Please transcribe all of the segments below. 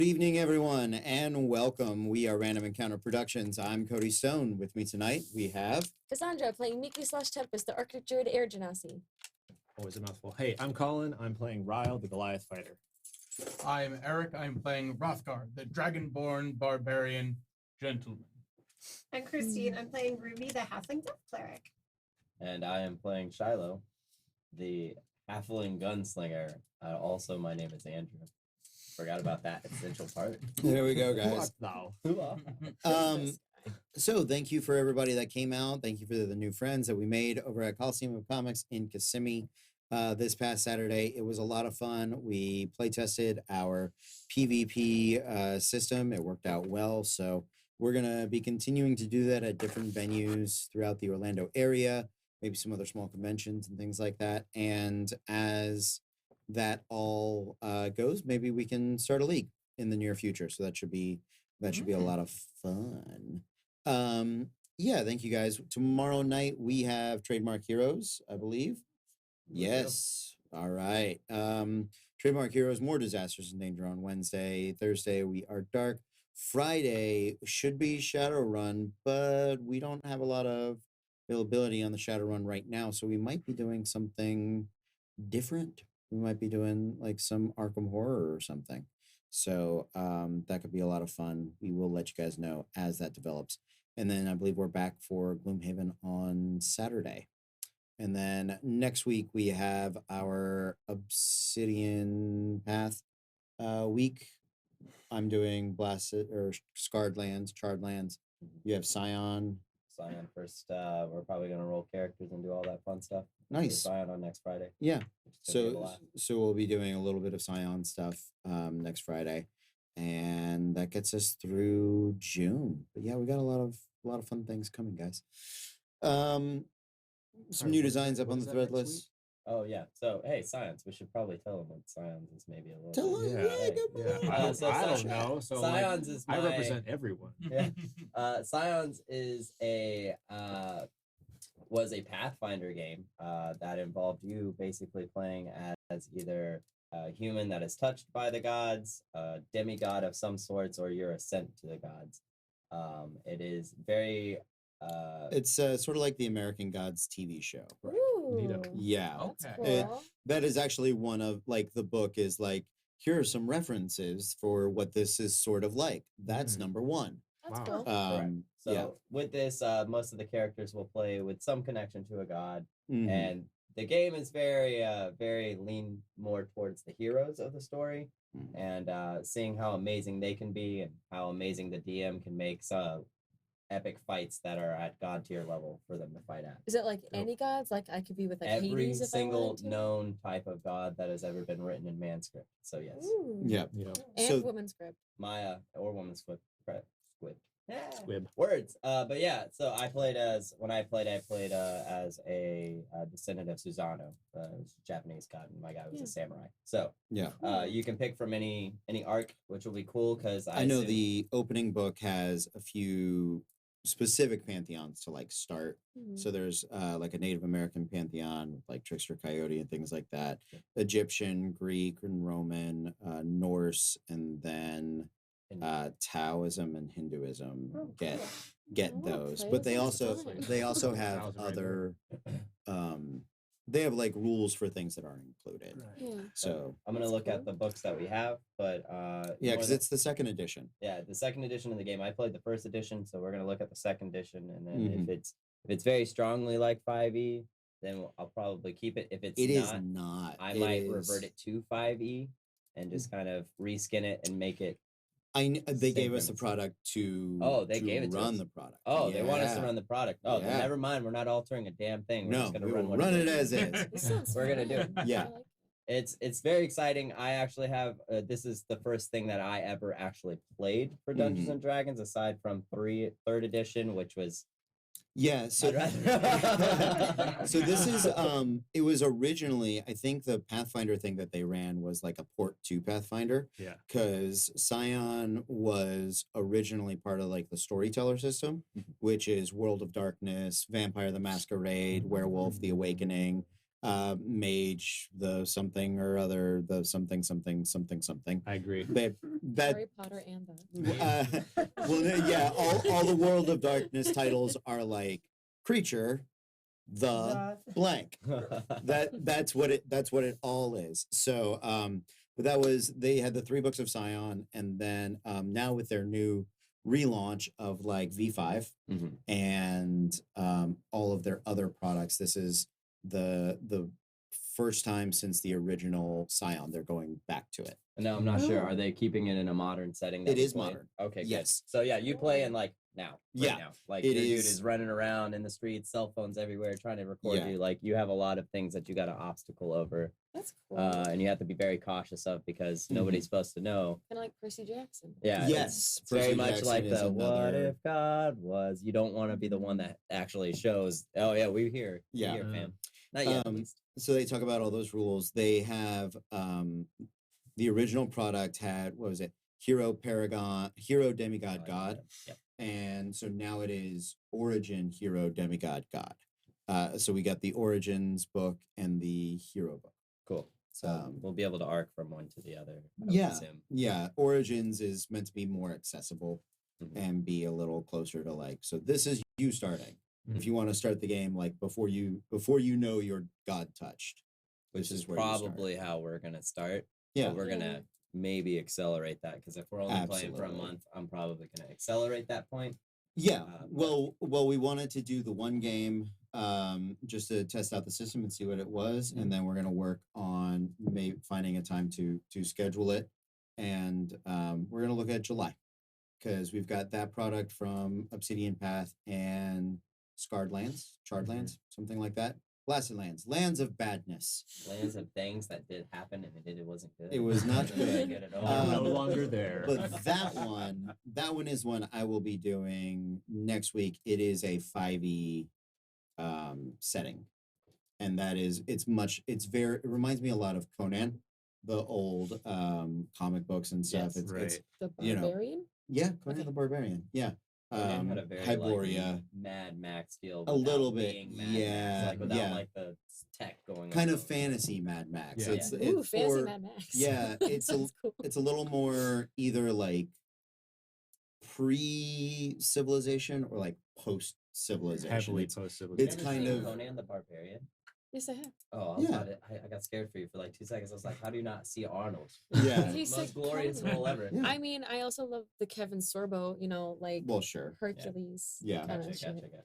Good evening, everyone, and welcome. We are Random Encounter Productions. I'm Cody Stone. With me tonight, we have Cassandra playing Miki / Tempest, the Arctic Druid Air Genasi. Always a mouthful. Hey, I'm Colin. I'm playing Ryle, the Goliath fighter. I'm Eric. I'm playing Rothgar, the Dragonborn Barbarian Gentleman. I'm Christine. I'm playing Ruby, the Halfling Death Cleric. And I am playing Shiloh, the Halfling Gunslinger. Also, my name is Andrew. Forgot about that essential part. There we go, guys. Wow. So thank you for everybody that came out. Thank you for the new friends that we made over at Coliseum of Comics in Kissimmee this past Saturday. It was a lot of fun. We play tested our PvP system. It worked out well. So we're going to be continuing to do that at different venues throughout the Orlando area, maybe some other small conventions and things like that. And as that all goes, maybe we can start a league in the near future. So that should be a lot of fun. Yeah, thank you guys. Tomorrow night we have Trademark Heroes, I believe. Yes. All right. Trademark Heroes, more disasters and danger on Wednesday. Thursday we are dark. Friday should be Shadowrun, but we don't have a lot of availability on the Shadowrun right now, so we might be doing something different. We might be doing like some Arkham Horror or something. So that could be a lot of fun. We will let you guys know as that develops. And then I believe we're back for Gloomhaven on Saturday. And then next week we have our Obsidian Path week. I'm doing Blasted or Scarred Lands, Charred Lands. You have Scion. Scion first. We're probably going to roll characters and do all that fun stuff. Nice. Scion on next Friday. Yeah. So we'll be doing a little bit of Scion stuff next Friday, and that gets us through June. But yeah, we got a lot of fun things coming, guys. Some new designs up on the thread list. Oh yeah. So hey, Scions. We should probably tell them what Scions is. Maybe a little. Tell them. Yeah. I don't know. So Scions is I represent everyone. Yeah. Scions is was a Pathfinder game that involved you basically playing as either a human that is touched by the gods, a demigod of some sorts, or you're sent to the gods. It is very. It's sort of like the American Gods TV show. Ooh, Yeah. that's Okay. cool. That is actually one of like the book is like, here are some references for what this is sort of like. That's number one. That's Wow. cool. So yeah. with this, most of the characters will play with some connection to a god, Mhm. and the game is very, very lean more towards the heroes of the story, Mhm. and seeing how amazing they can be and how amazing the DM can make some epic fights that are at god tier level for them to fight at. Is it like any gods? Like I could be with like Every Hades if I single wanted to? known type of god that has ever been written in manuscript. So yes, Ooh. Yeah. And So- women's script. Maya or woman squib. Squib. Words. But yeah, so I played as as a descendant of Susano, Japanese god, and my guy was Yeah. a samurai. So Yeah. you can pick from any arc, which will be cool because I know the opening book has a few specific pantheons to like start. Mhm. So there's like a Native American pantheon with like Trickster Coyote and things like that. Egyptian, Greek, and Roman, Norse, and then Taoism and Hinduism Oh, get Oh, those. okay, But they sounds also fun. they also have Thousand right other they have like rules for things that aren't included. Yeah. So I'm gonna That's look cool. at the books that we have, but yeah, more because than- it's the second edition. yeah, the second edition of the game. I played the first edition, so we're gonna look at the second edition, and then Mhm. if it's very strongly like 5e, then I'll probably keep it. If it's It is not, not. I It might is- revert it to 5e and just kind of reskin it and make it. They Same gave us the premise. product to They gave it to run us. the product. Oh, they want us to Yeah. run the product. Oh, then Yeah. never mind. We're not altering a damn thing. We're No, just gonna we run will what run it is. as is. This sounds We're gonna do it. fun. Yeah. I like It's very exciting. I actually have this is the first thing that I ever actually played for Dungeons Mhm. and Dragons aside from third edition, which was Yeah, so I'd rather- so this is it was originally, I think the Pathfinder thing that they ran was like a port to Pathfinder. Yeah. Because Scion was originally part of like the storyteller system, which is World of Darkness, Vampire the Masquerade, Werewolf the Awakening, mage, the something or other, the something something something something. I agree. That Harry Potter and the. well, no, yeah, all the World of Darkness titles are like creature, the blank. That's what it all is. So but that was, they had the 3 books of Scion, and then now with their new relaunch of like V5 Mhm. and all of their other products, this is the first time since the original Scion they're going back to it. No, I'm not sure. Oh. Are they keeping it in a modern setting? It we is play? modern. Okay, good. Yes. So yeah, you play in like now. Yeah, Now. Like it your dude is- is running around in the streets, cell phones everywhere, trying to record Yeah. you. Like you have a lot of things that you got to obstacle over, That's cool. and you have to be very cautious of because nobody's supposed to know. Kind of like Percy Jackson. Yeah. Yes, It's very Percy much Jackson like is the what another- if God was. You don't want to be the one that actually shows. Oh yeah, we're here. We Yeah. here, fam. Not yet, at Um, least. So they talk about all those rules. They have the original product had, what was it, hero paragon, hero demigod god, Yep. and so now it is origin hero demigod god. So we got the origins book and the hero book. Cool. So we'll be able to arc from one to the other. I would Yeah. assume. Yeah, origins is meant to be more accessible Mhm. and be a little closer to like, so this is you starting. If you want to start the game like before you know you're god touched, Which this is where you start. probably how we're gonna start. Yeah. But we're gonna maybe accelerate that because if we're only playing for a Absolutely. month, I'm probably gonna accelerate that point. Yeah. But- Well, we wanted to do the one game just to test out the system and see what it was, and then we're gonna work on maybe finding a time to schedule it, and we're gonna look at July because we've got that product from Obsidian Path and Scarred Lands, Charred Lands, something like that. Blasted Lands, Lands of Badness. Lands of things that did happen and it wasn't good. It was not It wasn't good. at all. They're no Um, longer there. But that one is one I will be doing next week. It is a 5e setting, and that is it reminds me a lot of Conan, the old comic books and stuff. Yes, It's right. The You know, Barbarian? yeah, Conan the Barbarian. Yeah, Conan had a very Hyboria. like Mad Max feel. A little without bit, being Mad Max, yeah, like without yeah. like the tech going. kind on of over it. fantasy Mad Max. Yeah. It's Ooh, it's fantasy for- Mad Max. yeah, That it's a- sounds cool. it's a little more either like pre-civilization or like post-civilization. Heavily It's- posted. You it's ever kind seen of- Conan the Barbarian. Yes, I have. Oh, I was Yeah. about to, I got scared for you for like 2 seconds. I was like, how do you not see Arnold? Yeah. He said Most glorious Conan. role ever. Yeah. I mean, I also love the Kevin Sorbo, like Well, sure. Hercules. Yeah. kinda Gotcha, shit. gotcha.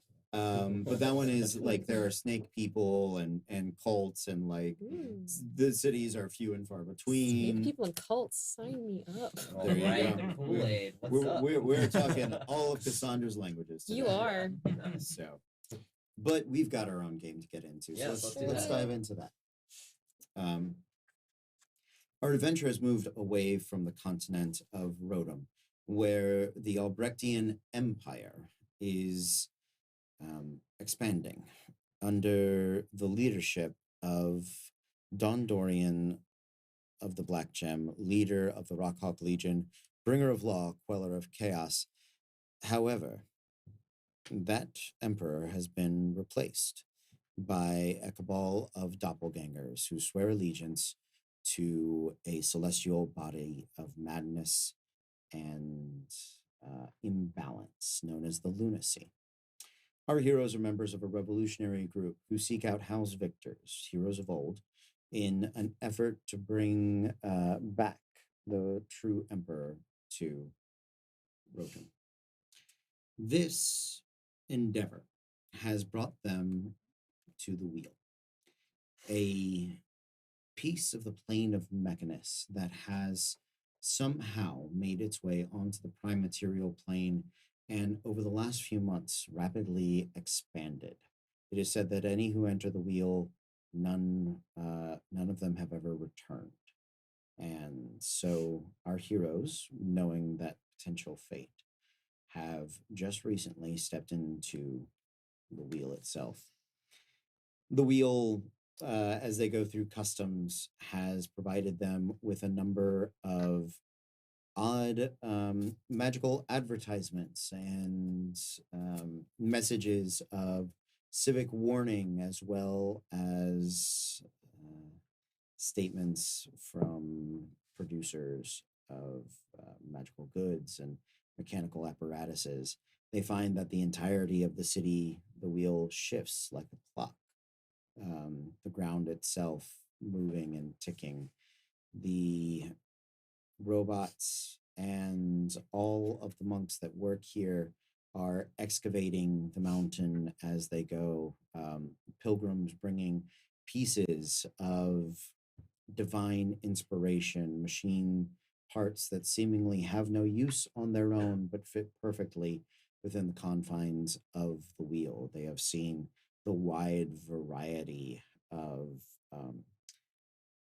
But that one is like there are snake people and cults and like Ooh. the cities are few and far Snake between. people and cults, sign me up. All There you right, go. the Kool-Aid. What's We're, up? we're talking all of Cassandra's languages. You today. are. So, but we've got our own game to get into. So Yes, let's, let's do let's that. dive into that. Our adventure has moved away from the continent of Rotem, where the Albrechtian Empire is expanding under the leadership of Don Dorian of the Black Gem, leader of the Rockhawk Legion, bringer of law, queller of chaos. However, that emperor has been replaced by a cabal of doppelgangers who swear allegiance to a celestial body of madness and imbalance known as the lunacy. Our heroes are members of a revolutionary group who seek out house victors, heroes of old, in an effort to bring back the true emperor to Rotem. This endeavor has brought them to the wheel, a piece of the plane of Mechanus that has somehow made its way onto the prime material plane and over the last few months rapidly expanded. It is said that any who enter the wheel, none of them have ever returned. And so our heroes, knowing that potential fate, have just recently stepped into the wheel itself. The wheel, as they go through customs, has provided them with a number of odd magical advertisements and messages of civic warning as well as statements from producers of magical goods and mechanical apparatuses. They find that the entirety of the city, the wheel shifts like a clock. The ground itself moving and ticking. The robots and all of the monks that work here are excavating the mountain as they go. Pilgrims bringing pieces of divine inspiration, machine parts that seemingly have no use on their own but fit perfectly within the confines of the wheel. They have seen the wide variety of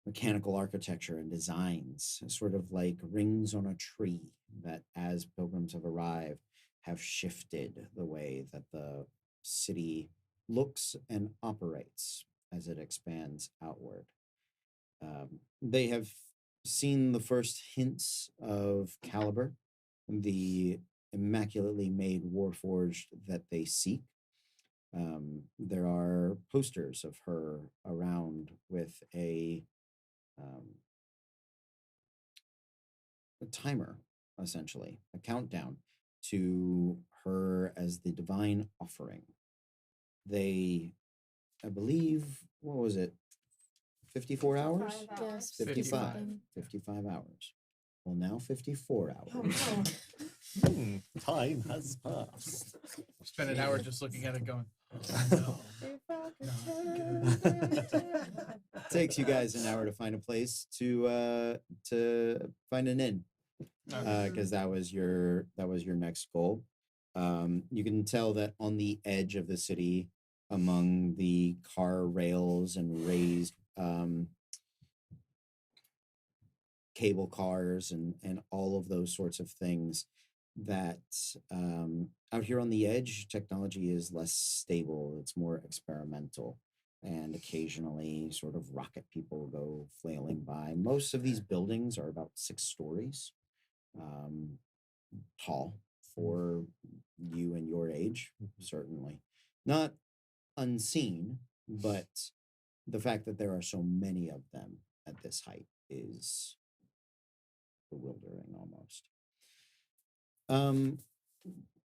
mechanical architecture and designs, sort of like rings on a tree that, as pilgrims have arrived, have shifted the way that the city looks and operates as it expands outward. They have seen the first hints of Caliber, the immaculately made warforged that they seek. There are posters of her around with a timer, essentially, a countdown to her as the divine offering. They, I believe, what was it? 54 hours? 5 Yes, hours. 55. something. 55 hours. Well, now 54 hours. Oh, no. Time has passed. Spend an hour just looking at it going, It takes you guys an hour to find a place to find an inn, because that was your next goal. You can tell that on the edge of the city, among the car rails and raised cable cars and all of those sorts of things, that out here on the edge, technology is less stable. It's more experimental, and occasionally sort of rocket people go flailing by. Most of these buildings are about 6 stories tall for you and your age, certainly. Not unseen, but the fact that there are so many of them at this height is bewildering almost.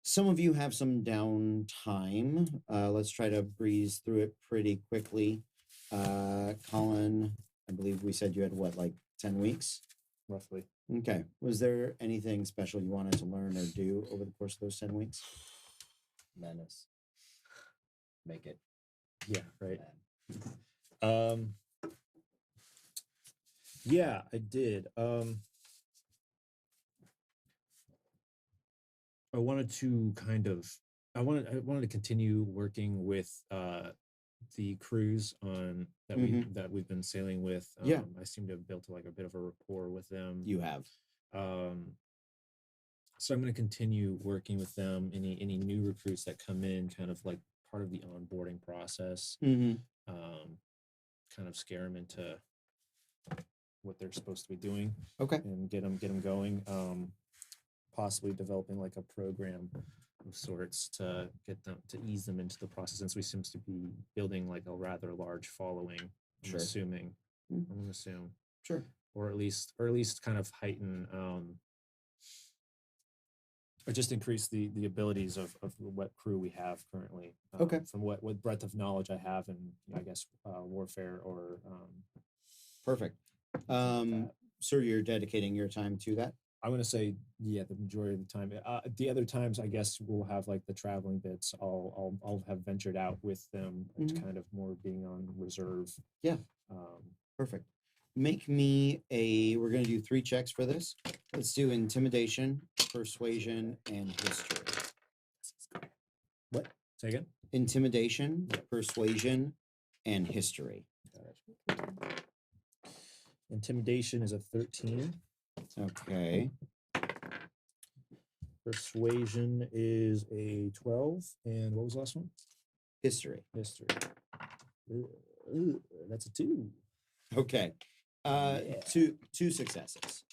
Some of you have some downtime. Let's try to breeze through it pretty quickly. Colin, I believe we said you had what, like 10 weeks? Roughly. Okay. Was there anything special you wanted to learn or do over the course of those 10 weeks? Menace. Make it Yeah, right. bad. Yeah, I did. I wanted to I wanted to continue working with the crews on that we've been sailing with. Yeah. I seem to have built like a bit of a rapport with them. You have. So I'm going to continue working with them. Any new recruits that come in, kind of like part of the onboarding process. Mm-hmm. Kind of scare them into what they're supposed to be doing. Okay. And get them going. Possibly developing like a program of sorts to get them to ease them into the process, since we seems to be building like a rather large following. I'm Sure. assuming. Mm. I'm gonna assume, Sure. or at least kind of heighten, or just increase the abilities of what crew we have currently. Okay. From what breadth of knowledge I have in, I guess, warfare or Perfect. that. So you're dedicating your time to that? I'm gonna say, yeah, the majority of the time. The other times, I guess we'll have like the traveling bits. I'll have ventured out with them, to Mhm. kind of more being on reserve. Yeah. Perfect. Make me we're going to do 3 checks for this. Let's do intimidation, persuasion, and history. What? Say again. Intimidation, persuasion, and history. Intimidation is a 13. Okay. Persuasion is a 12. And what was the last one? History. History. That's a 2. Okay. Yeah. Two successes.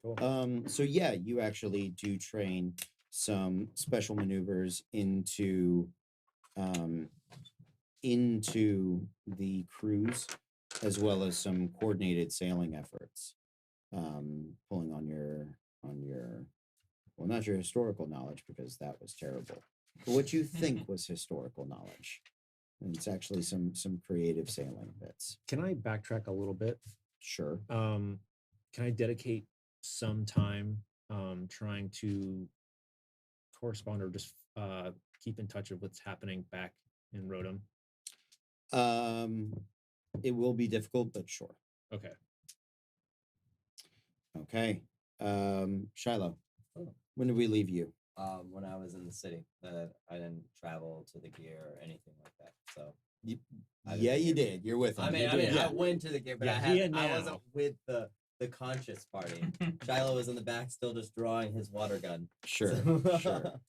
Cool. So yeah, you actually do train some special maneuvers into into the cruise, as well as some coordinated sailing efforts. Pulling on your well, not your historical knowledge because that was terrible, but what you think was historical knowledge. And it's actually some creative sailing bits. Can I backtrack a little bit? Sure. Can I dedicate some time trying to correspond or just keep in touch with what's happening back in Rodham? It will be difficult, but sure. Okay. Okay. Shiloh, Oh. when did we leave you? When I was in the city, I didn't travel to the gear or anything like that. So I Yeah, didn't you hear- did. You're with him. I mean, You're I mean, doing I good. went to the gear, but Yeah, I here wasn't now. with the conscious party. Shiloh was in the back, still just drawing his water gun. Sure, So- sure.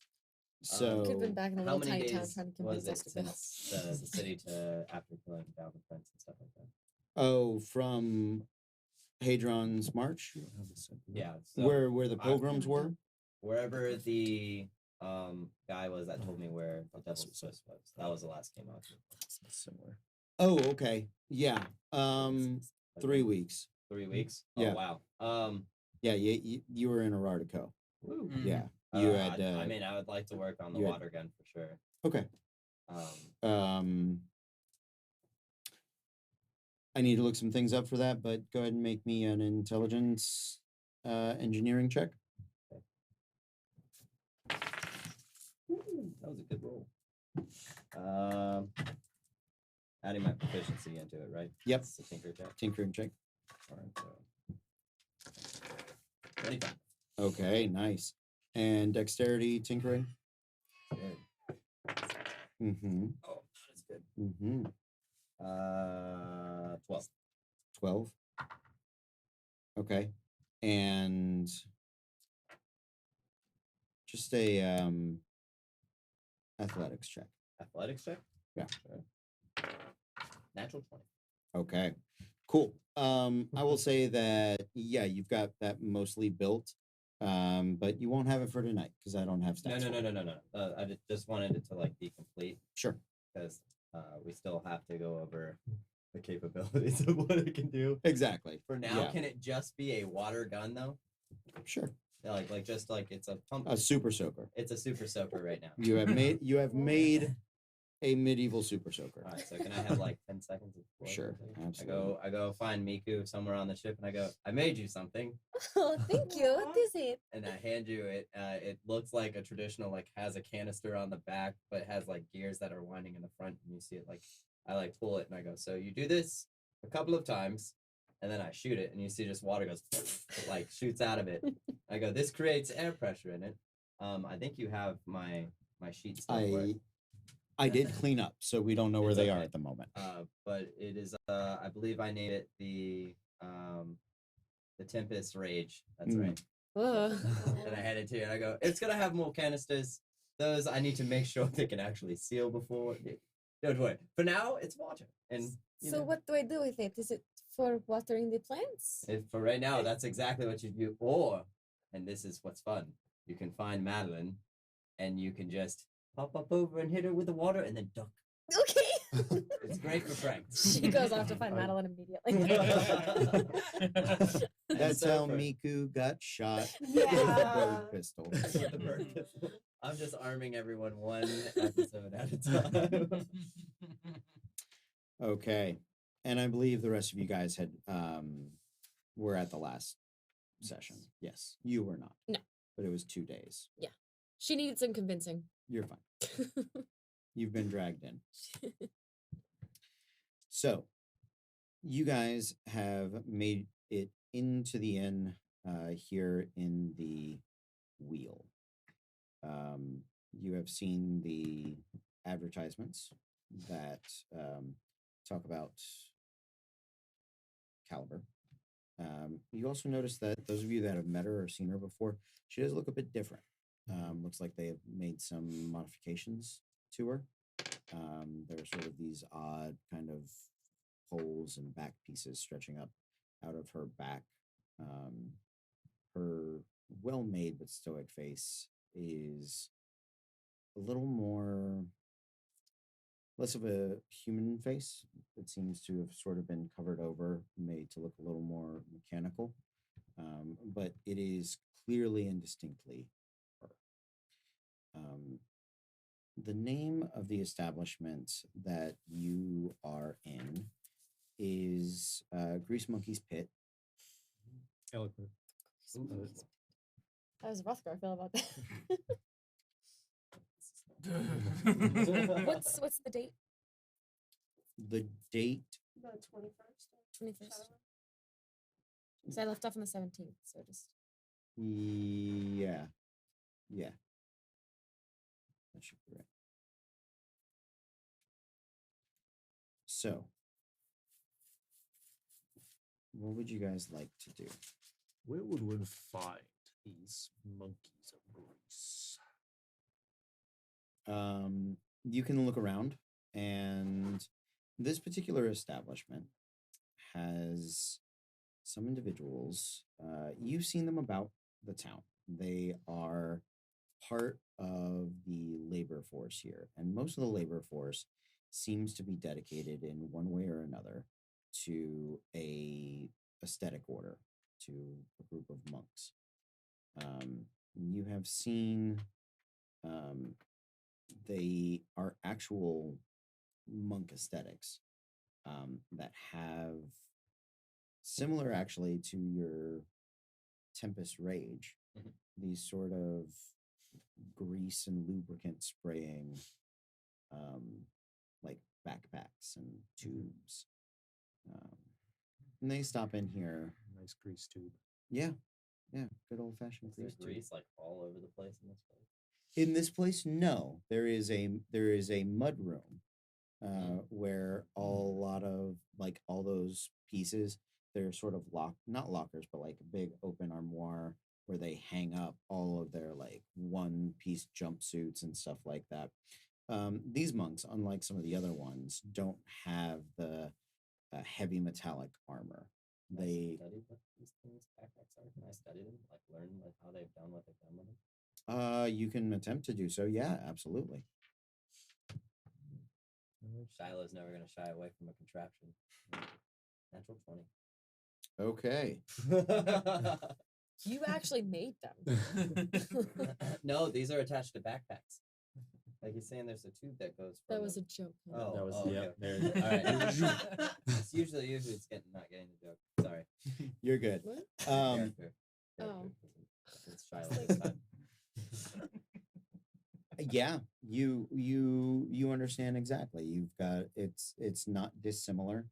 So Could have been back in a How little many tiny town days trying to was convince us it to go. since the city to after killing down the fence and stuff like that? oh, from Hadron's March, Yeah. So where the I- pilgrims were. wherever the guy was that told me where the devil's Swiss was. That was the last game out. Similar. Oh, okay. Yeah. 3 weeks. 3 weeks. Yeah. Oh wow. Yeah, you were in Arartico. Woo. Yeah. You I had mean, I would like to work on the you had- water gun for sure. okay. Um, I need to look some things up for that, but go ahead and make me an intelligence engineering check. that was a good roll. Adding my proficiency into it, right? Yep. It's a tinker check. Tinkering check. Alright, 25. Okay, nice. And dexterity tinkering. Good. Mm-hmm. Oh, that is good. Mm-hmm. 12. 12. Okay. And just a athletics check. Athletics check? Yeah. Sure. Natural 20. Okay. Cool. I will say that yeah, you've got that mostly built. But you won't have it for tonight because I don't have stats. for it. No. I just wanted it to like be complete Sure. because we still have to go over the capabilities of what it can do. Exactly. For now, Yeah. can it just be a water gun though? Sure. Like just like it's a pump. A super soaker. It's a super soaker right now. You have made a medieval super soaker. All right, so can I have like 10 seconds? Of floor Sure, something? absolutely. I go find Miku somewhere on the ship, and I go, I made you something, Oh, thank you. What is it? and I hand you it. It looks like a traditional, like has a canister on the back, but has like gears that are winding in the front, and you see it like I like pull it, and I go, so you do this a couple of times, and then I shoot it, and you see just water goes like shoots out of it. I go, this creates air pressure in it. I think you have my sheet still for it. I did clean up, so we don't know where It's they are okay. at the moment. But it is I believe I named it the Tempest Rage. That's Mm. right. Ugh. And I hand it to you and I go, it's gonna have more canisters. Those I need to make sure they can actually seal before don't worry. For now it's water. And you So know, what do I do with it? Is it for watering the plants? for right now, that's exactly what you do. Or and this is what's fun, you can find Madeline and you can just pop up over and hit her with the water and then duck. Okay. It's great for pranks. She goes off to find Madeline immediately. And That's so how for- Miku got shot with Yeah. a bird pistol. with the bird pistol. I'm just arming everyone one episode at a time. Okay. And I believe the rest of you guys had were at the last session. Yes. You were not. No. But it was 2 days. She needed some convincing. You're fine. You've been dragged in. So, you guys have made it into the inn here in the wheel. You have seen the advertisements that talk about Caliber. You also notice that those of you that have met her or seen her before, she does look a bit different. Looks like they have made some modifications to her. There are sort of these odd kind of poles and back pieces stretching up out of her back. Her well-made but stoic face is a little more less of a human face. It seems to have sort of been covered over, made to look a little more mechanical. But it is clearly and distinctly her. The name of the establishment that you are in is Grease Monkey's Pit. Eloquent. How does Rothgar feel about that? What's what's the date? The date, The 21st. 21st. So I left off on the 17th. So just yeah, yeah, that should be right. So, what would you guys like to do? Where would one find these monkeys of Greece? You can look around, and this particular establishment has some individuals. You've seen them about the town. They are part of the labor force here, and most of the labor force seems to be dedicated in one way or another to a aesthetic order, to a group of monks. You have seen they are actual monk aesthetics that have similar actually to your Tempest Rage, Mhm. these sort of grease and lubricant spraying like backpacks and tubes. And they stop in here. Nice grease tube. Yeah, good old fashioned Is there grease tube. grease like all over the place in this place? In this place, no. There is a mud room where a lot of like all those pieces, they're sort of not lockers, but like a big open armoire where they hang up all of their like one piece jumpsuits and stuff like that. These monks, unlike some of the other ones, don't have the heavy metallic armor. Can I They study what these things backpacks are? Can I study them? Like learn like how they've done what they've done with them? you can attempt to do so. Yeah, absolutely. Shiloh's never gonna shy away from a contraption. Natural 20. Okay. you actually made them. No, these are attached to backpacks. Like he's saying there's a tube that goes from That was a them. joke. huh? Oh, That was- oh, yeah, okay. there it is. All right. It's usually it's not getting the joke. Sorry. You're good. What? Character. Oh. It's Shiloh this time. Yeah, you understand exactly. You've got it's not dissimilar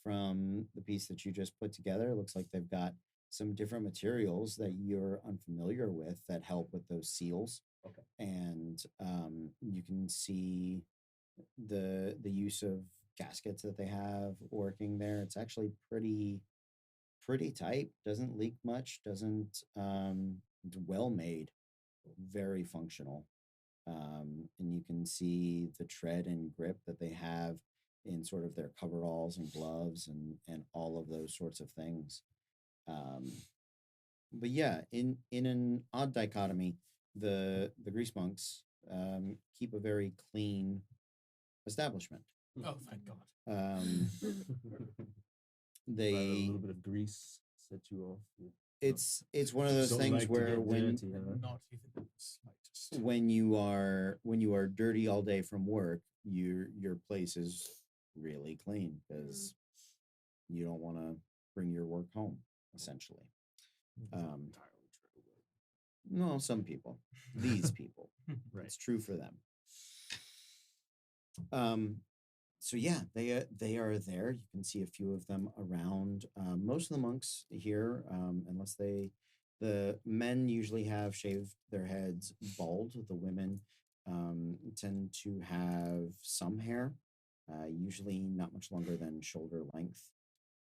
from the piece that you just put together. It looks like they've got some different materials that you're unfamiliar with that help with those seals. Okay. And you can see the use of gaskets that they have working there. It's actually pretty tight. Doesn't leak much. Doesn't it's well made. Very functional. And you can see the tread and grip that they have in sort of their coveralls and gloves and all of those sorts of things. But yeah, in an odd dichotomy, the grease monks keep a very clean establishment. Oh, thank God. Rather a They little bit of grease set you off. it's one of those Don't things like to where get when dirty, huh? Not even the slightest. when you are dirty all day from work, your place is really clean because you don't want to bring your work home, essentially. Entirely true. No, some people, these people, Right. it's true for them. So yeah, they are there. You can see a few of them around. Most of the monks here, unless the men usually have shaved their heads bald. The women tend to have some hair, usually not much longer than shoulder length,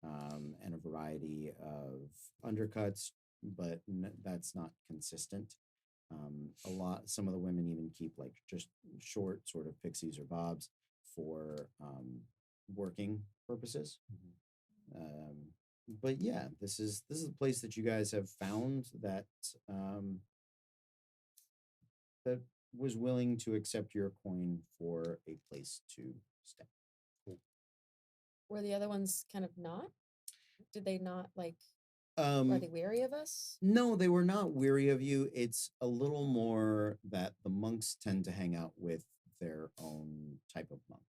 and a variety of undercuts, but that's not consistent. Some of the women even keep like just short sort of pixies or bobs for working purposes. But yeah, this is a place that you guys have found that that was willing to accept your coin for a place to stay. Were the other ones kind of not? Did they not like? Um, Are they wary of us? No, they were not weary of you. It's a little more that the monks tend to hang out with their own type of monk.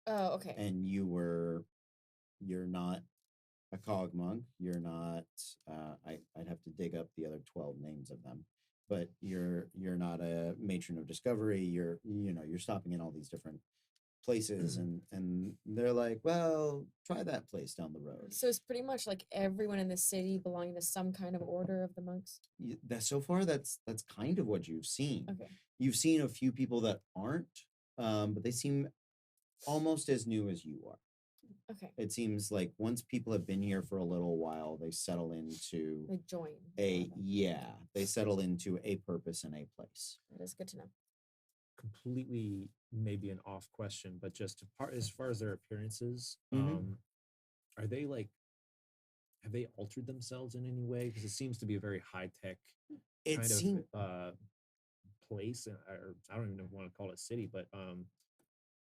Oh, okay. And you're not a cog monk. You're not I'd have to dig up the other 12 names of them. But you're not a matron of discovery. You're stopping in all these different places and they're like, well, try that place down the road. So it's pretty much like everyone in the city belonging to some kind of order of the monks. So far that's kind of what you've seen. Okay. You've seen a few people that aren't, but they seem almost as new as you are. Okay. It seems like once people have been here for a little while, they settle into They join. they settle into a purpose and a place. That is good to know. Completely maybe an off question, but just as far as their appearances, Mhm. are they like, have they altered themselves in any way? Because it seems to be a very high tech It kind seems of place, or I don't even want to call it a city, but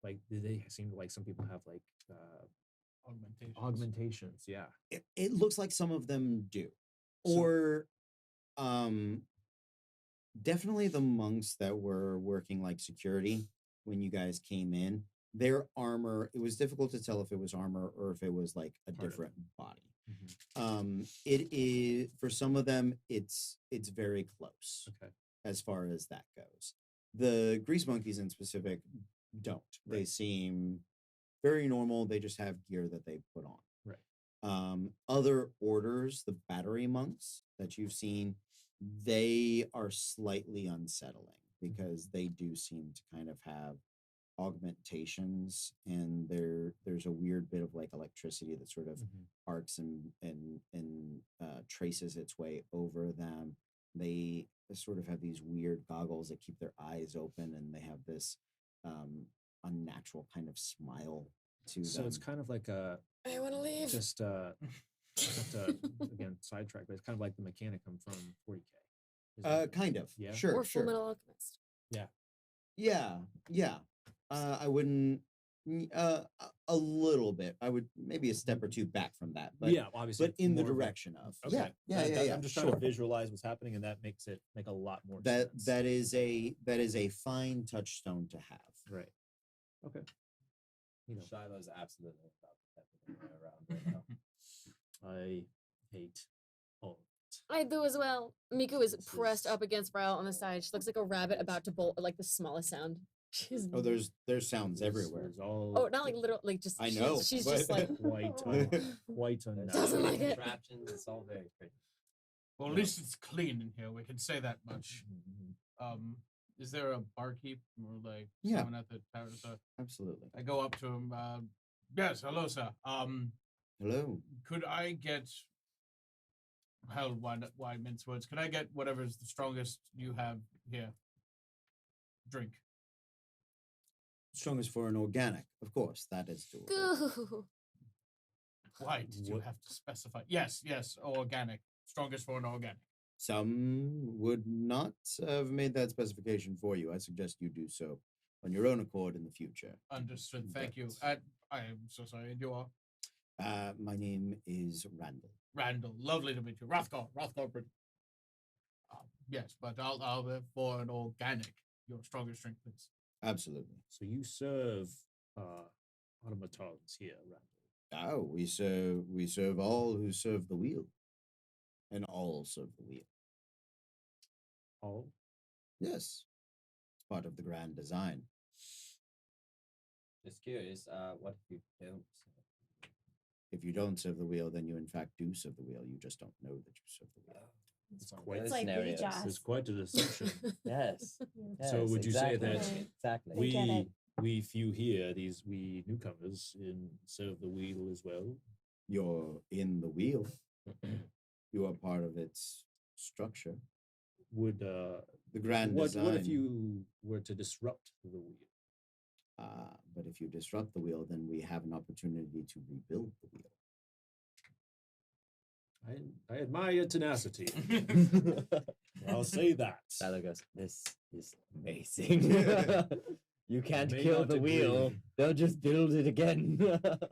like do they seem to like some people have like augmentations? Yeah. it looks like some of them do. So- Or definitely the monks that were working like security when you guys came in, their armor, it was difficult to tell if it was armor or if it was like a Part of it. different body. Mhm. It is for some of them it's very close Okay. as far as that goes. The grease monkeys in specific don't. They Right. seem very normal. They just have gear that they put on. Right. Other orders, the battery monks that you've seen, they are slightly unsettling because they do seem to kind of have augmentations, and there's a weird bit of like electricity that sort of Mhm. arcs and traces its way over them. They sort of have these weird goggles that keep their eyes open, and they have this unnatural kind of smile to So them. it's kind of like a I want to leave. just not to again sidetrack, but it's kind of like the Mechanicum from 40K. Is that- Kind of. Yeah. Sure. Or Full sure. Metal Alchemist. Yeah. I wouldn't. A little bit. I would maybe a step or two back from that, but yeah, obviously, but in the more of a- direction of. Okay. Yeah. I'm just trying sure. to visualize what's happening, and that makes it make a lot more That sense. that is a fine touchstone to have. Right. Okay. You know, Shiloh's absolutely about to pet the guy around right now. I hate all. I do as well. Miku is This pressed is- up against Ryle on the side. She looks like a rabbit about to bolt, like the smallest sound. She's Oh, there's sounds everywhere. There's all oh, not like literal, like just. I know, She's but- just like quite quite There's unnatural. Doesn't like it. contraptions. It's all very pretty. Well, at least it's clean in here. We can say that much. Mhm. Is there a barkeep or like Yeah. someone at the tavern? So Absolutely. I go up to him. Yes, hello, sir. Hello. Could I get hell? Why mince words? Could I get whatever's the strongest you have here? Drink. Strongest for an organic, of course. That is doable. Goo. Why did you What- have to specify? Yes, organic. Strongest for an organic. Some would not have made that specification for you. I suggest you do so on your own accord in the future. Understood. Thank you. But- I am so sorry. And you are My name is Randall. Randall. Lovely to meet you. Rothgar Britton. Yes, but I'll for an organic. Your strongest drink, please. Absolutely. So you serve automatons here, Randall. Oh, we serve all who serve the wheel, and all serve the wheel. All Yes, it's part of the grand design. Just curious, what if you don't? If you don't serve the wheel, then you in fact do serve the wheel. You just don't know that you serve the wheel. it's One of quite those like scenarios. Rejas. it's quite a deception. Yes. So yes, would you say exactly, that exactly? We get it. we few here, we newcomers, serve the wheel as well? You're in the wheel. You are part of its structure. Would The grand what design. what if you were to disrupt the wheel? But if you disrupt the wheel, then we have an opportunity to rebuild the wheel. I admire your tenacity. I'll say that. Shiloh goes, this is amazing. You can't may kill not the wheel. agree. They'll just build it again.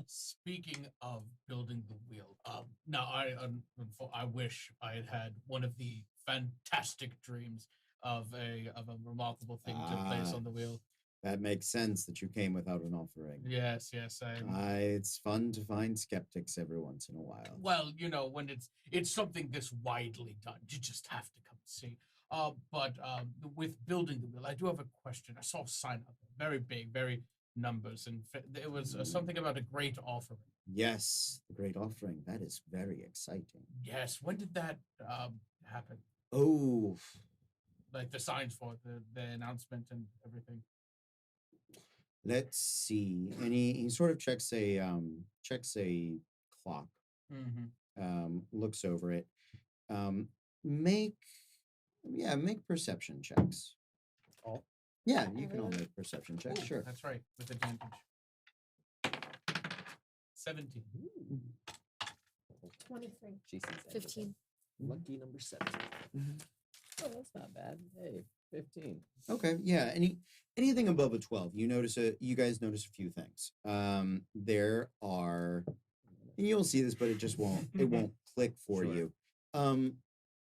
Speaking of building the wheel, now I wish I had had one of the fantastic dreams of a remarkable thing to place Ah. on the wheel. That makes sense that you came without an offering. Yes, It's fun to find skeptics every once in a while. Well, when it's something this widely done, you just have to come see. But with building the wheel, I do have a question. I saw a sign up there, very big, very numbers, and it was something about a great offering. Yes, the great offering. That is very exciting. Yes, when did that happen? Oh, Like the signs for it, the announcement and everything. let's see. And he sort of checks a clock, Mm-hmm. looks over it. Make perception checks. All? Yeah, you can all Everyone? make perception checks. Sure. That's right, with advantage. 17. 23. She sees everything. 15. Lucky number 7. Oh, that's not bad. Hey, 15. Okay, yeah. Anything above a 12, you guys notice a few things. There are, and you'll see this, but it won't click for Sure. you.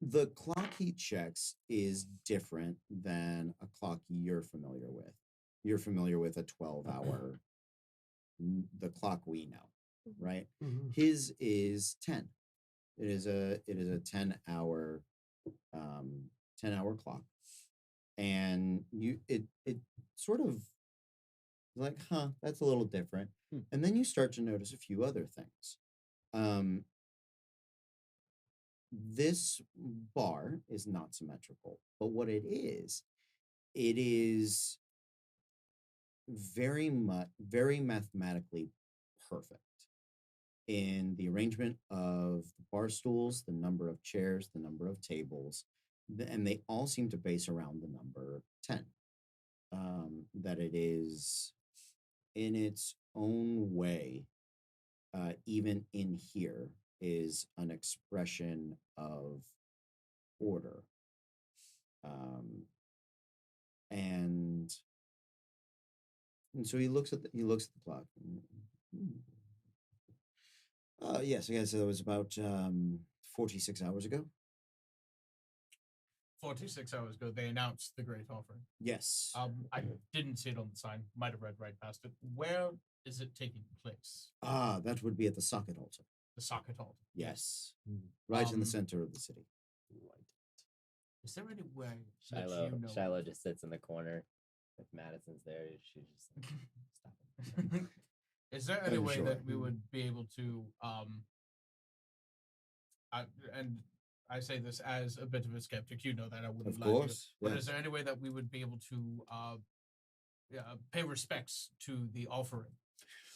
The clock he checks is different than a clock you're familiar with. You're familiar with a 12-hour, the clock we know, right? His is 10. It is a 10-hour 10-hour clock. And it sort of like, that's a little different. And then you start to notice a few other things. This bar is not symmetrical, but what it is very mathematically perfect in the arrangement of the bar stools, the number of chairs, the number of tables, and they all seem to base around the number 10. That it is in its own way, even in here, is an expression of order. And so he looks at the clock. Yes, I guess that was about 46 hours ago. 46 hours ago, they announced the great offering. Yes. I didn't see it on the sign. Might have read right past it. Where is it taking place? That would be at the socket altar. The socket altar. Yes. Right in the Um, center of the city. Is there any way that Shiloh, you know? Shiloh just sits in the corner. If Madison's there, she's just like, stop it. Is there any way Sure. that we would be able to and I say this as a bit of a skeptic, you know that I wouldn't Of lie to you. course. But Yes. is there any way that we would be able to pay respects to the offering?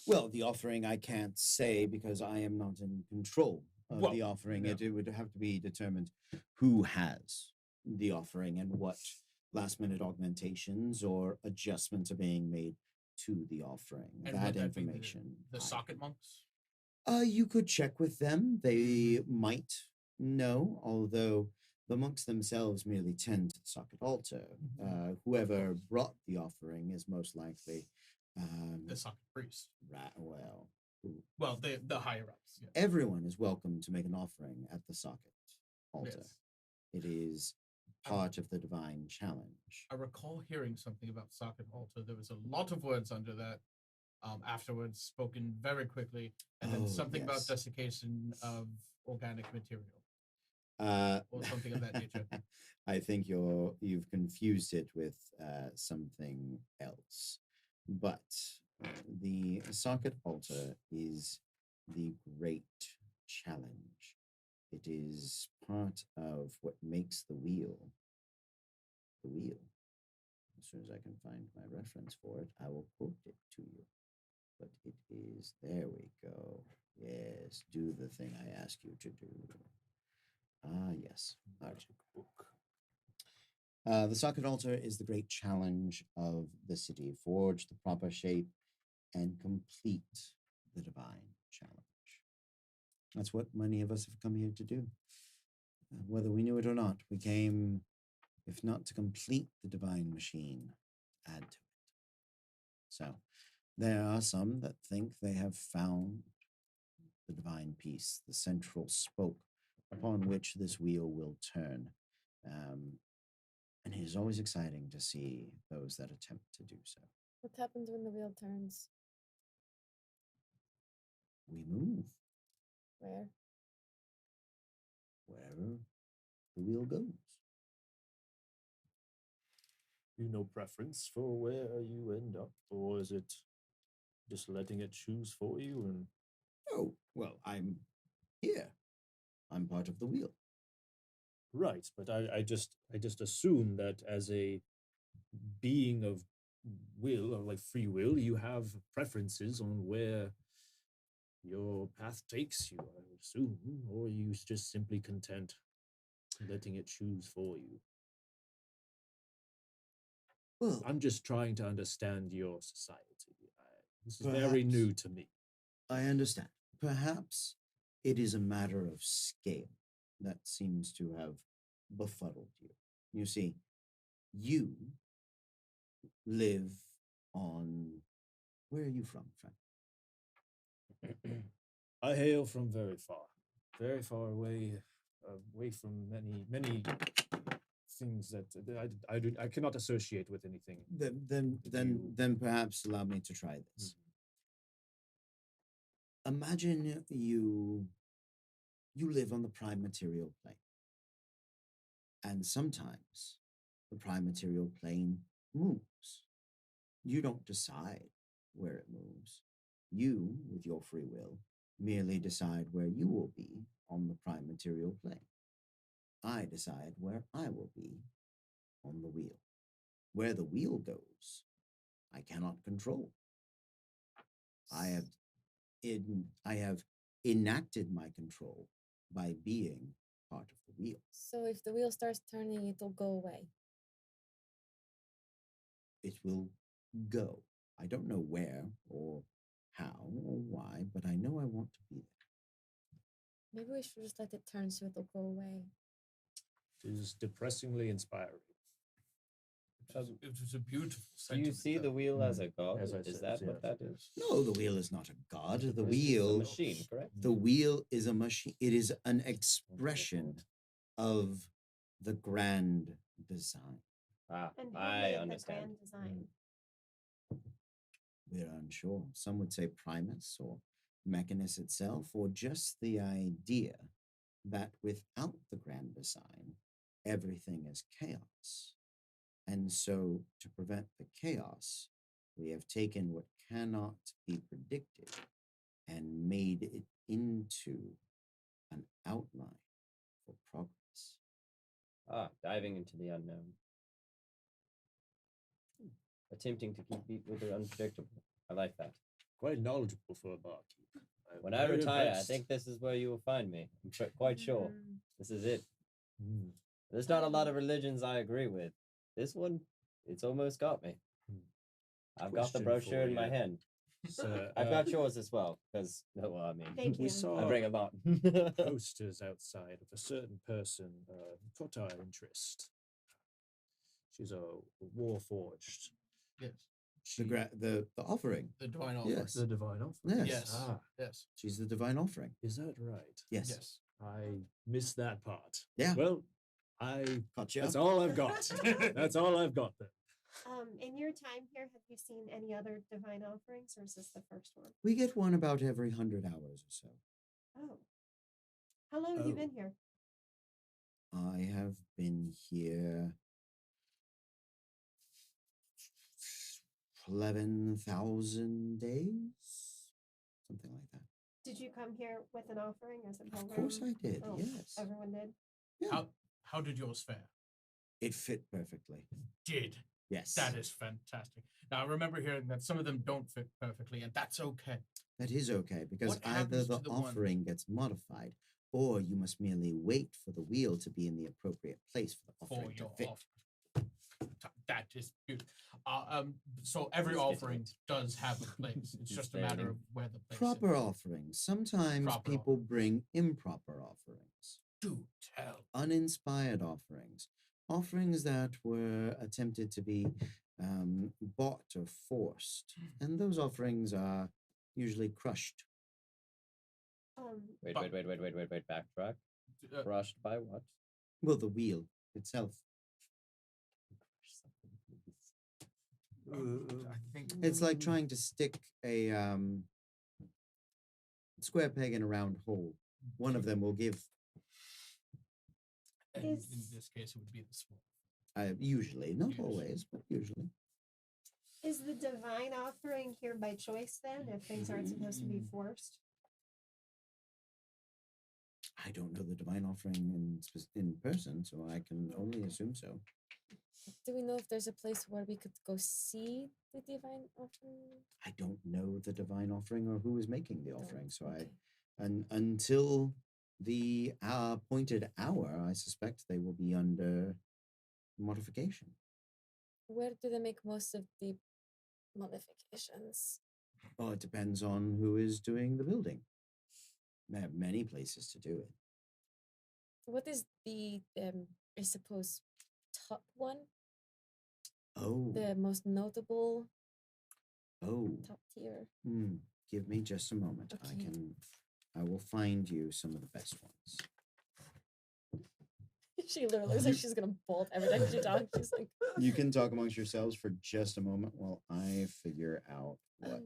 Well, the offering I can't say because I am not in control of Well, the offering. yeah. It would have to be determined who has the offering and what last minute augmentations or adjustments are being made to the offering. And That would that be information. the I- socket monks? You could check with them. They might know, although the monks themselves merely tend to the socket altar. Whoever brought the offering is most likely The socket priest. well, Well, the higher ups. Yeah. everyone is welcome to make an offering at the socket altar. Yes. It is part of the divine challenge. I recall hearing something about socket altar. There was a lot of words under that. Afterwards, spoken very quickly, and then Oh, something about yes. desiccation of organic material. Or something of that nature. I think you've confused it with something else. But the socket altar is the great challenge. It is part of what makes the wheel. The wheel. As soon as I can find my reference for it, I will quote it to you. But it is, there we go. Yes, do the thing I ask you to do. Yes. Magic book. The socket altar is the great challenge of the city. Forge the proper shape and complete the divine challenge. That's what many of us have come here to do. Whether we knew it or not, we came, if not to complete the divine machine, add to it. So there are some that think they have found the divine piece, the central spoke upon which this wheel will turn. And it is always exciting to see those that attempt to do so. What happens when the wheel turns? We move Where? wherever the wheel goes. You no preference for where you end up, or is it just letting it choose for you? And Oh, well, I'm here. I'm part of the wheel. right, but I just assume that as a being of will or like free will, you have preferences on where your path takes you, I would assume, or you just simply content letting it choose for you. Well, I'm just trying to understand your society. This is very Perhaps. new to me. I understand. Perhaps it is a matter of scale that seems to have befuddled you. You see, you live on. Where are you from, friend? I hail from very far away, away from many things that I cannot associate with anything. Then perhaps allow me to try this. Imagine you live on the prime material plane. And sometimes the prime material plane moves. You don't decide where it moves. You, with your free will, merely decide where you will be on the prime material plane. I decide where I will be on the wheel. Where the wheel goes, I cannot control. I have enacted my control by being part of the wheel. So if the wheel starts turning, it'll go away. It will go. I don't know where or how or why, but I know I want to be there. Maybe we should just let it turn so it'll go away. It is depressingly inspiring. It was a beautiful Do sentiment. you see the though. wheel as a god? As I Is said, that what yes. that is? No, the wheel is not a god. The It's just a wheel, machine, correct? the wheel is a machine. It is an expression of the grand design. Ah, And who I made the understand. grand design? We're unsure. Some would say Primus or Mechanus itself, or just the idea that without the grand design, everything is chaos. And so, to prevent the chaos, we have taken what cannot be predicted and made it into an outline for progress. Ah, diving into the unknown. Attempting to keep beat with the unpredictable. I like that. Quite knowledgeable for a barkeep. I'm When I very retire, impressed. I think this is where you will find me. I'm quite sure. Mm, This is it. Mm. There's not a lot of religions I agree with. This one, it's almost got me. Hmm. I've got the Question brochure for in my you. hand. So, I've got yours as well, because, well, I mean, Thank we you. saw I bring a lot. posters outside of a certain person, caught our interest. She's a warforged. Yes. The, the offering. The divine offering. Yes. The divine offering. Yes. Yes. Ah, Yes. She's the divine offering. is that right? Yes. Yes. I missed that part. Yeah. Well, I Caught you that's up. all I've got. That's all I've got then. In your time here, have you seen any other divine offerings, or is this the first one? We get one about every 100 hours or so. Oh. How long have you Oh. been here? I have been here 11,000 days, something like that. Did you come here with an offering as a Of pilgrim? course I did. Oh, Yes. Everyone did? How did yours fare? It fit perfectly. Did. Yes. That is fantastic. Now I remember hearing that some of them don't fit perfectly, and that's okay. That is okay because What either happens the to the one- offering gets modified or you must merely wait for the wheel to be in the appropriate place for the For offering to your fit. offering. That is beautiful. So every Let's get to offering it. does have a place. It's He's just a matter standing. of where the place Proper is. offerings. Sometimes Proper people bring improper offerings, Do tell. uninspired offerings, offerings that were attempted to be bought or forced, and those offerings are usually crushed. Wait, But- wait. Backtrack. Uh, Crushed by what? Well, the wheel itself. I think It's like trying to stick a square peg in a round hole. One of them will give. and in Is- this case it would be the small. Usually, not Yes. always, but usually. Is the divine offering here by choice then, if things aren't supposed to be forced? I don't know the divine offering in person, so I can only assume so. Do we know if there's a place where we could go see the divine offering? I don't know the divine offering or who is making the offering, so Okay. until the appointed hour, I suspect they will be under modification. Where do they make most of the modifications? Well, it depends on who is doing the building. They have many places to do it. What is the I suppose top one, Oh, the most notable oh. top tier? Give me just a moment. Okay. I will find you some of the best ones. She literally looks like she's gonna bolt every time she talks. She's like, You can talk amongst yourselves for just a moment while I figure out what.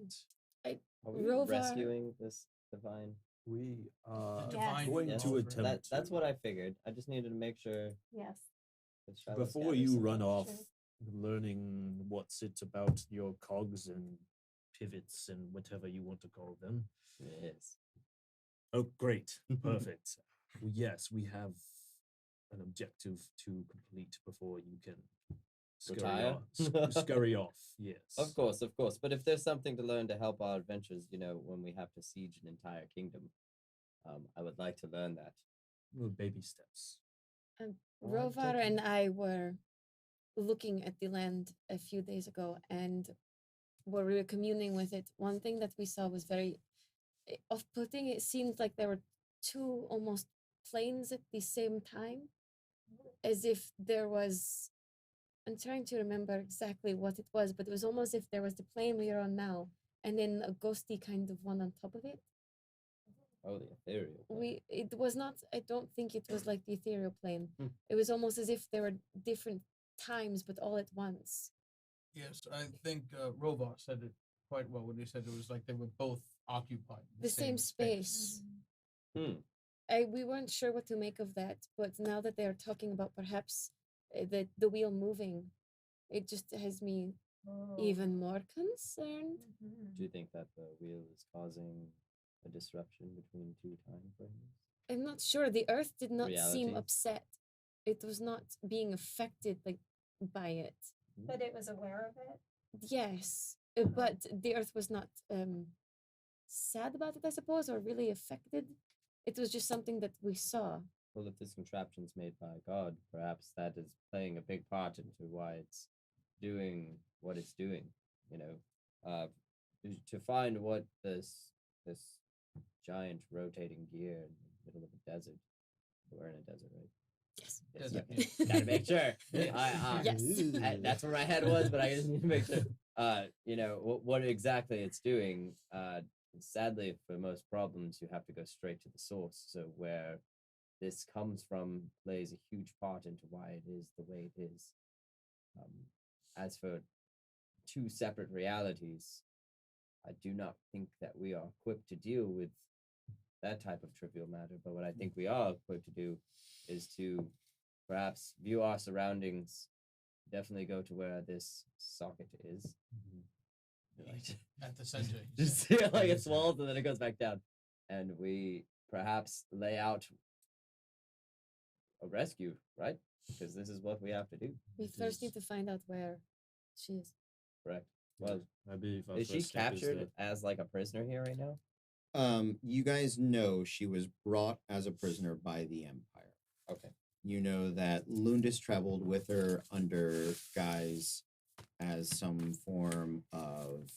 Are we Rovar- rescuing this divine? We are Yes. divine going Yes, to offering. attempt That's to. what I figured. I just needed to make sure. Yes. that Shiloh Before gathers you some run off information. learning what's it about your cogs and pivots and whatever you want to call them. Yes. Oh, great. Perfect. Yes, we have an objective to complete before you can scurry Retire? off. Scurry off, yes. Of course. But if there's something to learn to help our adventures, when we have to siege an entire kingdom, I would like to learn that. Little baby steps. Well, I'm Rovar and taking- I were looking at the land a few days ago, and where we were communing with it, one thing that we saw was very off-putting. It seemed like there were two almost planes at the same time, as if there was. I'm trying to remember exactly what it was, but it was almost as if there was the plane we are on now, and then a ghosty kind of one on top of it. Oh, the ethereal. plane. It was not, I don't think it was like the ethereal plane. Hmm. It was almost as if there were different times but all at once. Yes, I think Rovar said it quite well when he said it was like they were both occupied The same space. We weren't sure what to make of that, but now that they are talking about perhaps the wheel moving, it just has me even more concerned. Do you think that the wheel is causing a disruption between two time frames? I'm not sure. The earth did not seem Reality. upset. It was not being affected by it. But it was aware of it. Yes, but the earth was not sad about it, I suppose, or really affected. It was just something that we saw. Well, if this contraption's made by God, perhaps that is playing a big part into why it's doing what it's doing. To find what this giant rotating gear in the middle of a desert. We're in a desert, right? Yes. Yes, Desert, okay. yes. Gotta make sure. Yes. That's where my head was, but I just need to make sure. What exactly it's doing. Sadly, for most problems, you have to go straight to the source. So where this comes from plays a huge part into why it is the way it is. As for two separate realities, I do not think that we are equipped to deal with that type of trivial matter. But what I think we are equipped to do is to perhaps view our surroundings, definitely go to where this socket is. Right. At the center. he Just said. see it like it swells and then it goes back down. And we perhaps lay out a rescue, right? Because this is what we have to do. We It first need is- to find out where she is. Correct. Well, I believe our is she first step is captured that- as like a prisoner here right now? You guys know she was brought as a prisoner by the Empire. Okay. You know that Lundis traveled with her under guise as some form of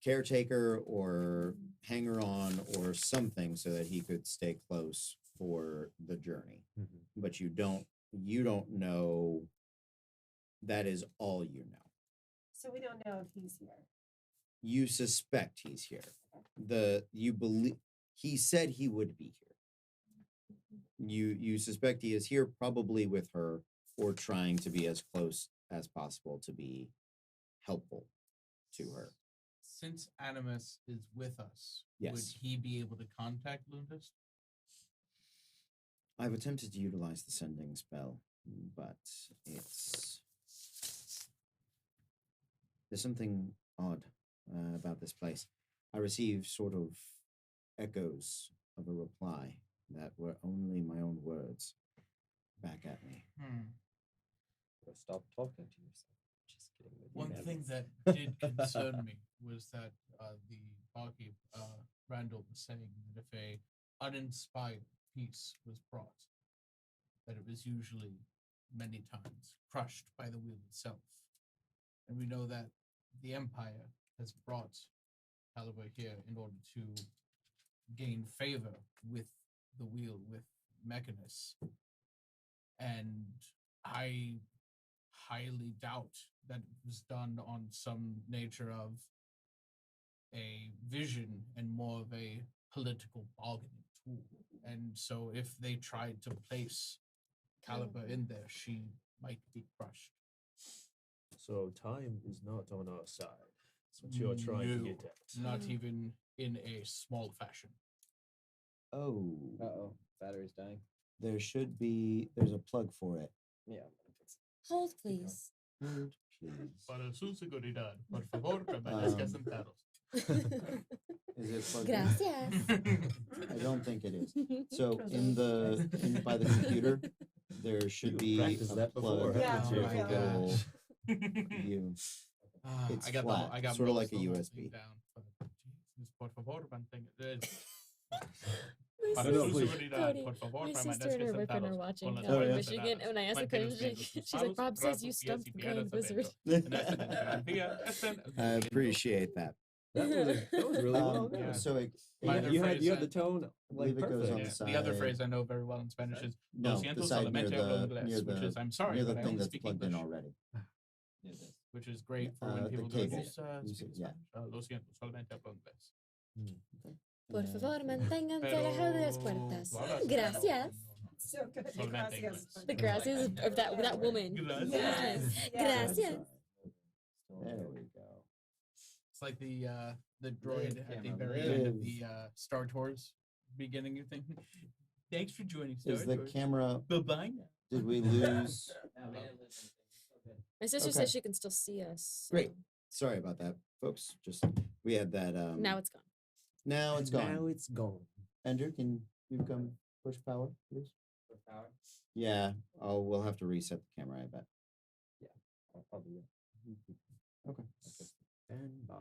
caretaker or hanger on or something so that he could stay close for the journey. Mhm. But you don't know that is all you know. So we don't know if he's here. You suspect he's here. You believe he said he would be here. You suspect he is here, probably with her, or trying to be as close as possible to be helpful to her. Since Animus is with us, Yes. would he be able to contact Lundus? I've attempted to utilize the sending spell, but there's something odd about this place. I received sort of echoes of a reply that were only my own words back at me. So stop talking to yourself. Just kidding with you, One man. thing that did concern me was that the barkeep Randall was saying that if a uninspired piece was brought, that it was usually many times crushed by the wheel itself. And we know that the Empire has brought Caliber here in order to gain favor with the wheel, with Mechanus. And I highly doubt that it was done on some nature of a vision and more of a political bargaining tool. And so if they tried to place Caliber in there, she might be crushed. So time is not on our side. That's what you're trying to No, get at. Not even in a small fashion. Oh, Uh-oh. Battery's dying. there's a plug for it. Yeah, I'm gonna fix it. Hold, please. Hold, please. Para su seguridad, por favor, permanezca sentados. Is it plugged in? Gracias. I don't think it is. So by the computer, there should be practiced a that plug before, haven't you? with Yeah. a little Ah, view. It's I got flat, I got sorta most like a of the whole USB. thing down, but Jesus, por favor, mantenga. My don't know, sister- please. Cody, por favor, my permanezca sister and her boyfriend are sentados watching con las down in Oh, yeah. puertas Michigan. cerradas. And when I asked her, Mantén she, sus she's like, manos, Bob says brazos, you pies stumped y the piernas Grand Wizard. I appreciate that. That was really well Yeah. done. So Minor You phrase had the that- tone like believe it goes perfect. on Yeah, the the other side. phrase I know very well in Spanish is no, "Lo the siento, side near solamente hablo the inglés," which is I'm sorry, near the but I thing only that's speak plugged English, in already. which is great for The when people go, cable. "Just, Use speak it, yeah. Spanish." Lo siento, solamente hablo inglés. Por Yeah. favor, manténganse alejados de las puertas. tú hablas Gracias. So good. Solamente Gracias. inglés. The gracias of that woman. Gracias. Yes. Gracias. There we go. It's like the droid at the camera, very end of live. the Star Tours beginning. You think, thanks for joining Star Is the Tours. camera? Bye bye now. Did we lose? My sister Okay. says she can still see us. Great. so Sorry about that, folks. Just we had that. Now it's gone. Now it's gone. Now it's gone. Andrew, can you come push power, please? Yeah. Oh, we'll have to reset the camera. I bet. I'll do it. Okay. Stand by.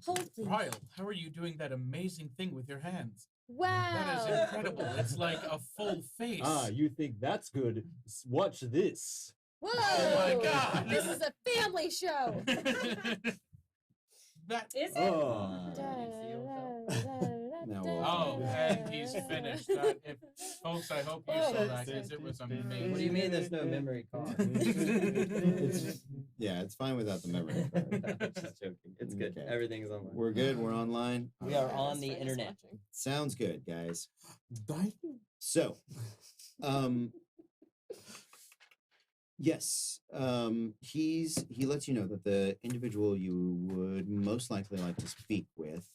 Hold, please. Ryle, how are you doing that amazing thing with your hands? Wow. That is incredible. It's like a full face. Ah, you think that's good? Watch this. Whoa. Oh my God. This is a family show. that Is it? Oh. Now we'll Oh, have and he's finished. If folks, I hope you Oh, saw that because it was amazing. What do you mean there's no memory card? It's, yeah, it's fine without the memory card. I'm just joking. It's good. Okay. Everything's online. We're good. We're online. We are on the internet. Sounds good, guys. So, yes, he lets you know that the individual you would most likely like to speak with,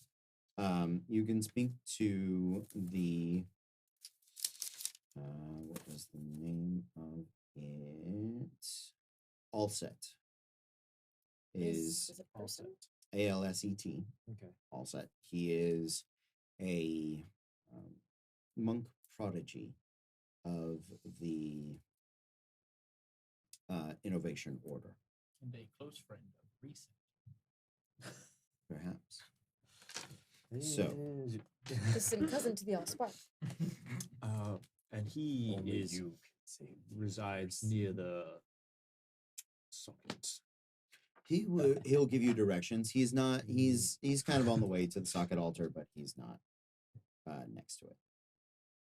you can speak to the what was the name of it? Allset is a person? ALSET. Okay. Allset. He is a monk prodigy of the Innovation Order, And a close friend of recent. perhaps. So- Distant cousin to the Allspark. And he Only is you can say resides near the socket. He'll give you directions. He's not. He's kind of on the way to the socket altar, but he's not next to it.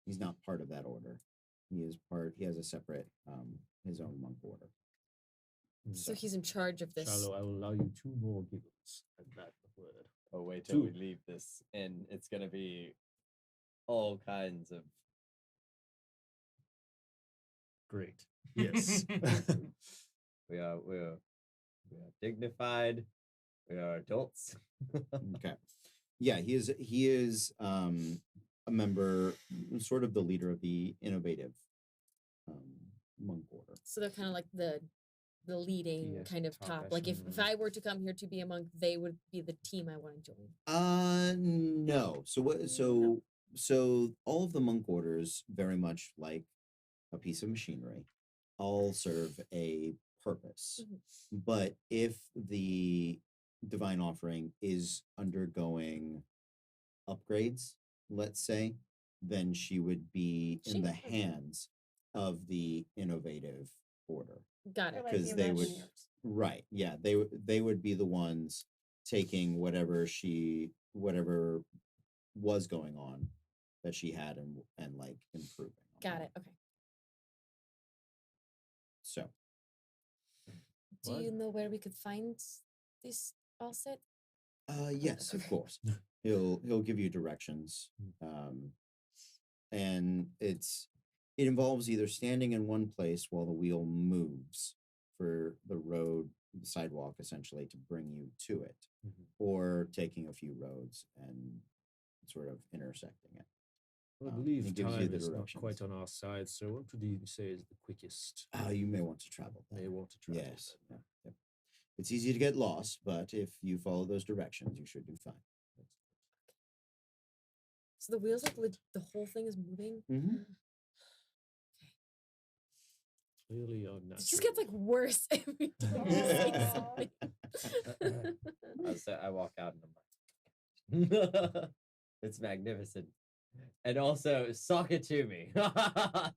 He's not part of that order. He is part. He has a separate his own monk order. So he's in charge of this. Shiloh, I will allow you 2 more giggles at that word. Oh, wait till we 2. leave this, and it's gonna be all kinds of. Great. Yes. We are dignified. We are adults. Okay. Yeah, he is a member, sort of the leader of the innovative monk order. So they're kind of like the leading Yes, kind of top top. Like if echelon. I were to come here to be a monk, they would be the team I want to join. No. So what? So all of the monk orders, very much like a piece of machinery, all serve a purpose. But if the divine offering is undergoing upgrades, let's say, then she would be in the She- hands of the innovative order. Got They're it. like Because the they would, Imagineers. right? Yeah, they would be the ones taking whatever was going on that she had and like improving. on Got that. it. Okay. So Do What? you know where we could find this all set? yes, of Okay. course. He'll give you directions. And it involves either standing in one place while the wheel moves for the road, the sidewalk essentially to bring you to it, Mhm. or taking a few roads and sort of intersecting it. I He believe gives you time the is not directions. quite on our side, so what would you say is the quickest? You may want to travel. May better. want to travel. Yes. Yeah, yep. It's easy to get lost, but if you follow those directions, you should do fine. So the wheels like the whole thing is moving. Mhm. Clearly unnatural. It just gets like worse every time you say Aw. something. I walk out and I'm like, it's magnificent. And also, sock it to me.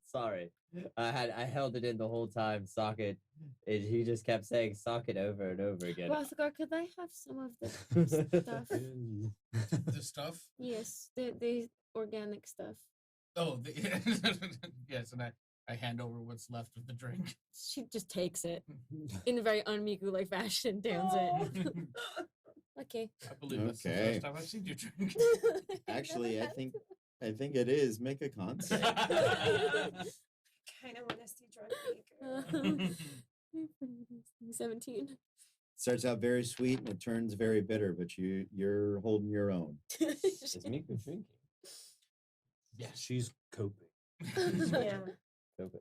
Sorry, I held it in the whole time. Sock it. He just kept saying sock it over and over again. Rothgar, could I have some of the stuff? The stuff. Yes, the organic stuff. Oh, yes, and I hand over what's left of the drink. She just takes it in a very unmiku like fashion, downs it. Okay. I believe that's the Okay. first time I've seen you drink. Actually, I think it is. Make a con save. Kind of want to see drunk Baker. 17. Starts out very sweet and it turns very bitter, but you're holding your own. Is Miku drinking? Yes. She's coping. Yeah.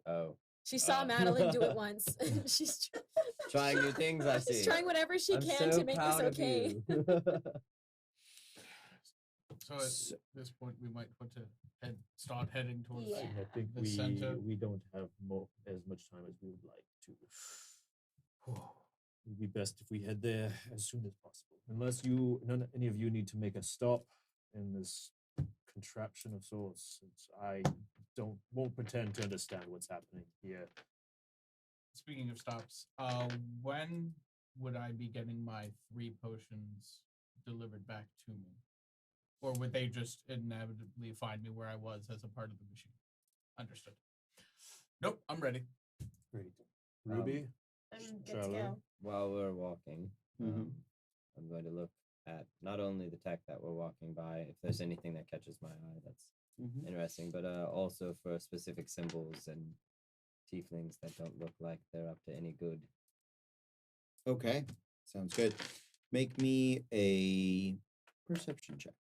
Oh, She saw Madeline do it once. She's trying new things. I see. she's trying whatever she I'm can so to make this proud of okay. you. So at this point, we might want to start heading towards. Yeah. I think The center. we don't have as much time as we would like to. It would be best if we head there as soon as possible. Unless any of you need to make a stop in this contraption of sorts. Since I won't pretend to understand what's happening here. Speaking of stops, when would I be getting my 3 potions delivered back to me? Or would they just inevitably find me where I was as a part of the machine? Understood. Nope, I'm ready. Great. Ruby? I'm good to Charlotte? go. While we're walking, Mhm. I'm going to look at not only the tech that we're walking by, if there's anything that catches my eye that's Mhm. interesting, but also for specific symbols and tieflings that don't look like they're up to any good. Okay, sounds good. Make me a perception check.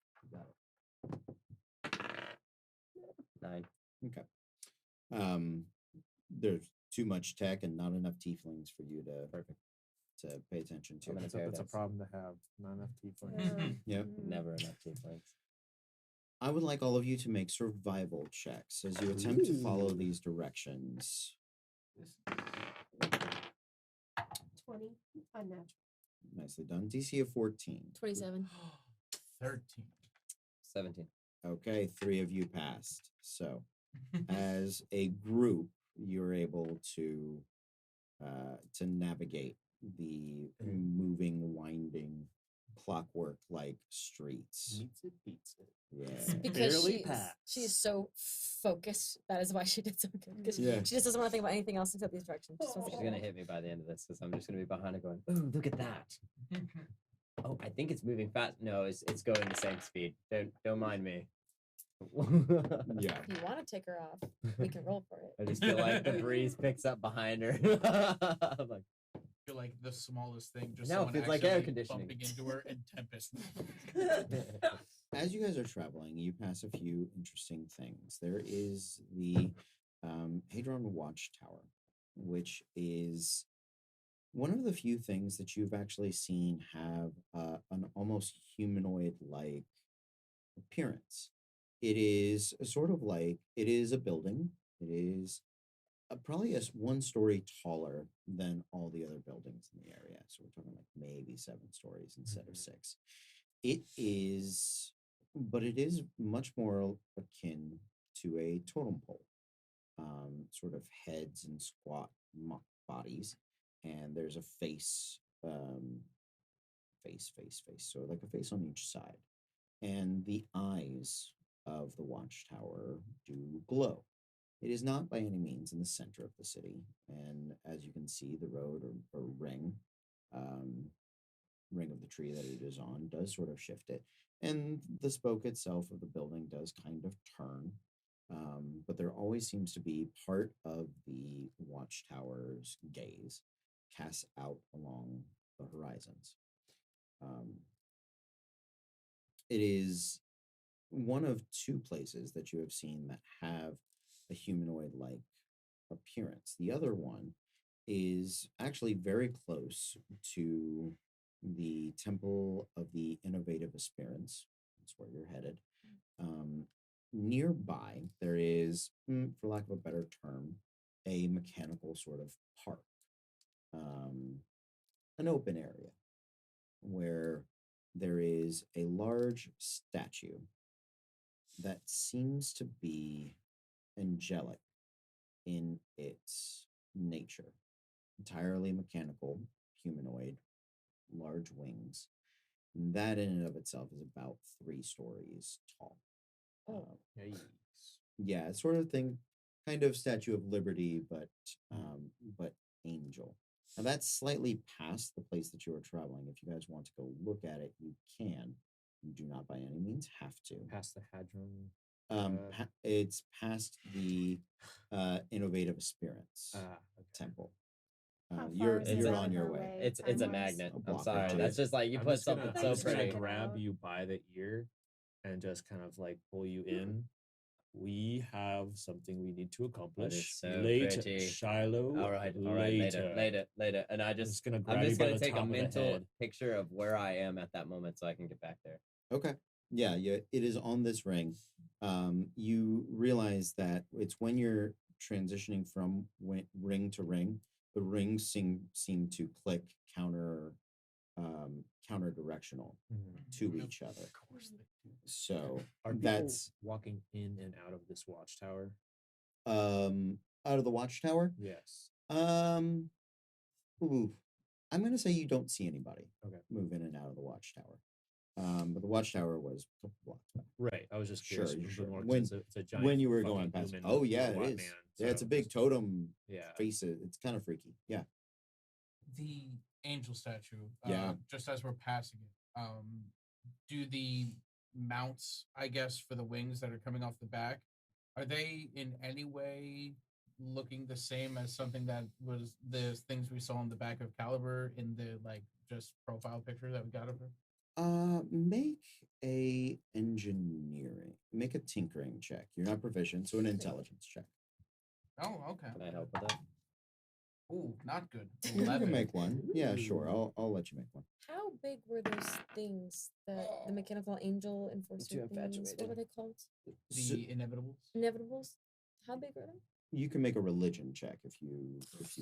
9. There's too much tech and not enough tieflings for you to pay attention to. I'm gonna That's a Paradox. problem to have. Not enough tieflings. Yep. Never enough tieflings. I would like all of you to make survival checks as you attempt to follow these directions. 20. Unnatural. Nicely done. DC of 14. 27. 13. 17. Okay, 3 of you passed. So, as a group, you're able to navigate the moving, winding clockwork like streets. Meets it, beats it. Yeah. Because Barely she's pass. so focused. That is why she did so good. Because Yeah. she just doesn't want to think about anything else except these directions. Just wants to She's go. gonna hit me by the end of this because I'm just gonna be behind her going, "Ooh, look at that! Oh, I think it's moving fast. No, it's going the same speed. Don't mind me." Yeah. If you want to take her off, we can roll for it. I just feel like the breeze picks up behind her. I'm like, Feel like the smallest thing, just Now it someone feels like air accidentally conditioning. bumping into her and Tempest. As you guys are traveling, you pass a few interesting things. There is the Hadron Watchtower, which is one of the few things that you've actually seen have an almost humanoid-like appearance. It is sort of like it is a building. It is probably one story taller than all the other buildings in the area. So we're talking like maybe 7 stories instead of 6. It is, but it is much more akin to a totem pole, sort of heads and squat bodies, and there's a face, face. So like a face on each side, and the eyes of the watchtower do glow. It is not by any means in the center of the city, and as you can see, the road or ring, ring of the tree that it is on does sort of shift it, and the spoke itself of the building does kind of turn. But there always seems to be part of the watchtower's gaze cast out along the horizons. It is one of 2 places that you have seen that have a humanoid-like appearance. The other one is actually very close to the Temple of the Innovative Aspirants. That's where you're headed. Nearby, there is, for lack of a better term, a mechanical sort of park, an open area where there is a large statue that seems to be angelic in its nature, entirely mechanical, humanoid, large wings. And that in and of itself is about 3 stories tall. Oh. Yikes. Yeah, it's sort of thing, kind of Statue of Liberty, but angel. Now that's slightly past the place that you are traveling. If you guys want to go look at it, you can. You do not by any means have to. Past the Hadron. It's past the Innovative Spirits Okay. Temple. How You're far is it you're out on of your our way. way? it's a time-wise? magnet. A I'm block or sorry. 2. That's just like you I'm put just gonna- something I'm so just gonna pretty. grab you by the ear and just kind of like pull you in. We have something we need to accomplish so later, pretty. Shiloh. All right, later. And I'm just gonna grab I'm you just by gonna the take a top of the mental head. picture of where I am at that moment so I can get back there. Okay. Yeah, it is on this ring. You realize that it's when you're transitioning from ring to ring, the rings seem to click counter directional to each other. Of course they do. So Are people that's walking in and out of this watchtower? out of the watchtower. Yes. Ooh, I'm gonna say you don't see anybody Okay. move in and out of the watchtower. But the watchtower was a couple blocks back. Right. I was just Sure, curious. sure. More 'cause When- it's a giant when you were fucking going past. human Oh yeah, it robot is. man, Yeah, it's a so big just- totem Yeah. face. It's kind of freaky. Yeah. The angel statue. Yeah. Just as we're passing it, do the mounts, I guess, for the wings that are coming off the back, are they in any way looking the same as something that was the things we saw on the back of Caliber in the like just profile picture that we got of her? Make make a tinkering check. You're not proficient, so an intelligence check. Oh, okay. Can I help with that? Ooh, not good. You 11. can make one. Yeah, sure. I'll let you make one. How big were those things that the mechanical angel enforcer things? What infatuated. were they called? The So inevitables. Inevitables? How big were they? you can make a religion check if you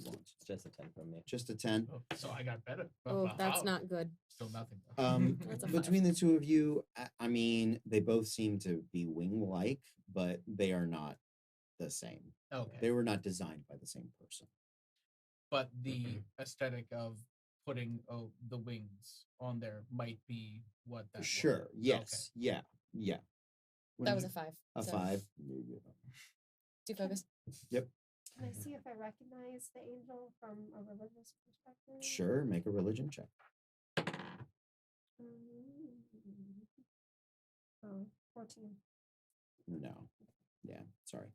want. It's just a 10 from me. Just a 10. Oh, so I got better. Oh, that's How? not good. Still nothing. Though. That's a 5. Between the 2 of you, I mean, they both seem to be wing-like, but they are not the same. Okay. They were not designed by the same person. But the aesthetic of putting the wings on there might be what that was. Sure. Okay. Yes. Yeah. Yeah. What That did was you- a 5. a so 5. Do focus. Yep. Can I see if I recognize the angel from a religious perspective? Sure. Make a religion check. Oh, 14. No. Yeah. Sorry.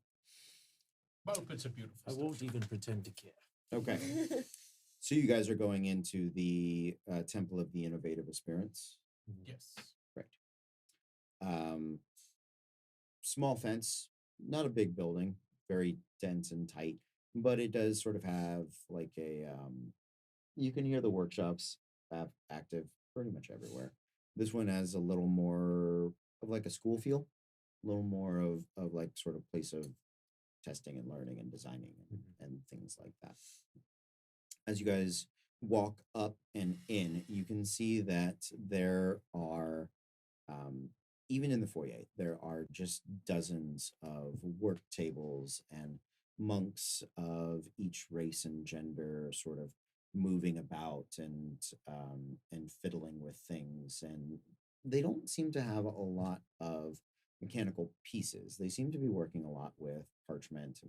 Well, it's a beautiful. I stuff. won't even pretend to care. Okay. So you guys are going into the Temple of the Innovative Aspirants. Yes. Small fence, not a big building, very dense and tight, but it does sort of have like a you can hear the workshops active pretty much everywhere. This one has a little more of like a school feel, a little more of like sort of place of testing and learning and designing and things like that. As you guys walk up and in, you can see that there are even in the foyer, there are just dozens of work tables and monks of each race and gender sort of moving about and fiddling with things. And they don't seem to have a lot of mechanical pieces. They seem to be working a lot with parchment.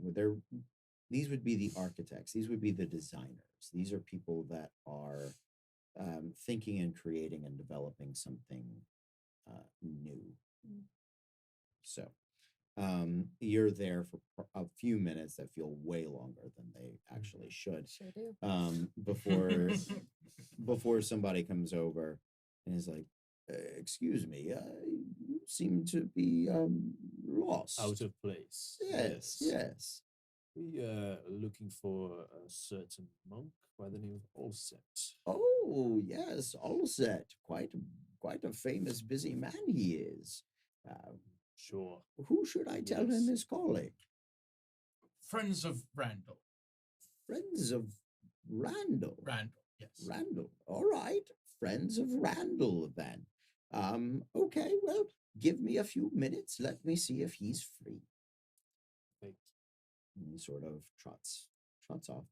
These would be the architects. These would be the designers. These are people that are thinking and creating and developing something new. So you're there for a few minutes that feel way longer than they actually should. Sure do. Before somebody comes over and is like, excuse me, you seem to be lost. Out of place. Yes, yes. We are looking for a certain monk by the name of Olset. Oh, yes, Olset. Quite a famous, busy man he is. Sure. Who should I tell him Yes. is calling? Friends of Randall. Friends of Randall. Randall. Yes. Randall. All right. Friends of Randall then. Okay, well, give me a few minutes. Let me see if he's free. Thank And he sort of trots off.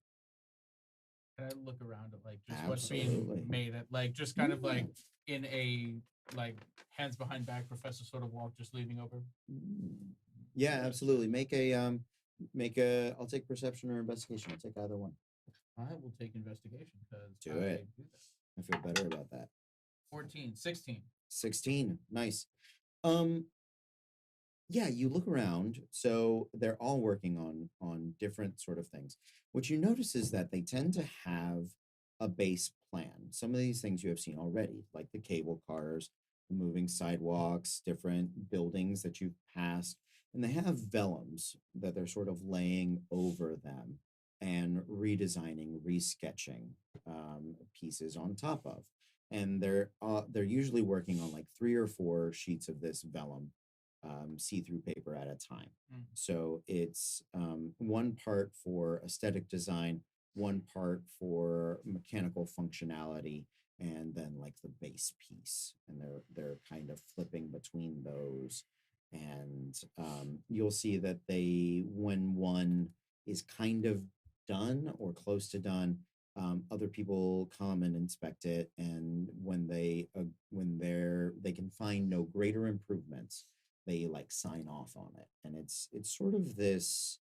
Can I look around at like just what's Absolutely. being made at like just kind of Yeah. like in a like hands behind back professor sort of walk, just leaning over. Yeah, absolutely. Make a I'll take perception or investigation. I'll take either one. I will take investigation because Do it. I feel better about that. 14, 16. 16. Nice. Yeah, you look around, so they're all working on different sort of things. What you notice is that they tend to have a base plan. Some of these things you have seen already, like the cable cars, the moving sidewalks, different buildings that you've passed, and they have vellums that they're sort of laying over them and redesigning, resketching pieces on top of. And they're usually working on like 3 or 4 sheets of this vellum see-through paper at a time. Mm. So it's one part for aesthetic design, one part for mechanical functionality, and then like the base piece. And they're kind of flipping between those. And you'll see that when one is kind of done or close to done, other people come and inspect it, and when they can find no greater improvements, they like sign off on it. And it's sort of this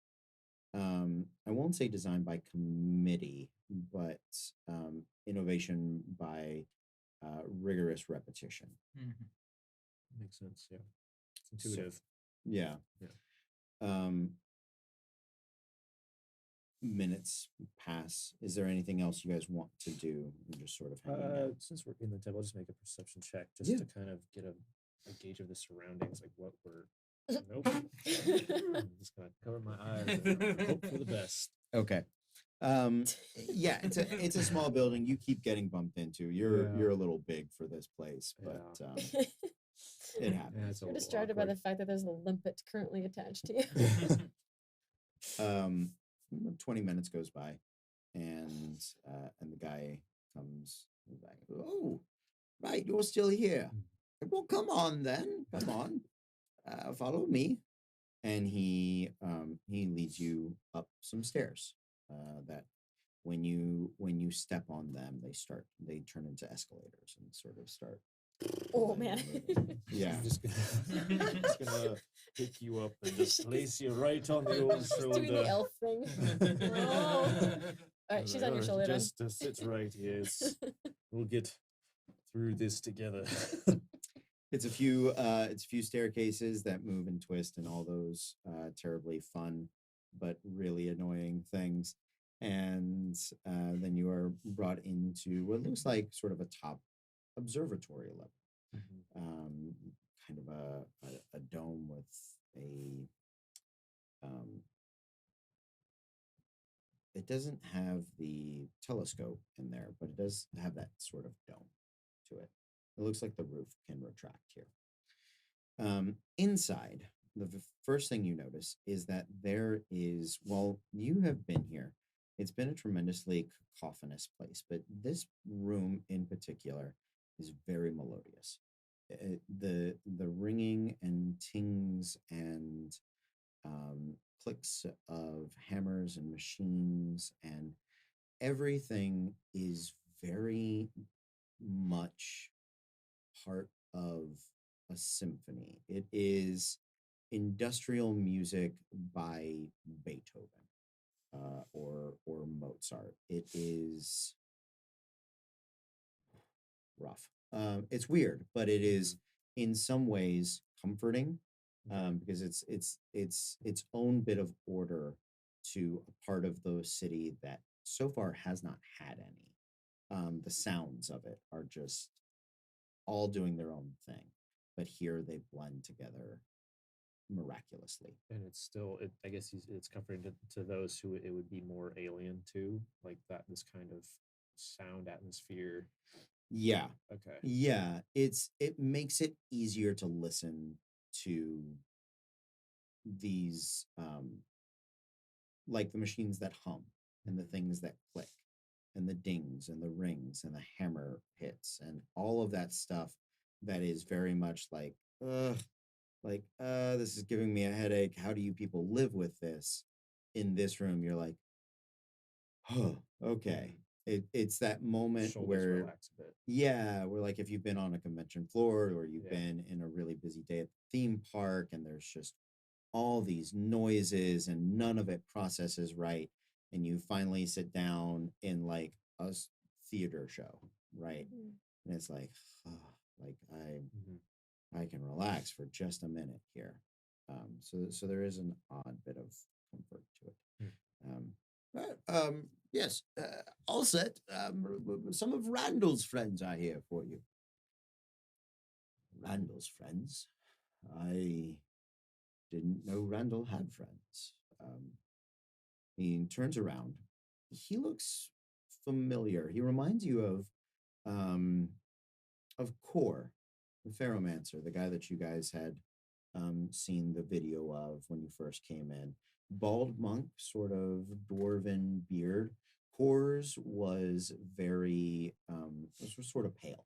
I won't say design by committee, but innovation by rigorous repetition. Mm-hmm. Makes sense. Yeah. It's So- intuitive. Yeah. Minutes pass. Is there anything else you guys want to do? I'm just sort of hanging out. Since we're in the temple, I'll just make a perception check just Yeah. to kind of get a gauge of the surroundings, like what we're. Nope. I'm just gonna cover my eyes and hope for the best. Okay. Yeah, it's a small building. You keep getting bumped into. You're Yeah. you're a little big for this place, but it happens. Yeah, it's a You're little distracted by the awkward. fact that there's a limpet currently attached to you. 20 minutes goes by, and the guy comes back. Oh, right, you're still here. Well, come on then. Come on, follow me. And he leads you up some stairs that when you step on them, they turn into escalators and sort of start. Oh man. Yeah. I'm just gonna pick you up and just place you right on the old She's shoulder. doing the elf thing. Oh. All right, she's on your shoulder then. Just sit right here. We'll get through this together. It's a few staircases that move and twist and all those terribly fun but really annoying things. And then you are brought into what looks like sort of a top observatory level. Kind of a dome with it doesn't have the telescope in there, but it does have that sort of dome to it. It looks like the roof can retract here. Inside, the first thing you notice is that there is, well, you have been here. It's been a tremendously cacophonous place, but this room in particular is very melodious. The ringing and tings and clicks of hammers and machines and everything is very much part of a symphony. It is industrial music by Beethoven or Mozart. It is rough. It's weird, but it is in some ways comforting because it's its own bit of order to a part of the city that so far has not had any. The sounds of it are just all doing their own thing, but here they blend together miraculously. And it's still, I guess it's comforting to those who it would be more alien to, like that, this kind of sound atmosphere. Yeah. Okay. Yeah, it makes it easier to listen to these like the machines that hum and the things that click and the dings and the rings and the hammer hits and all of that stuff that is very much like this is giving me a headache. How do you people live with this? In this room, you're like, oh, okay. It's that moment Shoulders where relax a bit. yeah, where like if you've been on a convention floor or you've Yeah. been in a really busy day at the theme park and there's just all these noises and none of it processes right, and you finally sit down in like a theater show, right? And it's like, oh, like I can relax for just a minute here. So there is an odd bit of comfort to it. Yes, all set. Some of Randall's friends are here for you. Randall's friends? I didn't know Randall had friends. He turns around. He looks familiar. He reminds you of Kor, the Ferromancer, the guy that you guys had seen the video of when you first came in. Bald monk, sort of dwarven beard. Kor's was very was sort of pale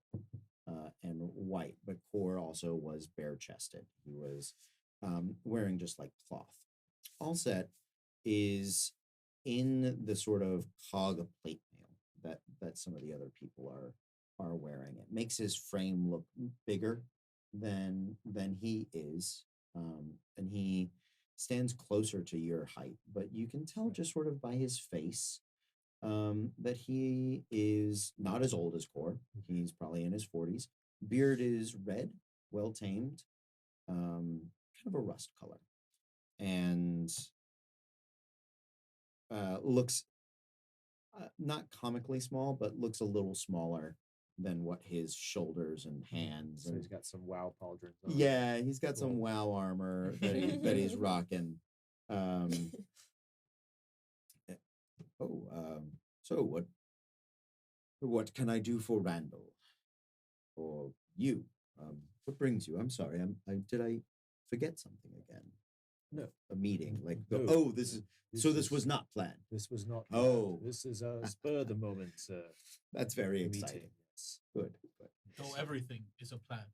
and white, but Kor also was bare chested. He was wearing just like cloth. Allset is in the sort of cog of plate mail that some of the other people are wearing. It makes his frame look bigger than he is, and he stands closer to your height, but you can tell just sort of by his face that he is not as old as Kor. He's probably in his 40s. Beard is red, well tamed, kind of a rust color, and looks not comically small, but looks a little smaller than what his shoulders and hands. So And he's got some WoW pauldrons on. yeah, he's got some Cool. WoW armor that he's rocking. So what can I do for Randall or you? What brings you? I'm sorry. Did I forget something again? No. A meeting like No. this was not planned. This was not. Oh. This is a spur of the moment That's very meeting. exciting. Yes. Good. So everything is a plan.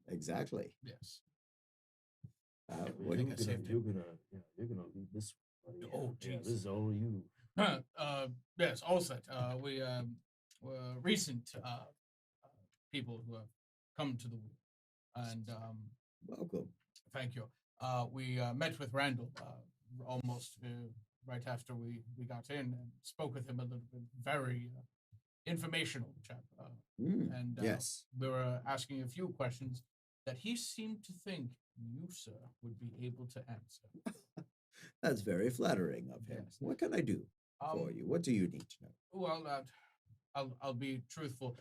Exactly. Yes. What think I saved it. You're gonna lead this. Buddy. Oh, Yeah, jeez. this is all you. Yes, all set. We were recent people who have come to the wheel, and Welcome. thank you. We met with Randall almost right after we got in and spoke with him a little bit. Very informational chap. And Yes. we were asking a few questions that he seemed to think you, sir, would be able to answer. That's very flattering of him. Yes. What can I do for Um, you? What do you need to know? Well, I'll be truthful.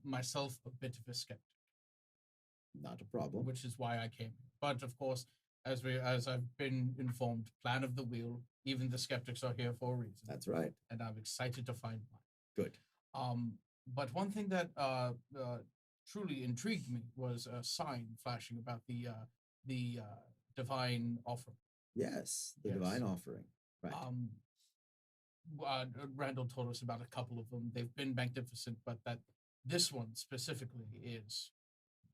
Myself a bit of a skeptic, Not a problem. which is why I came here. But of course, as I've been informed, plan of the wheel. Even the skeptics are here for a reason, That's right. and I'm excited to find mine. Good. But one thing that truly intrigued me was a sign flashing about the divine offer. Yes, the Yes. divine offering. Right. Randall told us about a couple of them. They've been magnificent, but that this one specifically is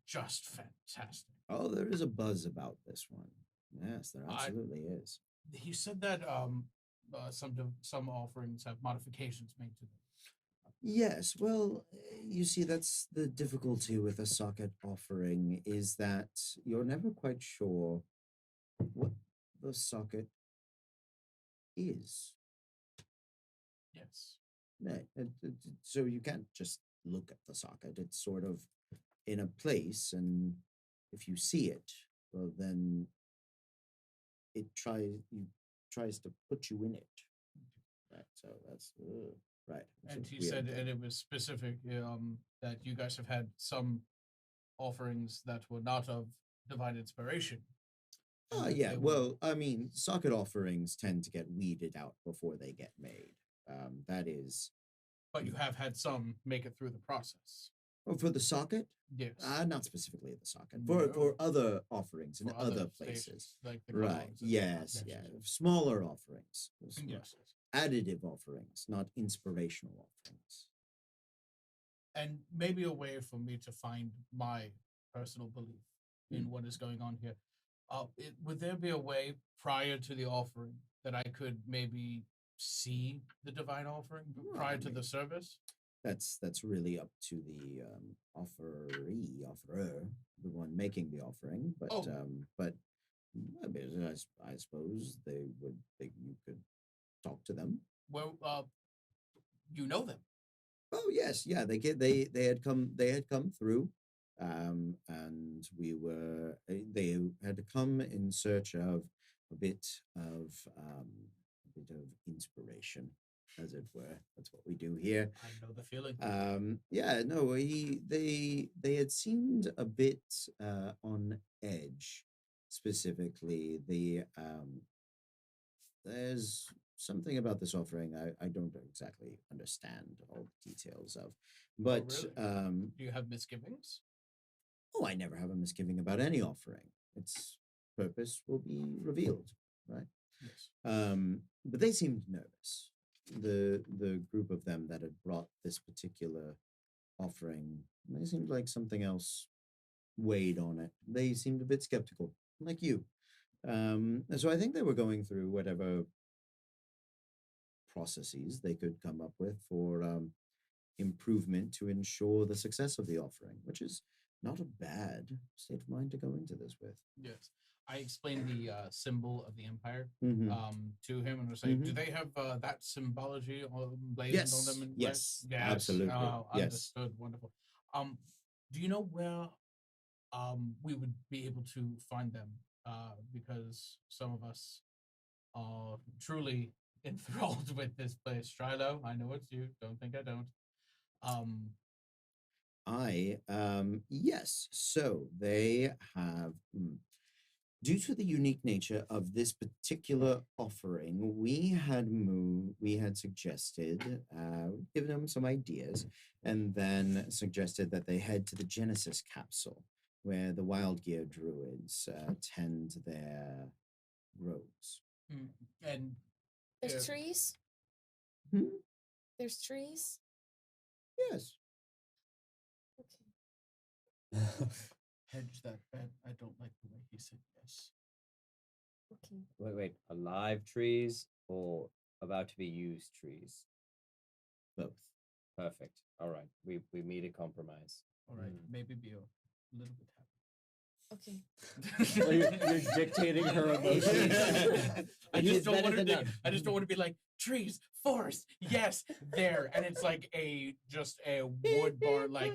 just fantastic. Oh, there is a buzz about this one. Yes, there absolutely is. He said that some offerings have modifications made to them. Yes, well, you see, that's the difficulty with a socket offering is that you're never quite sure what the socket is. Yes. Right, so you can't just look at the socket. It's sort of in a place, and if you see it, well, then tries to put you in it. Right, so that's right. that's And a he weird said, thing. and it was specific that you guys have had some offerings that were not of divine inspiration. and Oh, that yeah. they were- Well, I mean, socket offerings tend to get weeded out before they get made. That is, but you have had some make it through the process. oh, for the socket, Yes. not specifically the socket. For No. other offerings in For other stations, places. like the Right. columns and Yes. yes, Yeah. Smaller offerings. Yes. Additive offerings, not inspirational offerings. And maybe a way for me to find my personal belief in what is going on here. Would there be a way prior to the offering that I could maybe see the divine offering Well, prior I to mean, the service? That's really up to the offerer, the one making the offering. But Oh. but I mean, I suppose you could talk to them. Well, you know them. Oh yes, yeah. They had come through, and they had come in search of a bit of inspiration, as it were. That's what we do here. I know the feeling. Yeah, no, they had seemed a bit on edge. Specifically, there's something about this offering I don't exactly understand all the details of, but really? Do you have misgivings? I never have a misgiving about any offering. Its purpose will be revealed, right? Yes. But they seemed nervous. The group of them that had brought this particular offering, they seemed like something else weighed on it. They seemed a bit skeptical, like you. And so I think they were going through whatever processes they could come up with for improvement to ensure the success of the offering, which is not a bad state of mind to go into this with. Yes. I explained the symbol of the empire Mhm. to him and was like, do Mhm. they have that symbology blazoned Yes, on them? yes, absolutely, Oh, yes. understood. Wonderful. Do you know where we would be able to find them? Because some of us are truly enthralled with this place. Strilo, I know it's you. Don't think I don't. Yes. So they have, due to the unique nature of this particular offering, we had suggested, given them some ideas, and then suggested that they head to the Genesis capsule, where the Wild Gear druids tend their groves. And There's Yeah. trees. Hmm? There's trees. Yes. Okay. hedge that bet. I don't like the way he said yes. Okay. Wait. Alive trees or about to be used trees? Both. Perfect. All right. We meet a compromise. All right, maybe be a little bit happy. Okay. Well, you're dictating her emotions. I Which is just don't better want to. than none. I just don't want to be like trees, forest, yes, there, and it's like just a wood barn, like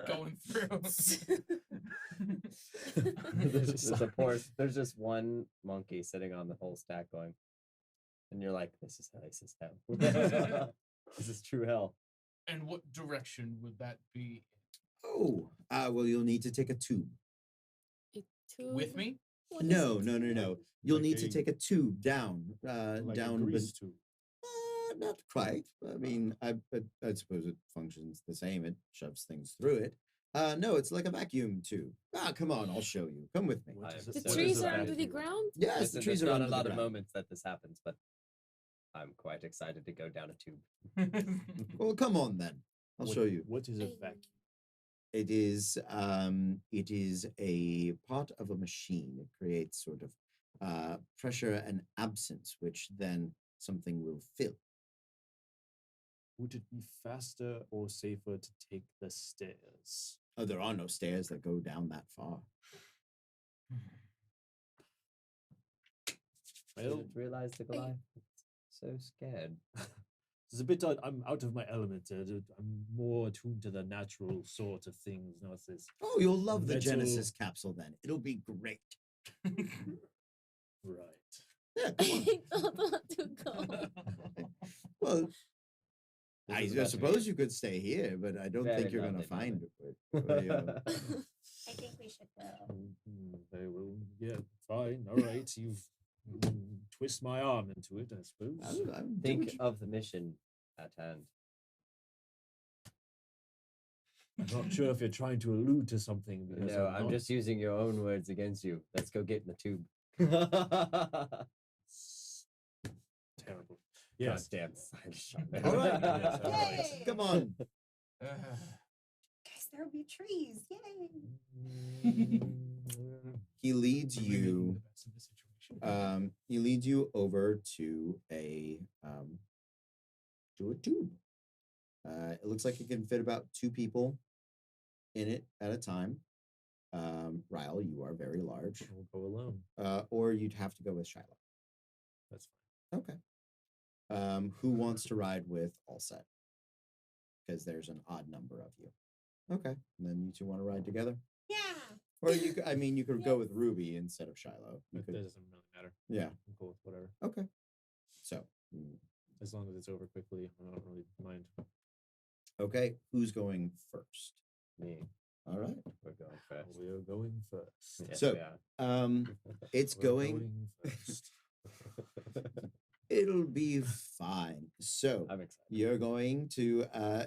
going through. There's just one monkey sitting on the whole stack going, and you're like, this is hell. This is true hell. And what direction would that be Oh, well, you'll need to take a tube. with me? What is No, it? no, no, no. You'll need to Like a- take a tube down, Like a down. grease tube. Not quite. I mean, I suppose it functions the same. It shoves things through it. No, it's like a vacuum tube. Ah, come on, I'll show you. Come with me. What I is am it? The so trees is are a under the vacuum. ground? Yes, Listen, the trees there's are not under a the lot of ground. moments that this happens, but I'm quite excited to go down a tube. Well, come on then. I'll show you. What is a I- vacuum? It is a part of a machine. It creates sort of pressure and absence, which then something will fill. Would it be faster or safer to take the stairs? Oh, there are no stairs that go down that far. Well, Didn't realize the Goliath was so scared. it's a bit. I'm out of my element. I'm more attuned to the natural sort of things, not this. Oh, you'll love the Metal- Genesis capsule then. It'll be great. Right. Yeah, I come on. don't want to go. Well, This I is the best suppose you could stay here, but I don't Very think you're going to lovely, find lovely. it. I think we should go. Very well. Yeah, fine. All right. You've twist my arm into it, I suppose. I'm Think of the mission at hand. I'm not sure if you're trying to allude to something. Because No, I'm not. just using your own words against you. Let's go get in the tube. Terrible. Yes. Goddamn silent. All right. Yes, all right. Yay! Come on. Guys, there'll be trees. Yay! He leads We're making you. the best of the situation. He leads you over to a tube. It looks like it can fit about 2 people in it at a time. Ryle, you are very large. We'll go alone. Or you'd have to go with Shiloh. That's fine. Okay. Who wants to ride with Allset? Because there's an odd number of you. Okay. And then you two want to ride together? Yeah. Or you could, I mean, you could go with Ruby instead of Shiloh. You That could, doesn't really matter. yeah. I'm cool with whatever. Okay. So, As long as it's over quickly, I don't really mind. okay. Who's going first? Me, All right. we're going first. We're going first. Yes, So, we are. It's We're going. first. It'll be fine. So, I'm excited. you're going to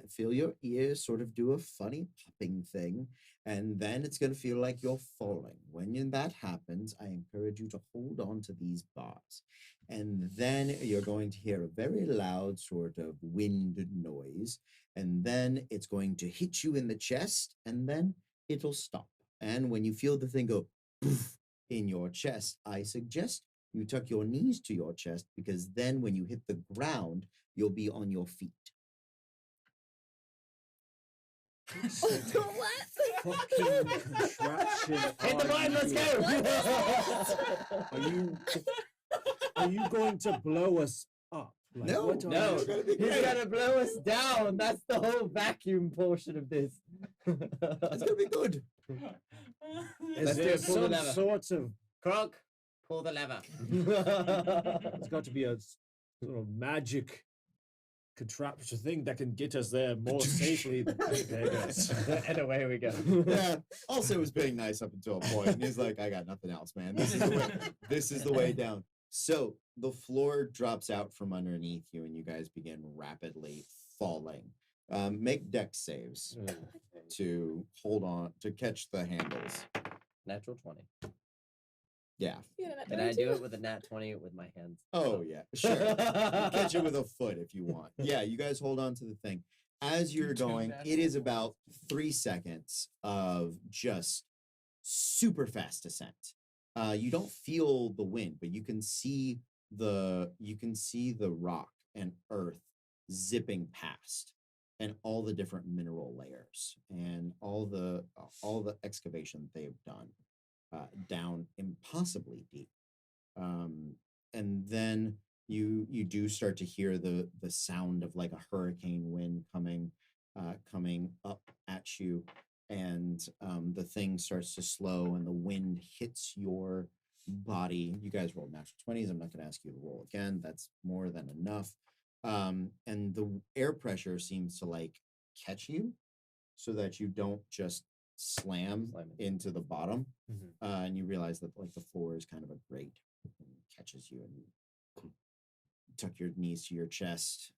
feel your ears sort of do a funny popping thing, and then it's going to feel like you're falling. That happens, I encourage you to hold on to these bars. And then you're going to hear a very loud sort of wind noise, and then it's going to hit you in the chest, and then it'll stop. And when you feel the thing go poof in your chest, I suggest you tuck your knees to your chest, because then when you hit the ground, you'll be on your feet. What? Fucking contraption. Hit the are line, you let's doing? go! Are you going to blow us up? Like, No, what are No, It's gonna be he's great. gonna blow us down. That's the whole vacuum portion of this. It's gonna be good. Is Let's do there it, pull the some lever. sort of? Krog, pull the lever. It's got to be a sort of magic contraption thing that can get us there more safely. There it goes. And away we go. Yeah. Also was being nice up until a point. And he's like, I got nothing else, man. This is the way down. So the floor drops out from underneath you, and you guys begin rapidly falling. Make dex saves to hold on to catch the handles. Natural 20. Yeah. Yeah, that Can one I do too. it with a nat 20 with my hands? Oh yeah. Sure. You catch it with a foot if you want. Yeah, you guys hold on to the thing. As you're two going, natural it is about 3 seconds of just super fast descent. You don't feel the wind, but you can see you can see the rock and earth zipping past, and all the different mineral layers and all the excavation they've done down impossibly deep. And then you do start to hear the sound of like a hurricane wind coming up at you, and the thing starts to slow and the wind hits your body. You guys rolled natural 20s. I'm not going to ask you to roll again. That's more than enough. And the air pressure seems to like catch you so that you don't just slam Slam it. into the bottom. Mhm. And you realize that like the floor is kind of a grate and catches you, and you tuck your knees to your chest.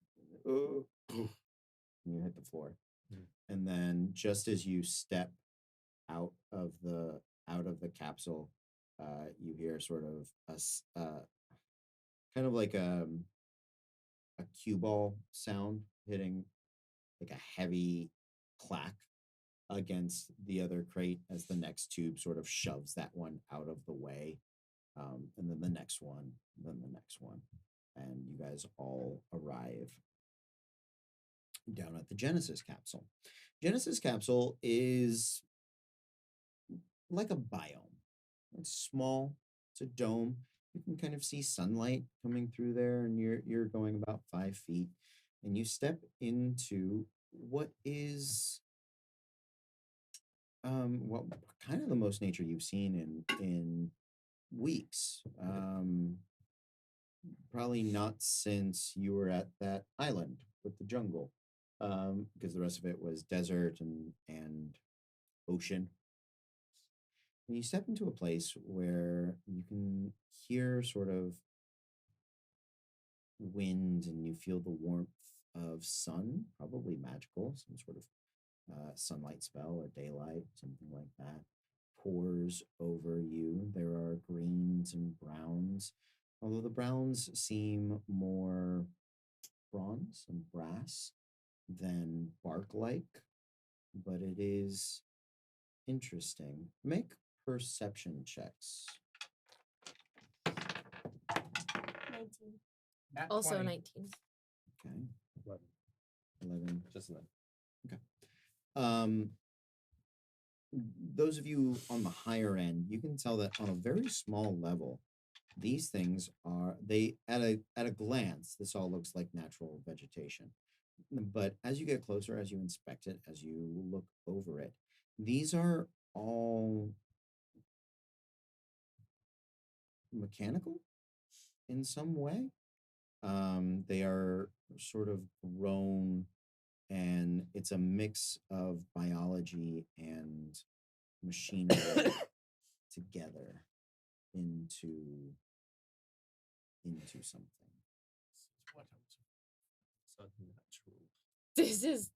And you hit the floor. Mhm. And then just as you step out of the capsule, you hear sort of kind of like a cue ball sound hitting like a heavy clack against the other crate as the next tube sort of shoves that one out of the way. And then the next one, then the next one. And you guys all arrive down at the Genesis capsule. Genesis capsule is like a biome. It's small, it's a dome. You can kind of see sunlight coming through there, and you're going about 5 feet, and you step into what is well, kind of the most nature you've seen in weeks. Probably not since you were at that island with the jungle, because the rest of it was desert and ocean. And you step into a place where you can hear sort of wind, and you feel the warmth of sun, probably magical, some sort of sunlight spell or daylight, something like that, pours over you. There are greens and browns, although the browns seem more bronze and brass than bark-like, but it is interesting. Make perception checks. 19. Nat Also 20. 19. Okay, 11. 11. Just enough. Um, those of you on the higher end, you can tell that on a very small level, these things are they at a glance, this all looks like natural vegetation. But as you get closer, as you inspect it, as you look over it, these are all mechanical in some way. They are sort of grown, and it's a mix of biology and machinery together into something. What else? Unnatural. This is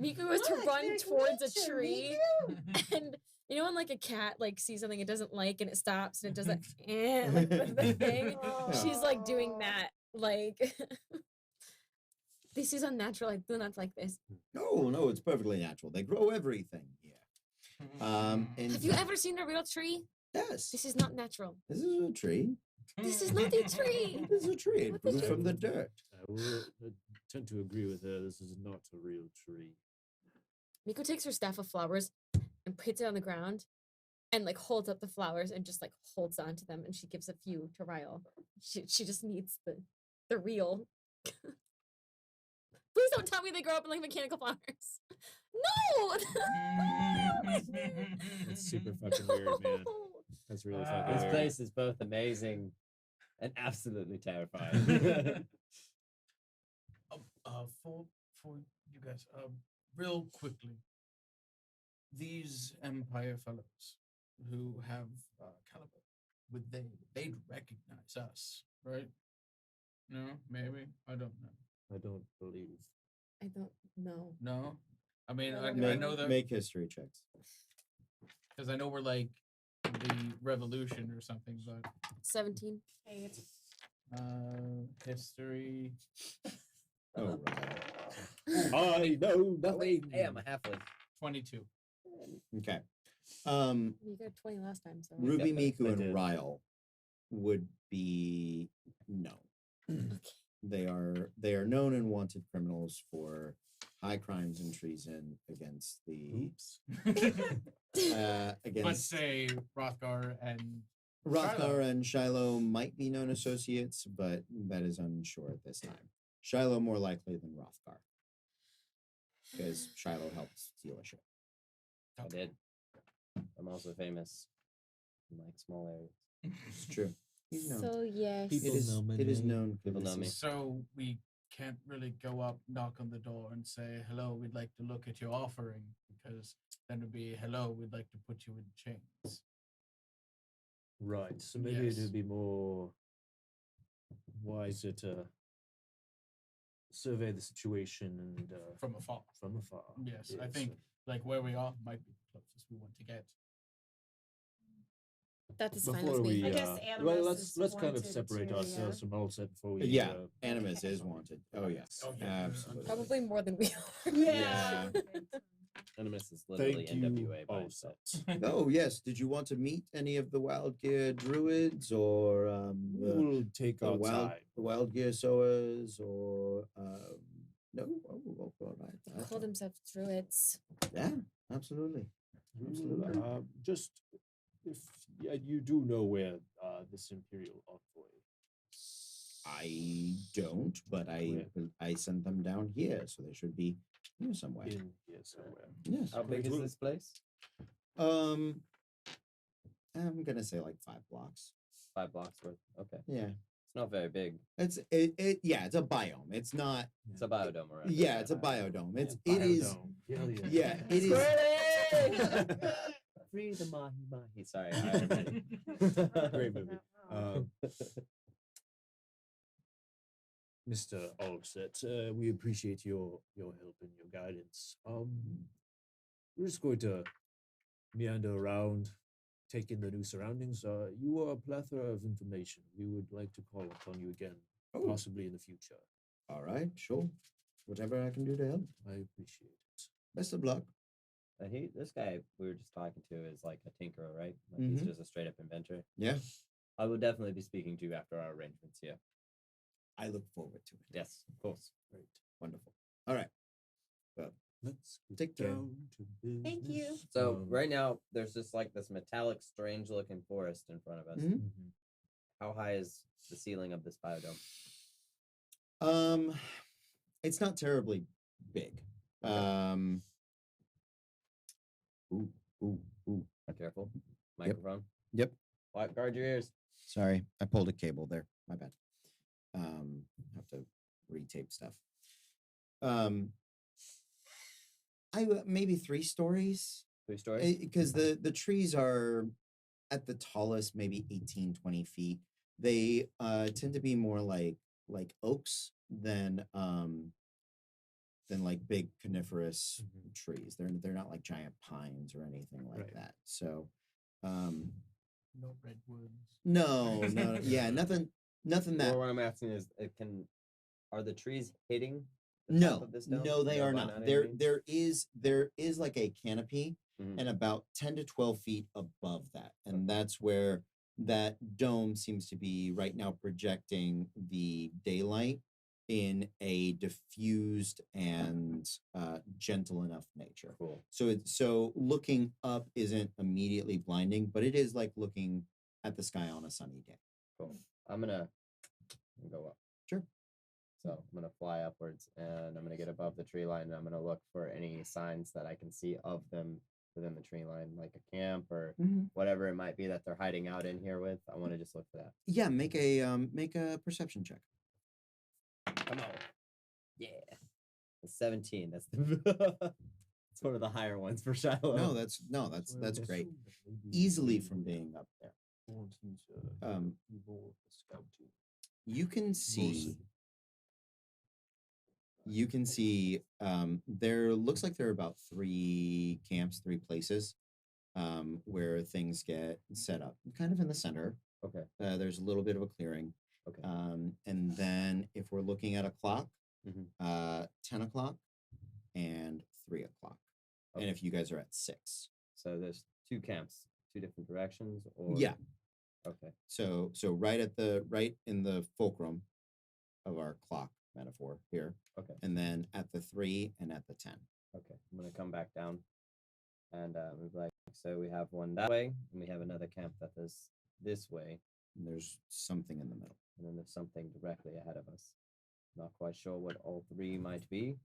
Miku was to Look, run there's towards a nature, tree, Miku. and you know when like a cat like sees something it doesn't like and it stops and it does that like the thing. She's like doing Aw. that. Like this is unnatural. I do not like this. No, it's perfectly natural. They grow everything here. And Have you ever seen a real tree? yes, This is not natural. this is a tree. This is not a tree. This is a tree. It What grew is it? from the dirt. I will tend to agree with her. This is not a real tree. Miko takes her staff of flowers and puts it on the ground and like holds up the flowers and just like holds on to them, and she gives a few to Ryle. She just needs the real. Please don't tell me they grow up in like mechanical flowers. No! That's super fucking weird, man. That's really fucking This weird. place is both amazing and absolutely terrifying. For you guys, real quickly, these Empire fellows who have caliber, they'd recognize us, right? No, maybe I don't know. I don't believe. I don't know. No, I mean I I, don't I Make, know that make history checks. because I know we're like the revolution or something, but 17. Hey, history. Oh, right. I know Oh, wait, nothing. hey, I'm a halfling. 22. Okay. You got 20 last time, so Ruby, Yeah, I Miku, and did. Ryle, would be known. Okay. They are known and wanted criminals for high crimes and treason against the Oops. But against say Rothgar and Rothgar Shiloh. and Shiloh might be known associates, but that is unsure at this time. Shiloh more likely than Rothgar, because Shiloh helped steal a ship. I did. I'm also famous in like small areas. It's true. He's known. So yes. People know my It is name. known. People know me. So we can't really go up, knock on the door, and say, "Hello, we'd like to look at your offering," because then it'd be, "Hello, we'd like to put you in chains." Right. So maybe Yes. it would be more wiser to survey the situation and From afar. from afar. Yes, I think like where we are might be the closest we want to get. That is fine Before with me. we, I guess well, Animus let's is kind of wanted separate too, ourselves yeah. from Ulset before we. Yeah, Animus is wanted. Oh yes, Oh, yeah. absolutely. Probably more than we are. Yeah. Animus is literally Thank you, NWA by Ulset. itself. Oh yes. Did you want to meet any of the Wild Gear druids or We will take our time. the Wild Gear Soas or no? Oh, all right. They call themselves druids. Yeah, absolutely. Absolutely. Just if you do know where this Imperial envoy. I don't, but I sent them down here, so they should be here somewhere. In here somewhere. Yes. How big is Well- this place? I'm gonna say like 5 blocks. 5 blocks worth. Okay. Yeah. It's not very big. It's it's a biome. It's not. It's a biodome around. Yeah, it's a biodome. It is. Biodome. Yeah, it is. Free the mahi mahi. Sorry, I already. Great movie. Mr. Ulset, we appreciate your help and your guidance. We're just going to meander around, take in the new surroundings. You are a plethora of information. We would like to call upon you again, Oh. possibly in the future. All right, sure. Whatever I can do to help. I appreciate it. Best of luck. This guy we were just talking to is like a tinkerer, right? Like he's Mhm. just a straight up inventor. Yeah, I will definitely be speaking to you after our arrangements here. I look forward to it. Yes, of course. Great. Wonderful. All right. Let's get Take care. down to business. Thank you. So Um, right now there's just like this metallic, strange looking forest in front of us. Mhm. mhm. How high is the ceiling of this biodome? It's not terribly big. Ooh, ooh. Careful. Microphone. Yep. Guard your ears. Sorry, I pulled a cable there. My bad. Have to retape stuff. Maybe 3 stories 3 stories. because the trees are at the tallest maybe 18, 20 feet. They tend to be more like oaks than like big coniferous Mhm. trees. They're not like giant pines or anything like Right. that. So No redwoods. no, yeah, nothing that Or what I'm asking is, are the trees hitting the top no, of this dome? no, they They're are not not. hitting? There is like a canopy Mhm. and about 10 to 12 feet above that. And that's where that dome seems to be right now projecting the daylight in a diffused and gentle enough nature. Cool. So looking up isn't immediately blinding, but it is like looking at the sky on a sunny day. Cool. I'm gonna go up. Sure. So I'm gonna fly upwards and I'm gonna get above the tree line and I'm gonna look for any signs that I can see of them within the tree line, like a camp or whatever it might be that they're hiding out in here with. I want to just look for that. Yeah, make a perception check. Come on. Yeah. It's 17. That's the it's one of the higher ones for Shiloh. No, that's So I that's would great. assume that maybe Easily you from being up there. want him to Um, do more of the scouting. You can see Mostly. there looks like there are about 3 camps, 3 places where things get set up, kind of in the center. Okay. There's a little bit of a clearing. Okay. And then if we're looking at a clock, Mhm. 10 o'clock and 3 o'clock. And Okay. if you guys are at 6. So there's 2 camps, 2 different directions, or Yeah. Okay. So right in the fulcrum of our clock metaphor here. Okay. And then at the 3 and at the 10. Okay. I'm gonna come back down, and we'll be like, so we have one that way, and we have another camp that is this way, And there's something in the middle. and then there's something directly ahead of us. Not quite sure what all three might be.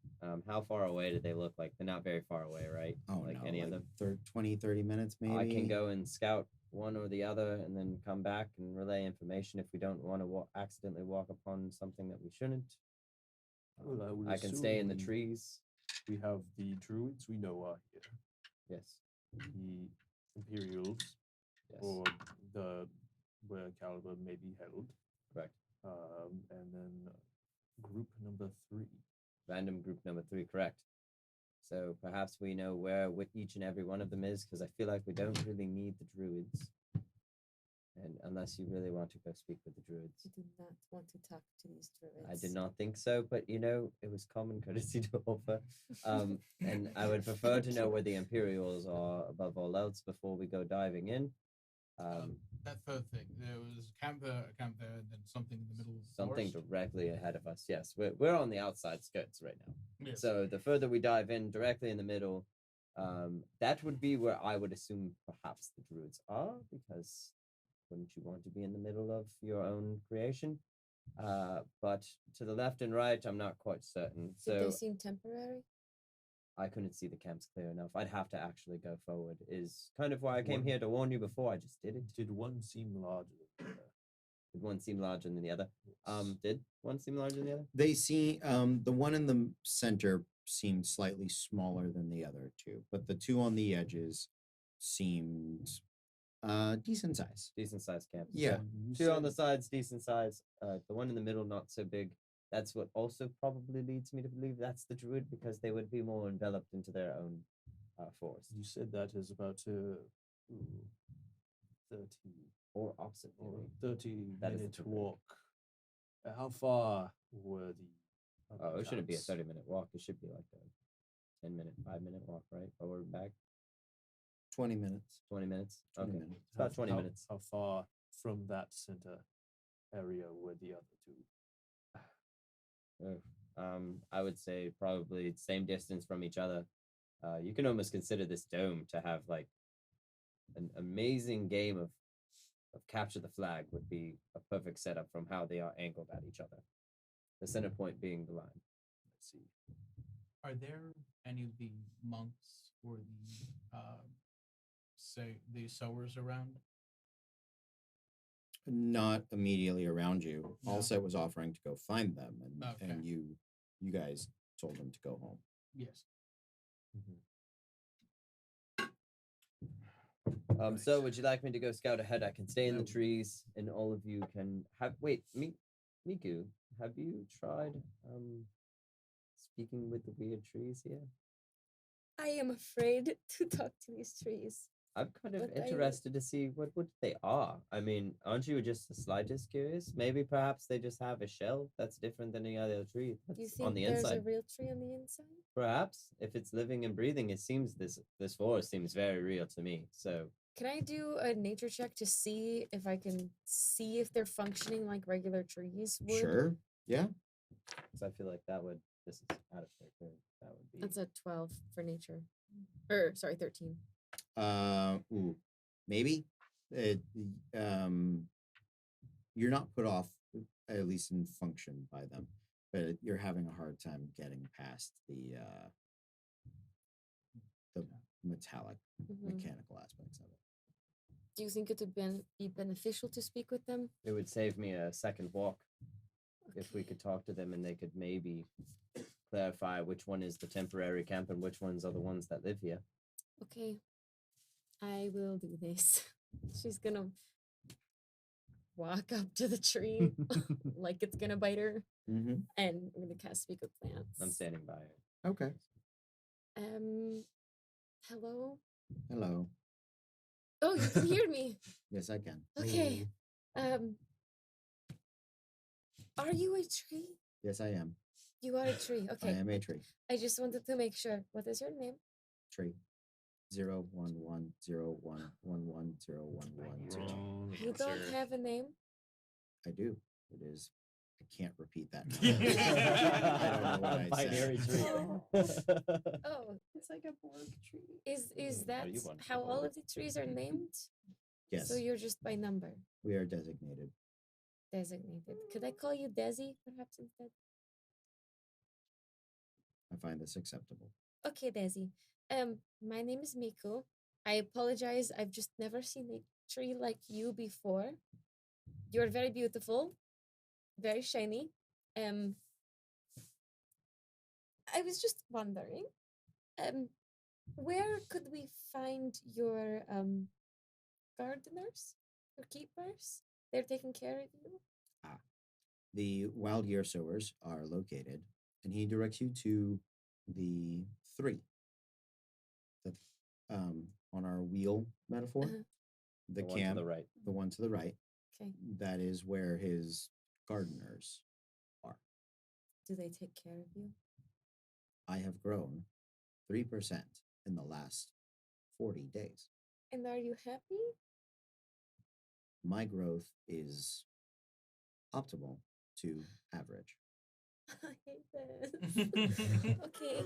How far away do they look like? They're not very far away, right? Oh, like no, any of them. 20, 30 minutes maybe. I can go and scout one or the other, and then come back and relay information if we don't want to accidentally walk upon something that we shouldn't. Well, I would I can stay in the assume trees. We have the druids we know are here, Yes. the Imperials, Yes. or the where Caliber may be held, Correct. and then group number 3. Random group number 3. Correct. So perhaps we know where each and every one of them is, because I feel like we don't really need the druids. And unless you really want to go speak with the druids. I do not want to talk to these druids. I did not think so, but it was common courtesy to offer. And I would prefer to know where the Imperials are above all else before we go diving in. That third thing, there was a camp there, and then something in the middle of the Something forest. directly ahead of us. Yes, we're on the outside skirts right now. Yes. So the further we dive in, directly in the middle, that would be where I would assume perhaps the druids are, because wouldn't you want to be in the middle of your own creation? But to the left and right, I'm not quite certain. Did So they seem temporary? I couldn't see the camps clear enough. I'd have to actually go forward. Is kind of why I came One- here to warn you before. I just didn't. Did one seem larger than the other? Did one seem larger than the other? Yes. Did one seem larger than the other? They see the one in the center seemed slightly smaller than the other two, but the two on the edges seemed decent size. Decent sized camp. Yeah. So You two on the said- sides, decent size. The one in the middle, not so big. That's what also probably leads me to believe that's the druid, because they would be more enveloped into their own forest. You said that is about 30 Or opposite. or maybe. 30 That is the minute druid. walk. How far were the? Oh, it shouldn't be a camps? 30-minute walk. It should be like a 10-minute, 5-minute walk, right? Forward and back. 20 minutes. 20 minutes. 20 Okay. minutes. It's about 20 minutes. How far from that center area were the other two? I would say probably same distance from each other. You can almost consider this dome to have like an amazing game of capture the flag. Would be a perfect setup from how they are angled at each other. The center point being the line. Let's see. Are there any of the monks or the say the sowers around? Not immediately around you. No. Allset was offering to go find them, and Okay. you guys told them to go home. Yes. So would you like me to go scout ahead? I can stay in That the would- trees, and all of you can have. Wait, Miku, have you tried speaking with the weird trees here? I am afraid to talk to these trees. I'm kind of But I- interested to see what they are. I mean, aren't you just the slightest curious? Maybe perhaps they just have a shell that's different than any other tree Do you that's think on the there's inside. a real tree on the inside? Perhaps if it's living and breathing, it seems this forest seems very real to me. So Can I do a nature check to see if I can see if they're functioning like regular trees would? Sure. Yeah. 'cause I feel like this is out of character. That would be That's a 12 for nature. Or sorry, 13. Maybe. You're not put off, at least in function, by them, but you're having a hard time getting past the metallic Mhm. mechanical aspects of it. Do you think it would be beneficial to speak with them? it would save me a second walk if we Okay. could talk to them and they could maybe clarify which one is the temporary camp and which ones are the ones that live here. Okay. I will do this. She's gonna walk up to the tree like it's gonna bite her, Mm-hmm. and I'm gonna cast Speak with Plants. I'm standing by it. Okay. Hello? Hello. Oh, you can hear me. Yes, I can. Okay. Are you a tree? Yes, I am. You are a tree. I Okay. am a tree. I just wanted to make sure. What is your name? Tree. 01101110110. Wrong You don't answer. have a name? I do. It is. I can't repeat that. I don't know what I Binary said. tree. Oh, It's like a Borg tree. is Are that you one how all for of the trees are named? Yes, So you're just by number we are designated. designated. Could I call you Desi perhaps instead? I find this acceptable. Okay, Desi. My name is Miku. I apologize. I've just never seen a tree like you before. You're very beautiful, very shiny. Um, I was just wondering, where could we find your gardeners, your keepers? They're taking care of you. The wild year sowers are located, and he directs you to the three. The on our wheel metaphor, Uh-huh. the one camp, to the right. the one to the right. Okay. That is where his gardeners are. Do they take care of you? I have grown 3% in the last 40 days. And are you happy? My growth is optimal to average. I hate this. Okay.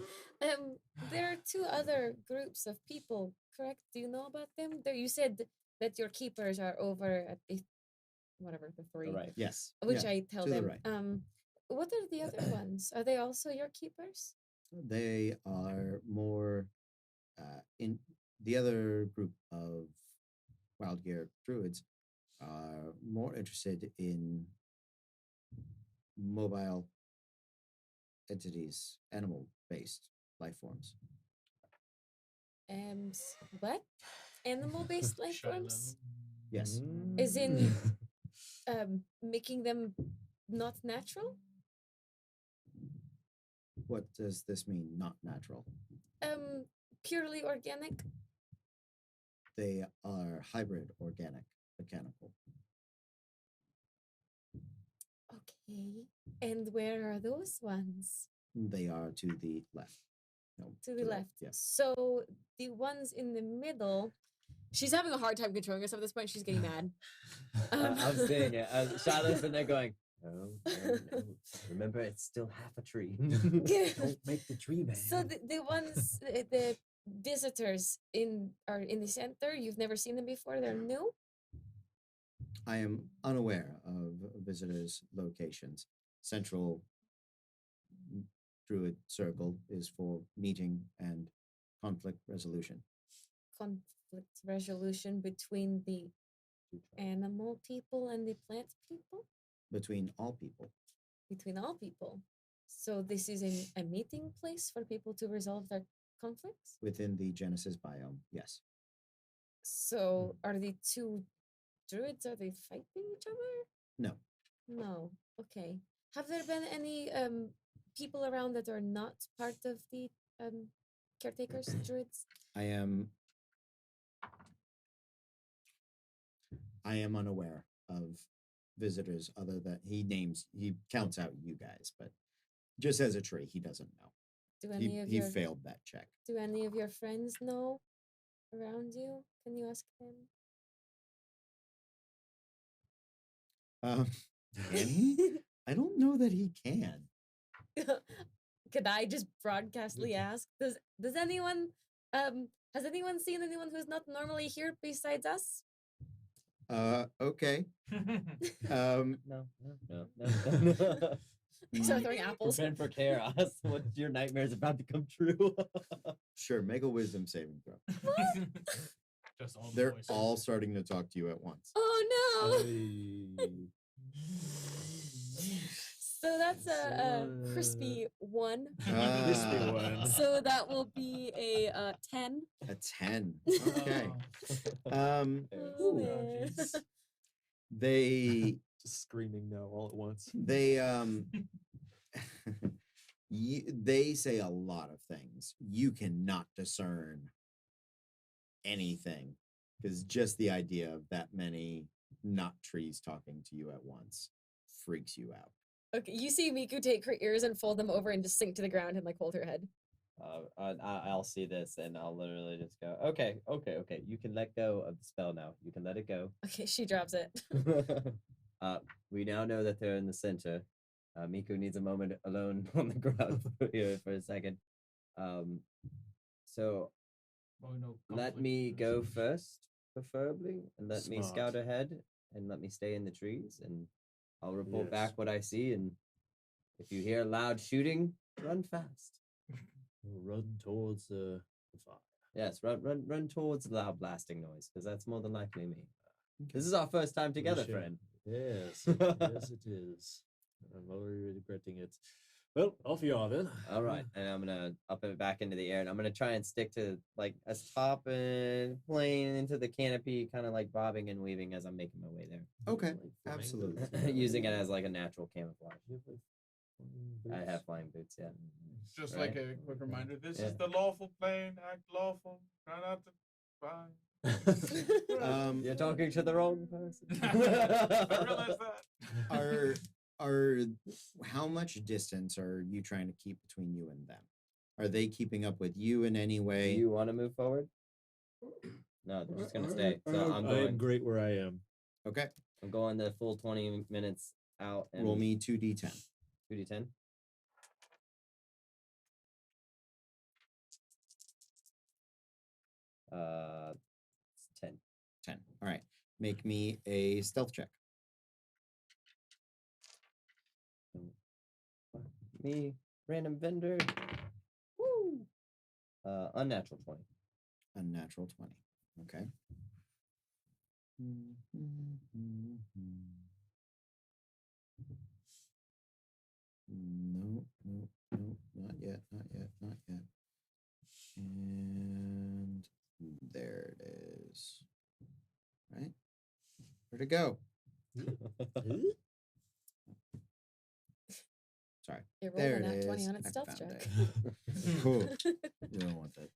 There are two other groups of people, correct? Do you know about them? There, you said that your keepers are over at the whatever the three, Right. Yes. which yeah, I tell to the them. right. What are the other ones? Are they also your keepers? They are more in the other group of wild gear druids are more interested in mobile entities, animal based life forms. What? Animal-based life Shiloh. forms? Yes. As in, making them not natural? What does this mean? Not natural. Purely organic? They are hybrid, organic, mechanical. Okay. And where are those ones? They are to the left. No, To the right, left. Yes. So the ones in the middle, she's having a hard time controlling herself at this point. She's getting mad. I'm seeing it. Shiloh's in there going, no, no, no. Remember, it's still half a tree. Don't make the tree man. So the ones, the visitors are in the center. You've never seen them before. They're new. I am unaware of visitors' locations. Central Druid Circle is for meeting and conflict resolution. Conflict resolution between the animal people and the plant people. Between all people. Between all people. So this is a meeting place for people to resolve their conflicts. Within the Genesis biome, yes. So are the two druids, are they fighting each other? No. No. Okay. Have there been any people around that are not part of the caretakers, druids? I am unaware of visitors other than he counts out you guys, but just as a tree, he doesn't know. Do any of He your failed that check. do any of your friends know around you? Can you ask them? Can he? I don't know that he can. Could I just broadcastly ask? Does anyone has anyone seen anyone who's not normally here besides us? Okay. No, no, no, no, no. I start throwing apples. Prevent for chaos. What your nightmare is about to come true. Sure, make a wisdom saving throw. Just all the They're voices. all starting to talk to you at once. Oh no! So that's a crispy 1. Crispy Ah, one. So that will be a 10. A 10. Okay. Oh. Um, Oh, Ooh. man. Jeez. they Just screaming no all at once. they they say a lot of things. You cannot discern anything because just the idea of that many not trees talking to you at once freaks you out. Okay, you see Miku take her ears and fold them over and just sink to the ground and like hold her head. I'll see this and I'll literally just go, okay. You can let go of the spell now. You can let it go. Okay, she drops it. We now know that they're in the center. Miku needs a moment alone on the ground here for a second. So Well, we know let conflict me is- go first, preferably, and let me scout Smart. ahead and let me stay in the trees, and I'll report Yes. back what I see. And if you hear loud shooting, run fast. We'll run towards the fire. Yes, run towards the loud blasting noise, because that's more than likely me. This is our first time together, share. friend. Yes, yes, it is. I'm already regretting it. Well, off you are then. All right, and I'm gonna up it back into the air, and I'm gonna try and stick to like as top and plane into the canopy, kind of like bobbing and weaving as I'm making my way there, Okay, Like flying absolutely. boots. using it as like a natural camouflage. You have, like, flying I boots? have flying boots, yeah. Just Right. like a quick reminder, this Yeah. is the lawful plane. Act lawful. Try not to buy. You're talking to the wrong person. I realize that. Are how much distance are you trying to keep between you and them? Are they keeping up with you in any Do way? you want to move forward? No, they're just gonna stay. So I'm I am going. great where I am. Okay, I'm going the full 20 minutes out and roll me 2d10. 2d10. It's 10. 10. All right, make me a stealth check. Me, random vendor. Woo! Unnatural 20. Unnatural 20. Okay. No, not yet, not yet, not yet. And there it is. Right? Where'd it go? Sorry. It rolled There a it nat 20 is. on its I stealth found check. it. Cool. You don't want that.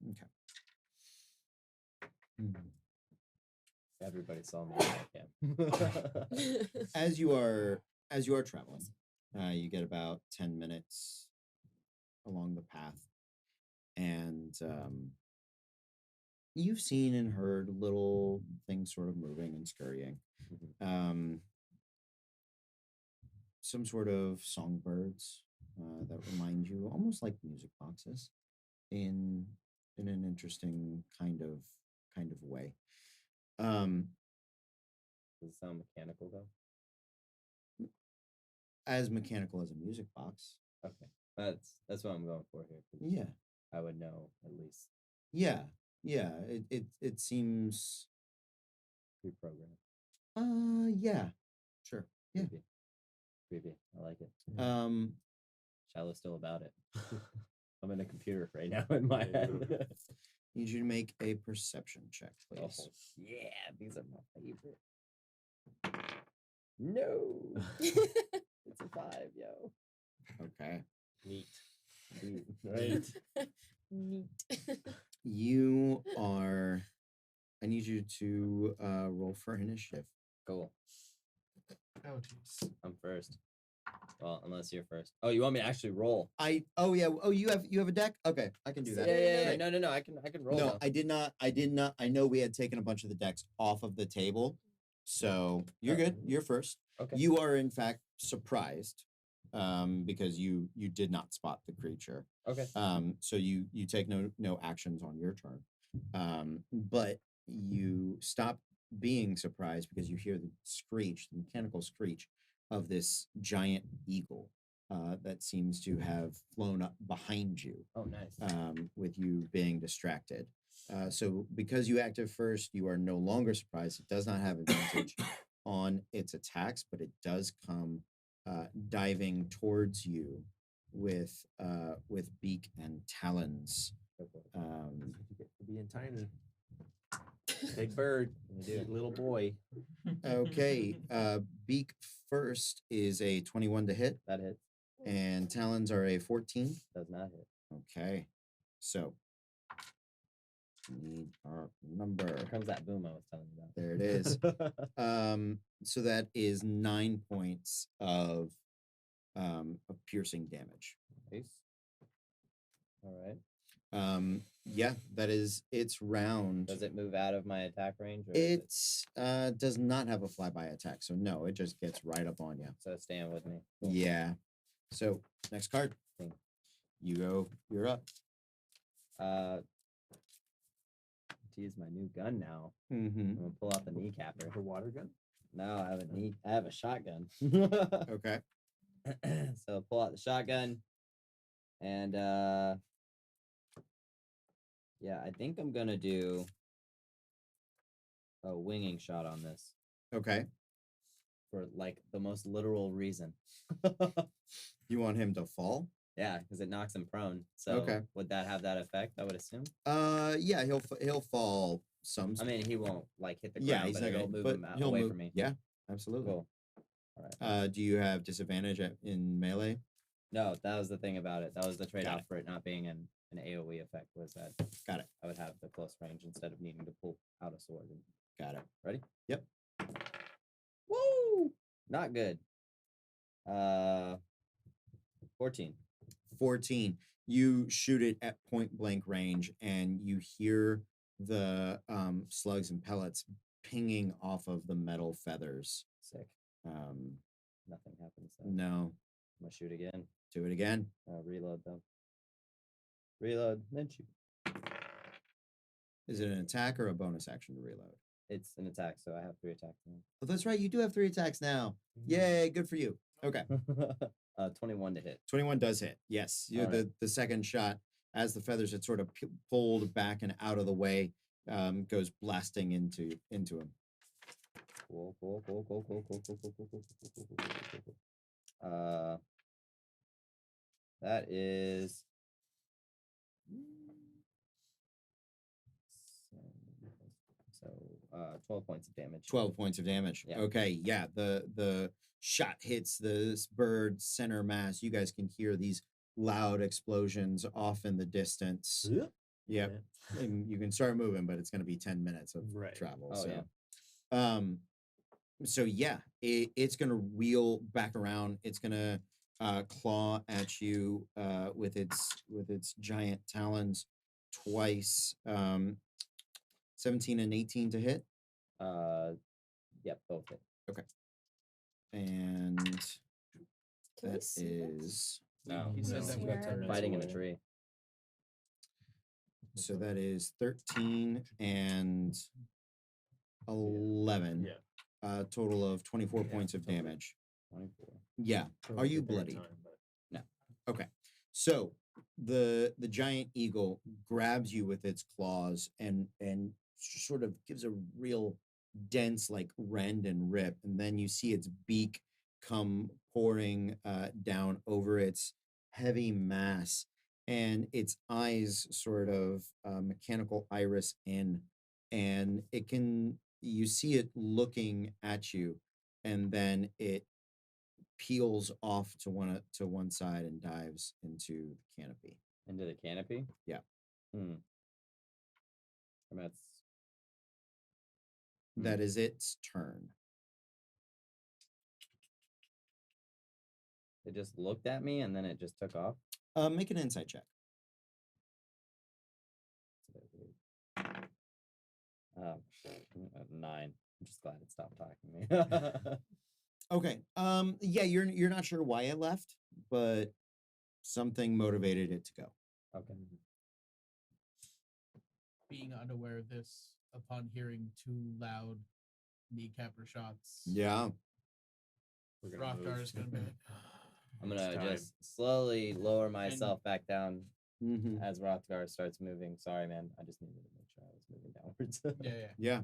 Okay. Everybody saw me. Yeah. As you are traveling, you get about 10 minutes along the path, and you've seen and heard little things sort of moving and scurrying. Some sort of songbirds that remind you almost like music boxes in an interesting kind of way. Does it sound mechanical though? As mechanical as a music box. Okay, that's what I'm going for here. 'Cause Yeah. I would know at least Yeah. It seems pre-programmed. yeah. Sure. Yeah. Creepy. I like it. Um Shallow's still about it. I'm in a computer right now in my head. need you to make a perception check, please. Oh, yeah, these are my favorite. No, it's a 5, yo. Okay. Neat. Right. Neat. You are I need you to roll for initiative. Cool. Oh, jeez. I'm first. Well, unless you're first. Oh, you want me to actually roll? You have a deck? Okay, I can do that. Yeah. Great. No. I can roll. No, now. I did not. I know we had taken a bunch of the decks off of the table. So you're good. You're first. Okay. You are in fact surprised because you did not spot the creature. Okay. So you take no actions on your turn. But you stop being surprised because you hear the mechanical screech of this giant eagle that seems to have flown up behind you. Oh, nice. With you being distracted. So because you acted first, you are no longer surprised. It does not have advantage on its attacks, but it does come diving towards you with beak and talons. Being tiny. Big bird. Big little boy. Okay, beak first is a 21 to hit, That hits. and talons are a 14. Does not hit. Okay, so need our number. Here comes that boom I was telling you about. There it is. So that is 9 points of piercing damage. Nice. All right. Yeah, that is its round. Does it move out of my attack range? Or is It does not have a flyby attack, so no, it just gets right up on you. so it's staying with me? Cool. Yeah. So next card. Thing. You go. You're up. To use my new gun now. Mm-hmm. I'm gonna pull out the kneecapper. The water gun. No, I have a shotgun. Okay. So pull out the shotgun, and yeah, I think I'm gonna do a winging shot on this Okay. for like the most literal reason. You want him to fall? Yeah, because it knocks him prone. So Okay. would that have that effect? I would assume. Yeah, he'll fall some. I mean, he won't like hit the ground, yeah, he's but not it'll gonna move but him out, he'll away move. from me. Yeah, absolutely. Cool. All right. Do you have disadvantage in melee? No, that was the thing about it. That was the Got trade-off it. for it not being an AOE effect. Was that Got it. I would have the close range instead of needing to pull out a sword. Got it. Ready? Yep. Woo! Not good. 14. 14. You shoot it at point blank range, and you hear the slugs and pellets pinging off of the metal feathers. Sick. Um, Nothing happens. So no, I'm gonna shoot again. do it again. Reload though. Reload, then shoot. Is it an attack or a bonus action to reload? It's an attack, so I have 3 attacks Oh, that's right. You do have 3 attacks now. Yay, good for you. Okay. now. 21 to hit. 21 does hit. Yes. You, All right. the second shot, as the feathers had sort of pulled back and out of the way, goes blasting into him. Cool. That is so 12 points of damage. 12 points of damage. Yeah. Okay. Yeah. The shot hits this bird center mass. You guys can hear these loud explosions off in the distance. Yep. And you can start moving, but it's going to be 10 minutes of Right. travel. Oh, so, yeah. So yeah, it's going to wheel back around. It's going to claw at you with its giant talons twice. 17 and 18 to hit. Yep, both hit. And Can we that see this? is No, He said no. that Yeah. got turned fighting in a away. tree. so that is 13 and 11. Yeah. Total of 24 Yeah, points of totally. damage. 24. Yeah. Are you bloodied? Okay. So the giant eagle grabs you with its claws and sort of gives a real dense like rend and rip, and then you see its beak come pouring down over its heavy mass, and its eyes sort of mechanical iris in, and you see it looking at you, and then it peels off to one side and dives into the canopy. Into the canopy? Yeah. I mean, that's That is its turn. it just looked at me and then it just took off. Make an insight check. 9. I'm just glad it stopped talking to me. Okay. Yeah, you're not sure why it left, but something motivated it to go. Okay. Being unaware of this upon hearing 2 loud kneecapper shots. Yeah. Rothgar is gonna be like, I'm It's gonna time. just slowly lower myself back down Mm-hmm. as Rothgar starts moving. Sorry, man. I just needed to make sure I was moving downwards. yeah. Yeah.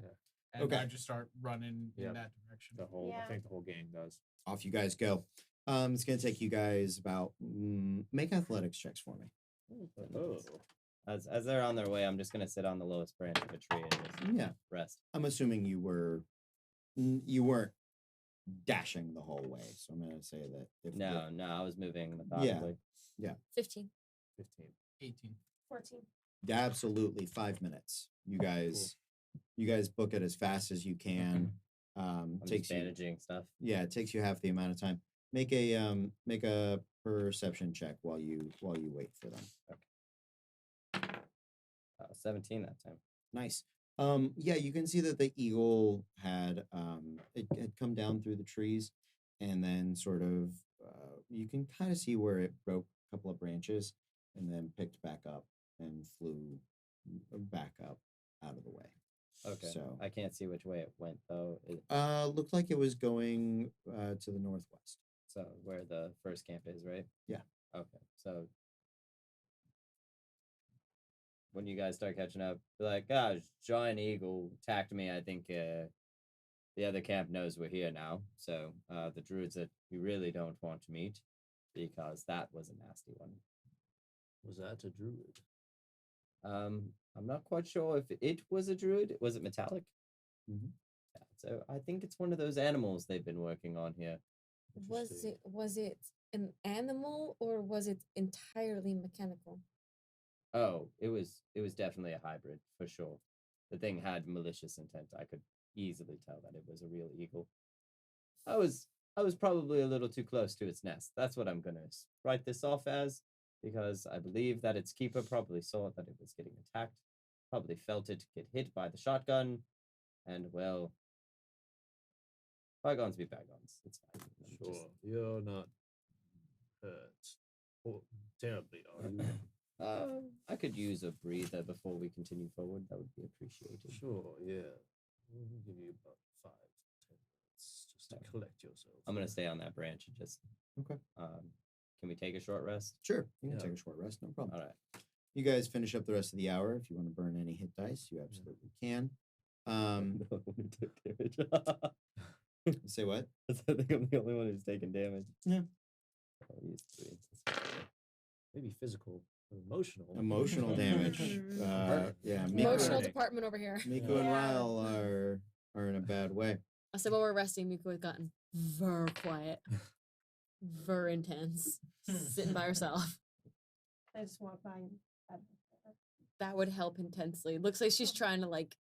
And Okay. I just start running Yep. in that direction. The whole, Yeah. I think the whole gang does. Off you guys go. It's gonna take you guys about make athletics checks for me. Oh, As they're on their way, I'm just gonna sit on the lowest branch of a tree and just Yeah. rest. I'm assuming you weren't dashing the whole way, so I'm gonna say that if No, I was moving methodically. 15. 15. 18. 14. Absolutely, 5 minutes. You guys book it as fast as you can. I'm just Takes you managing stuff. yeah, it takes you half the amount of time. Make a perception check while you wait for them. 17 that time. Nice. Yeah, you can see that the eagle had it had come down through the trees, and then sort of you can kind of see where it broke a couple of branches, and then picked back up and flew back up out of the way. Okay. So I can't see which way it went though. looked like it was going to the northwest. So where the first camp is, right? Yeah. Okay. So when you guys start catching up, be like, gosh, giant eagle attacked me. I think the other camp knows we're here now. So the druids that we really don't want to meet, because that was a nasty one. Was that a druid? I'm not quite sure if it was a druid. Was it metallic? Mhm. Yeah, so I think it's one of those animals they've been working on here. Was it an animal or was it entirely mechanical? Oh, it was definitely a hybrid for sure. The thing had malicious intent. I could easily tell that it was a real eagle. I was probably a little too close to its nest. That's what I'm gonna write this off as, because I believe that its keeper probably saw that it was getting attacked, probably felt it get hit by the shotgun, and well, bygones be bygones. It's fine. I'm just- Sure, you're not hurt terribly, are you? I could use a breather before we continue forward. That would be appreciated. Sure, yeah. We'll give you about 5 to 10 minutes just to Okay. collect yourself. I'm gonna stay on that branch and just. Okay. Can we take a short rest? Sure, you can Yeah. take a short rest, no problem. All right. You guys finish up the rest of the hour. If you want to burn any hit dice, you absolutely can. No one who took damage. Say what? I think I'm the only one who's taking damage. Yeah. I'll use 3. That's fine. Maybe physical, or emotional. Emotional damage. Yeah, Emotional Right. department over here. Miko and Yeah. Ryle are in a bad way. I said while we're resting, Miko had gotten very quiet, very intense, sitting by herself. I just walk by and have her. That would help intensely. Looks like she's trying to like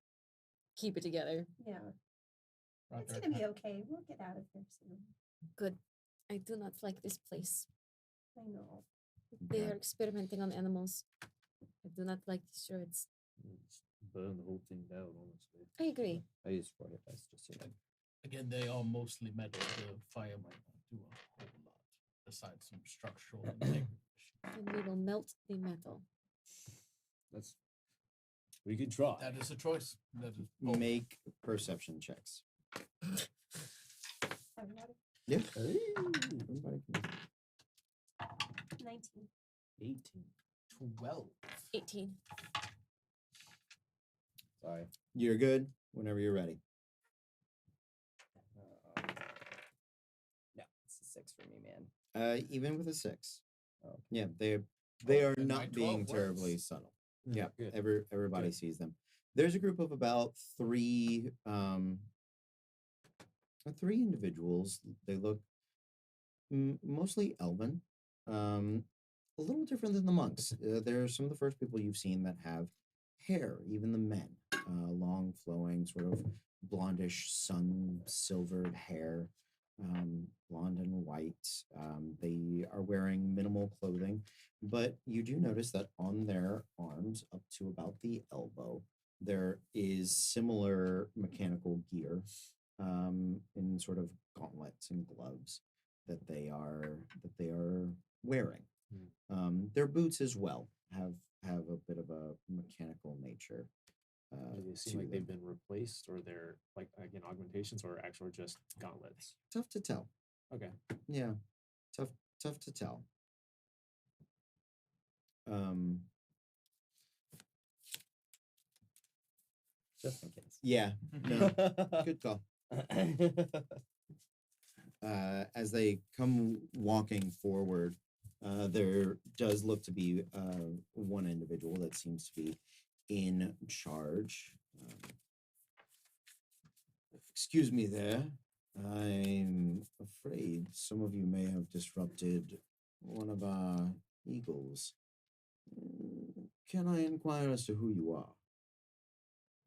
keep it together. Yeah, Right it's there. gonna be okay. We'll get out of here soon. Good. I do not like this place. I know. They are experimenting on animals. I do not like these druids. Just burn the whole thing down, honestly. I agree. I use 4 hit dice just so you know. Again, they are mostly metal. The fire might not do a whole lot besides some structural integrity issues. And we will melt the metal. We could try. That is a choice. That is bold. Make perception checks. Everybody, Yeah. Everybody can- 19. 18. 12. 18. Sorry. You're good whenever you're ready. No, it's a 6 for me, man. Even with a 6. Oh. Yeah, they Oh, are then my not being 12 terribly works. subtle. Yeah, good. everybody Good. sees them. There's a group of about three individuals. They look mostly elven, a little different than the monks. They're some of the first people you've seen that have hair, even the men, long flowing sort of blondish sun silvered hair, blonde and white. They are wearing minimal clothing, but you do notice that on their arms up to about the elbow there is similar mechanical gear, in sort of gauntlets and gloves that they are wearing. Their boots as well have a bit of a mechanical nature. Do they seem to like they've them. been replaced, or they're like again augmentations, or actual just gauntlets? Tough to tell. Okay. Yeah, tough to tell. Just in case. Yeah, no, good call. As they come walking forward, there does look to be one individual that seems to be in charge. Excuse me there. I'm afraid some of you may have disrupted one of our eagles. Can I inquire as to who you are?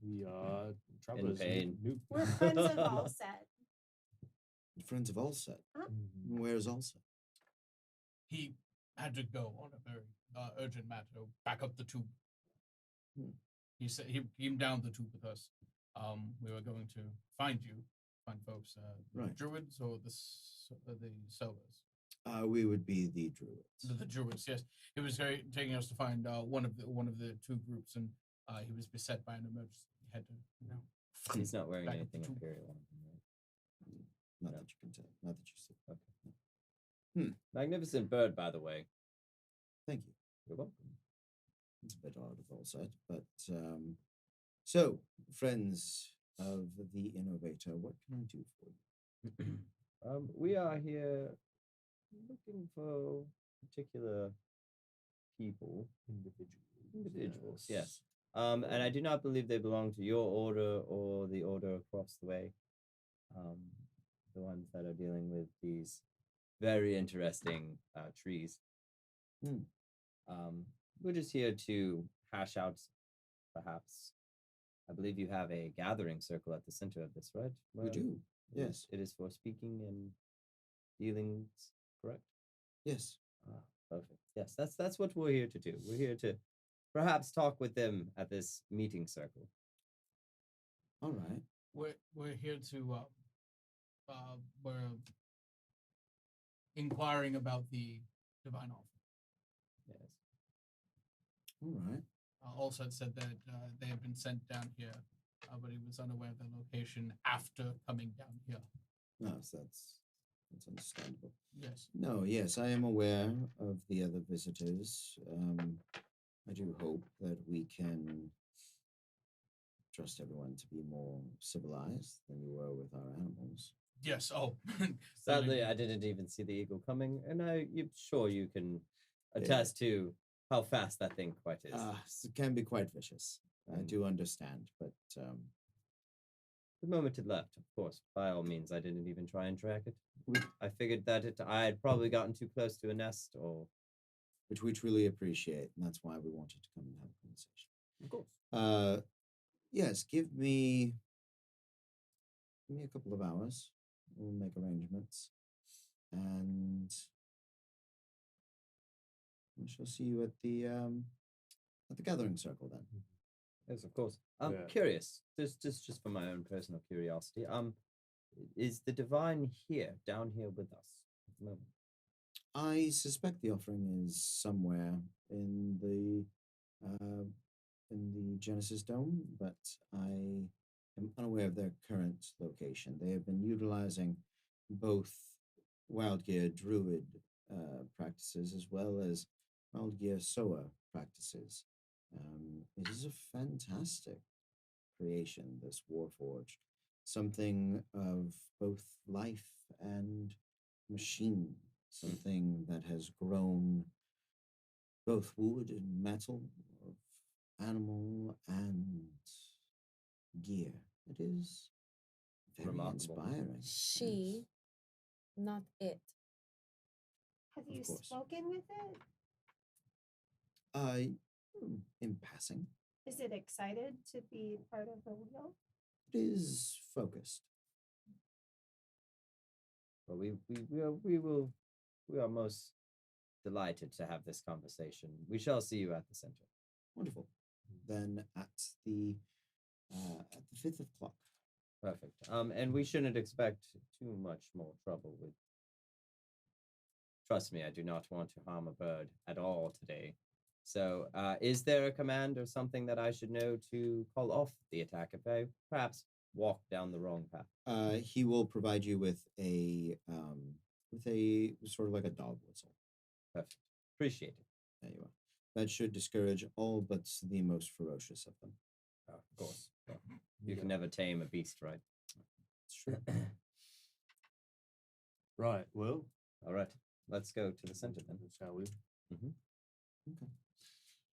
We are travelers. pain. We're friends of Allset. Friends of Ulset. Mhm. Where's Ulset? He had to go on a very urgent matter. Back up the tube. Hmm. He said he came down the tube with us. We were going to find you, find folks, the Right. druids or the sellers. We would be the druids. The druids, yes. He was taking us to find one of the two groups, and he was beset by an emergency. He had to, He's not wearing back up anything the tube. imperial on him, right? Not No. that you can tell. Not that you see. Okay. Magnificent bird, by the way. Thank you. You're welcome. It's a bit odd of Ulset, but so friends of the innovator, what can I do for you? We are here looking for particular people. Individuals, yes. And I do not believe they belong to your order or the order across the way. The ones that are dealing with these very interesting trees. Hmm. We're just here to hash out, perhaps. I believe you have a gathering circle at the center of this, right? We Where do. Yes. It is for speaking and dealings, correct? Yes. Perfect. Yes, that's what we're here to do. We're here to perhaps talk with them at this meeting circle. All right. We're here to we're inquiring about the divine offer. Yes. All right. Also said that they had been sent down here, but he was unaware of the location after coming down here. No, so that's understandable. Yes. No, yes, I am aware of the other visitors. I do hope that we can trust everyone to be more civilized than you were with our animals. Yes. Oh. Sadly, I didn't even see the eagle coming, and I'm sure you can attest to how fast that thing quite is. It can be quite vicious. I do understand, but The moment it left, of course, by all means, I didn't even try and track it. We- I figured that I had probably gotten too close to a nest, or which we truly appreciate, and that's why we wanted to come and have a conversation. of course. Yes, give me a couple of hours. We'll make arrangements, and we shall see you at the gathering circle then. Yes, of course. I'm Yeah. curious, just for my own personal curiosity. Is the divine here, down here with us at the moment? I suspect the offering is somewhere in the Genesis Dome, but I am unaware of their current location. They have been utilizing both Wild Gear Druid practices as well as Wild Gear Soa practices. It is a fantastic creation, this Warforged. Something of both life and machine, something that has grown both wood and metal, of animal and gear. It is very Remarkable. inspiring. She, not it. Have you course. spoken with it? In passing, Is it excited to be part of the wheel? it is focused. Well, we are most delighted to have this conversation. We shall see you at the center. Wonderful. Then at the 5th o'clock. Perfect. And we shouldn't expect too much more trouble with. Trust me, I do not want to harm a bird at all today. So, is there a command or something that I should know to call off the attack if I perhaps walk down the wrong path? He will provide you with a sort of like a dog whistle. Perfect. Appreciate it. There you are. That should discourage all but the most ferocious of them. Of course. Well, you can never tame a beast, right? It's true. Right. Well, All right. Let's go to the center then. shall we? Okay.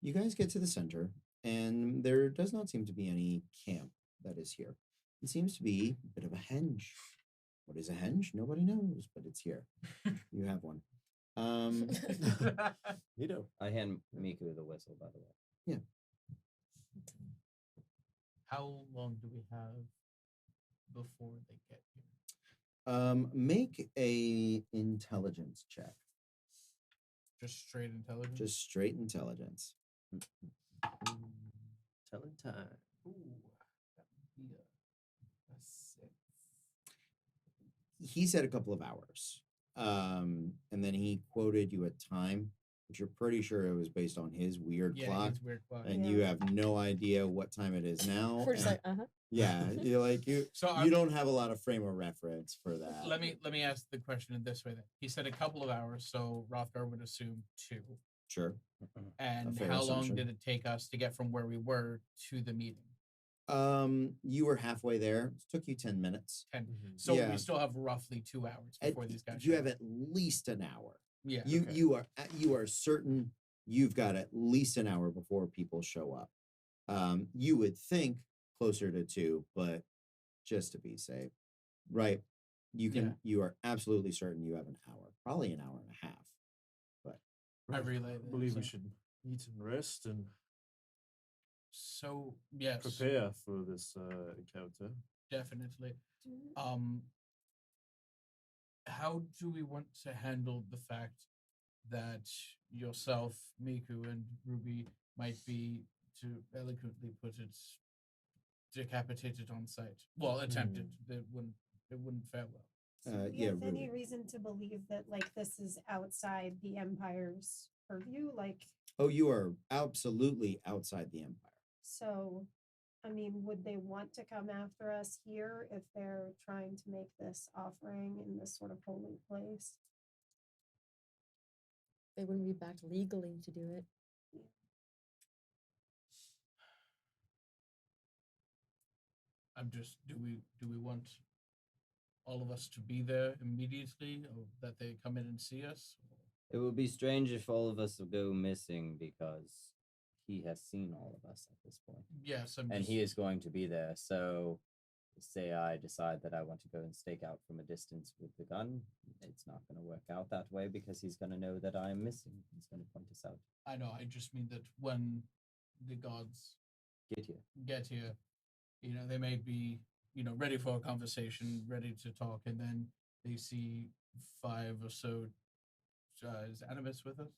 You guys get to the center, and there does not seem to be any camp that is here. It seems to be a bit of a henge. What is a henge? Nobody knows, but it's here. You have one. You know. I hand Miku the whistle, by the way. How long do we have before they get here? Make a intelligence check. Just straight intelligence. Just straight intelligence. Telling time. Ooh, that would be a 6. He said a couple of hours. And then he quoted you a time, which you're pretty sure it was based on his weird Yeah, clock. his weird clock. And you have no idea what time it is now. We're just and- like, yeah, you're like you So you don't have a lot of frame of reference for that. let me ask the question in this way then. He said a couple of hours, so Rothgar would assume 2. Sure. And fair how long assumption. did it take us to get from where we were to the meeting? You were halfway there. It took you 10 minutes. 10. Mhm. So Yeah. we still have roughly 2 hours At- before these guys. you show have up. at least an hour. Yeah. You okay. you are certain you've got at least an hour before people show up. You would think closer to 2, but just to be safe, right? You are absolutely certain you have an hour, probably an hour and a half. I relay I this, believe we so- should eat and rest and So yes, prepare for this encounter. definitely. How do we want to handle the fact that yourself, Miku, and Ruby might be, to eloquently put it, decapitated on sight? Well, attempted. It wouldn't fare well. So do we Yeah, have any Ruby. reason to believe that like this is outside the Empire's purview? Like, Oh, you are absolutely outside the empire. so, I mean, would they want to come after us here if they're trying to make this offering in this sort of holy place? they wouldn't be back legally to do it. I'm just. Do we want all of us to be there immediately, or that they come in and see us? It would be strange if all of us would go missing because he has seen all of us at this point. Yes, And he is going to be there. So, say I decide that I want to go and stake out from a distance with the gun, it's not going to work out that way because he's going to know that I am missing. He's going to point us out. I know. I just mean that when the gods Get here. get here, they may be, ready for a conversation, ready to talk, and then they see 5 or so. Is Animus with us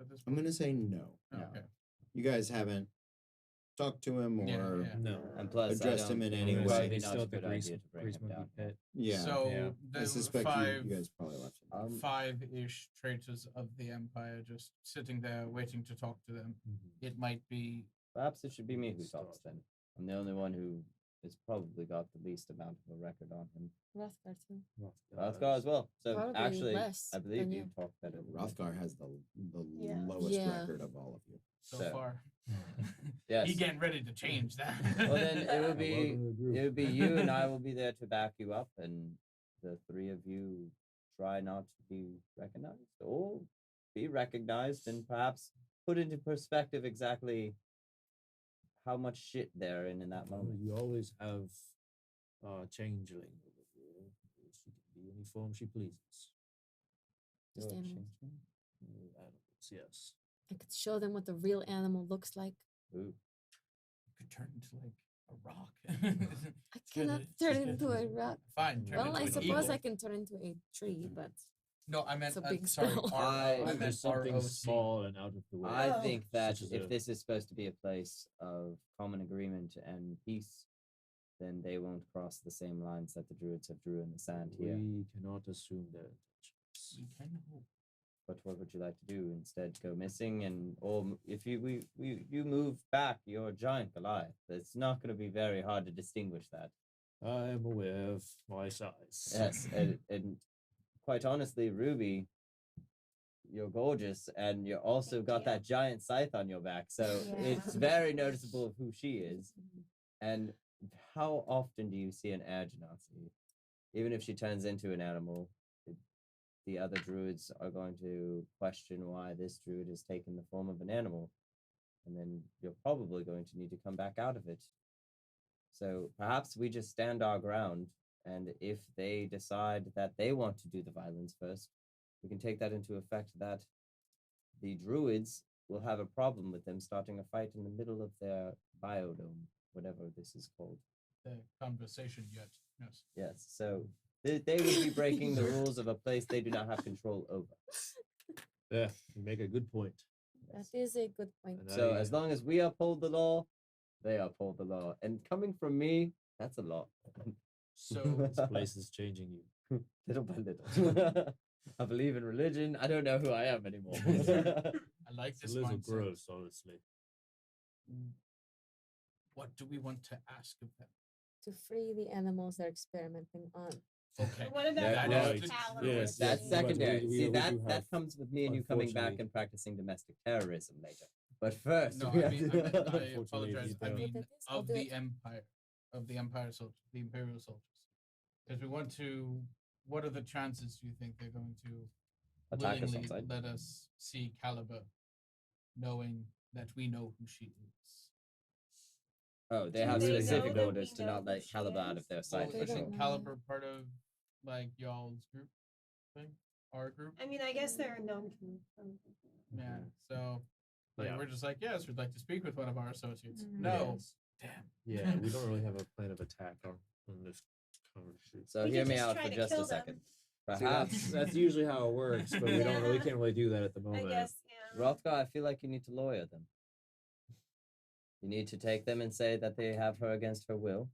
at this I'm point? gonna say no. Oh, okay. You guys haven't talked to him or Yeah. No. And plus, Addressed him in any it's way. probably He's not still a at the good Grease, idea to bring Grease him Monkey down. Pit. yeah. So Yeah. I the suspect five, you guys probably left him. 5-ish traitors of the Empire just sitting there waiting to talk to them. It might be. Perhaps it should be me who Start. talks then. I'm the only one who has probably got the least amount of a record on him. Rothgar too. Rothgar as well. So Probably actually, less I believe than you you. talk better than me. Rothgar has the Yeah. lowest Yeah. record of all of you. So So, far. yes. He getting ready to change that. Well, then it would be Welcome to the group. it would be you and I will be there to back you up, and the 3 of you try not to be recognized or be recognized, and perhaps put into perspective exactly how much shit they're in that moment. You always have changeling over here. She can be any form she pleases. Just You're a animals. changeling? Animals, yes. I could show them what the real animal looks like. Ooh. Could turn into like a rock. I cannot turn into a rock. Fine. Turn Well, into I an suppose eagle. I can turn into a tree, but No, I meant. It's a big sorry. spell. I I meant There's something ROC. small and out of the way. I Oh. think that Such as if a- this is supposed to be a place of common agreement and peace, then they won't cross the same lines that the druids have drew in the sand here. We cannot assume their intentions. We can hope. But what would you like to do instead? Go missing, and if you move back your giant Goliath, it's not going to be very hard to distinguish that. I am aware of my size. Yes, and quite honestly, Ruby, you're gorgeous, and you also Thank got you. that giant scythe on your back, so Yeah. it's very noticeable of who she is. And how often do you see an air genasi? Even if she turns into an animal, the other druids are going to question why this druid has taken the form of an animal. And then you're probably going to need to come back out of it. So perhaps we just stand our ground, and if they decide that they want to do the violence first, we can take that into effect that the druids we'll have a problem with them starting a fight in the middle of their biodome, whatever this is called. The conversation yet. Yes. Yes, so they would be breaking the rules of a place they do not have control over. Yeah, you make a good point. That is a good point. And So I- as long as we uphold the law, they uphold the law. And coming from me, that's a lot. So This place is changing you. Little by little. I believe in religion. I don't know who I am anymore. I like It's this a little mindset. gross, honestly. What do we want to ask of them? To free the animals they're experimenting on. Okay. What about That the is- caliber yes, thing? That's But we- secondary. we See, do that have, comes with me and you coming back unfortunately- and practicing domestic terrorism later. But first, No, we I have mean, to- I Unfortunately, apologize. you I don't. mean, That is- I'll of do the it. Empire soldiers, the Imperial soldiers, because we want to. What are the chances do you think they're going to attack us willingly on sight. let us see Caliber, knowing that we know who she is? Oh, they Do have they know specific that orders we to know not who let she Caliber out of is? their Well, sight. They for don't sure. know. Caliber part of like y'all's group thing, our group? I mean, I guess they're known. Yeah. So like Yeah. we're just like, yes, we'd like to speak with one of our associates. Mhm. No. Yes. Damn. Yeah, we don't really have a plan of attack on this conversation. So We hear could me just out try for to just kill a them. second. See, Perhaps, that's usually how it works, but we don't really Yeah. can't really do that at the I moment. guess, yeah. Rothgar, I feel like you need to lawyer them. You need to take them and say that they have her against her will,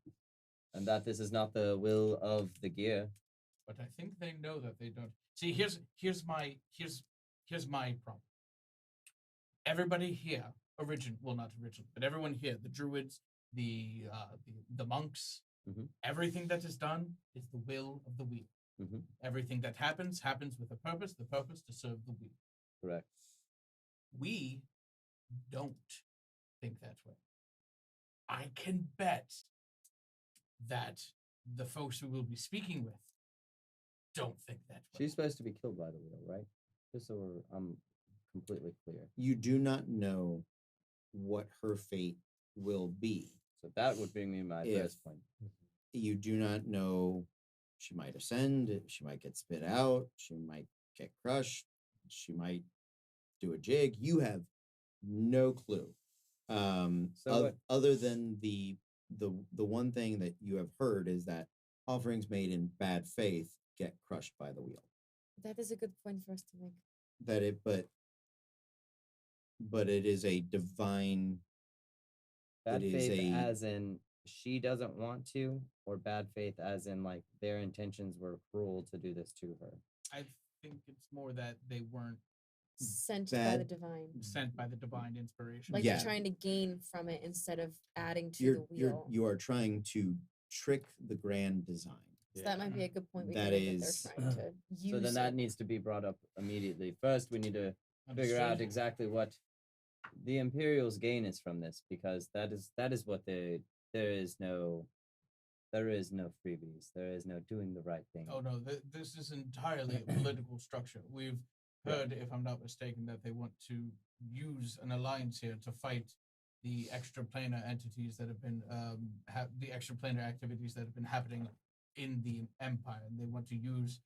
and that this is not the will of the gear. But I think they know that they don't. See, here's my problem. Everybody here, not original, but everyone here, the druids, the monks, Mhm. everything that is done is the will of the wheel. Mhm. Everything that happens with a purpose. The purpose to serve the wheel. Correct. We don't think that way. I can bet that the folks we will be speaking with don't think that way. She's supposed to be killed by the wheel, right? Just so I'm completely clear. You do not know what her fate will be. So that would bring me my If- first point. You do not know. She might ascend. She might get spit out. She might get crushed. She might do a jig. You have no clue. So what- Other than the one thing that you have heard is that offerings made in bad faith get crushed by the wheel. That is a good point for us to make. That it, but it is a divine. Bad it is faith a- as in she doesn't want to, or bad faith as in like their intentions were cruel to do this to her. I think it's more that they weren't Sent by the Bad- divine. sent by the divine inspiration. Like Yeah. you're trying to gain from it instead of adding to You're the wheel. you are trying to trick the grand design. So that might be a good point we That can make is- that they're trying to use So then that it. needs to be brought up immediately. First, we need to figure out Understood? exactly what the Imperial's gain is from this, because that is what there is no freebies. There is no doing the right thing. Oh no, this is entirely a political structure. We've heard, if I'm not mistaken, that they want to use an alliance here to fight the extraplanar entities that have been the extraplanar activities that have been happening in the empire, and they want to use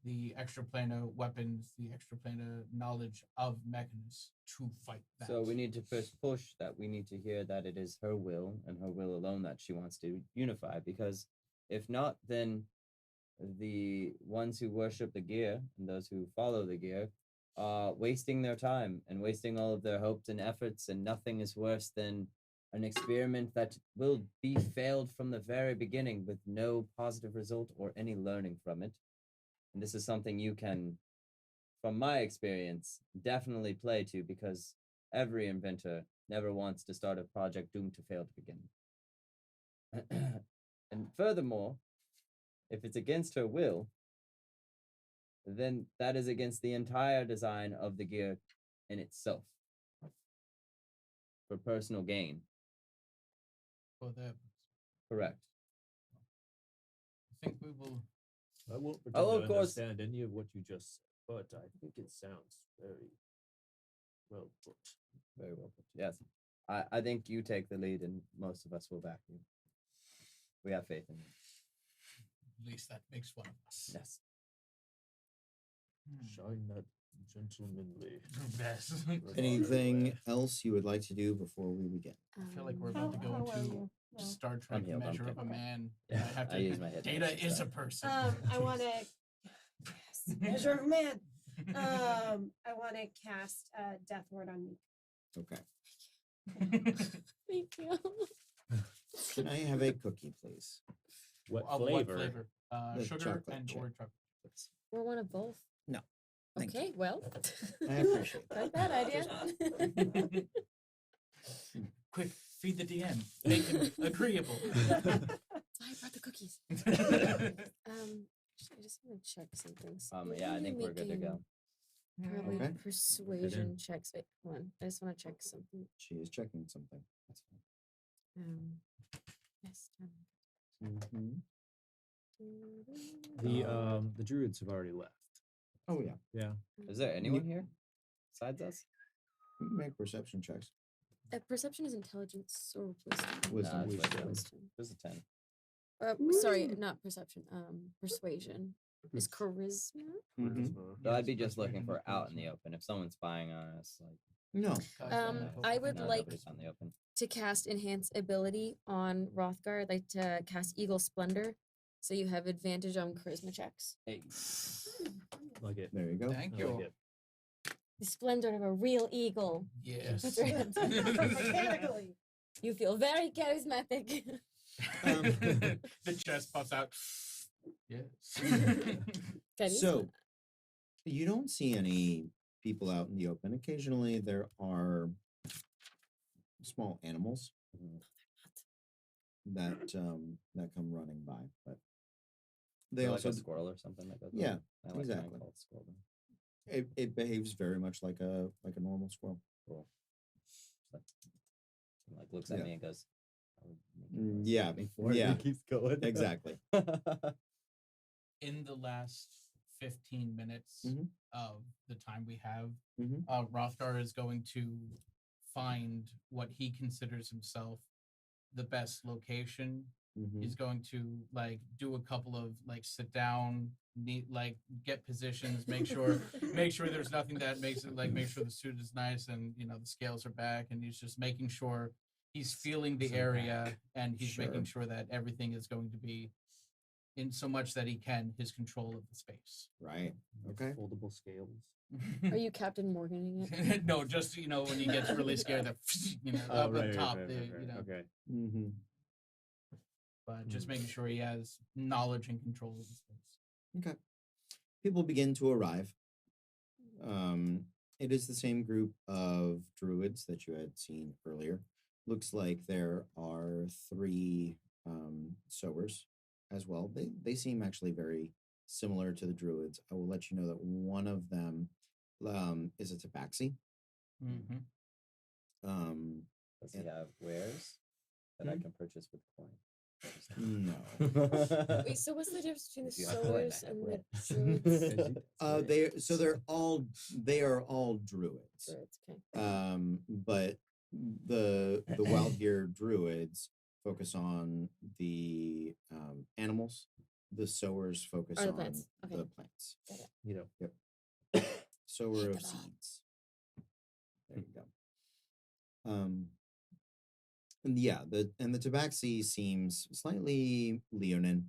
the extraplanar weapons, the extraplanar knowledge of Mechanus to fight that. So we need to first push that. We need to hear that it is her will and her will alone that she wants to unify. Because if not, then the ones who worship the gear and those who follow the gear are wasting their time and wasting all of their hopes and efforts. And nothing is worse than an experiment that will be failed from the very beginning with no positive result or any learning from it. And this is something you can, from my experience, definitely play to, because every inventor never wants to start a project doomed to fail to begin. And furthermore, if it's against her will, then that is against the entire design of the gear in itself for personal gain. for them, Correct. I think we will. I won't pretend Oh, to of course. understand any of what you just said, but I think it sounds very well put. Very well put. Yes. I think you take the lead and most of us will back you. We have faith in you. At least that makes one of us. Yes. Shine that gentlemanly. Best. regard Anything away. else you would like to do before we begin? I feel like we're How, about to go how are into you? No. Star Trek healed, I'm Measure of a good. Man. Yeah, I have to I use admit, my hit Data dice and is a stuff. person. I want to yes, measure of man. I want to cast Death Ward on Meek. Okay. Thank you. Can I have a cookie, please? What Of flavor? what flavor? The Sugar chocolate and chip. or chocolate. Please. Or one of both. No. Thank you. Okay, well. I appreciate that. Like that idea. Quick, feed the DM. Make him agreeable. I brought the cookies. Actually, I just want to check something. So Yeah, I maybe think we're good to making go. Probably Okay. persuasion checks. Wait, hold on. I just want to check something. She is checking something. That's Yes. fine. The druids have already left. Oh yeah. Yeah. Is there anyone here besides us? You can make perception checks. Perception is intelligence or wisdom. Wisdom. Nah, it's Wisdom. Wisdom. There's a 10. Sorry, not perception. Persuasion is charisma. Mhm. So I'd be just looking for out in the open. If someone's spying on us, like No. I would no, like nobody's on the open. to cast enhance ability on Rothgar. I'd like to cast Eagle Splendor, so you have advantage on charisma checks. Hey, Like it. There you go. Thank I you. like it. The splendor of a real eagle. Yes. That's right. Mechanically. You feel very charismatic. The chest pops out. Yes. Charisma. So you don't see any people out in the open. Occasionally there are small animals Mhm. that come running by, but they Or also like a squirrel or something that goes. yeah, I like mine exactly. called squirrel. it behaves very much like a normal squirrel. Cool. So, he, like looks at Yeah. me and goes, "I would make it Mm, more yeah, before yeah. he keeps going." Exactly. In the last 15 minutes Mhm. of the time we have, Mhm. Rothgar is going to find what he considers himself the best location. Mhm. He's going to like do a couple of like sit down, like get positions, make sure there's nothing that makes it like make sure the suit is nice and the scales are back, and he's just making sure he's feeling the area and he's making sure that everything is going to be in so much that he can his control of the space. Right. Okay. Foldable scales. Are you Captain Morganing it? No, just when he gets really scared, that up at top, Okay. Mm-hmm. but just making sure he has knowledge and control of the space. Okay. People begin to arrive. It is the same group of druids that you had seen earlier. Looks like there are 3 sowers as well. They seem actually very similar to the druids. I will let you know that one of them is a tabaxi. Mm-hmm. Does he have wares that I can purchase with coin? No. Wait, so what's the difference between the If you have coin, I sowers have and ware. the druids? They are all druids. Druids, okay. But the wild gear druids focus on the animals. The sowers focus Or the on plants. Okay. the plants. Sower Pick of it up. seeds. There you go. And yeah, the tabaxi seems slightly leonine,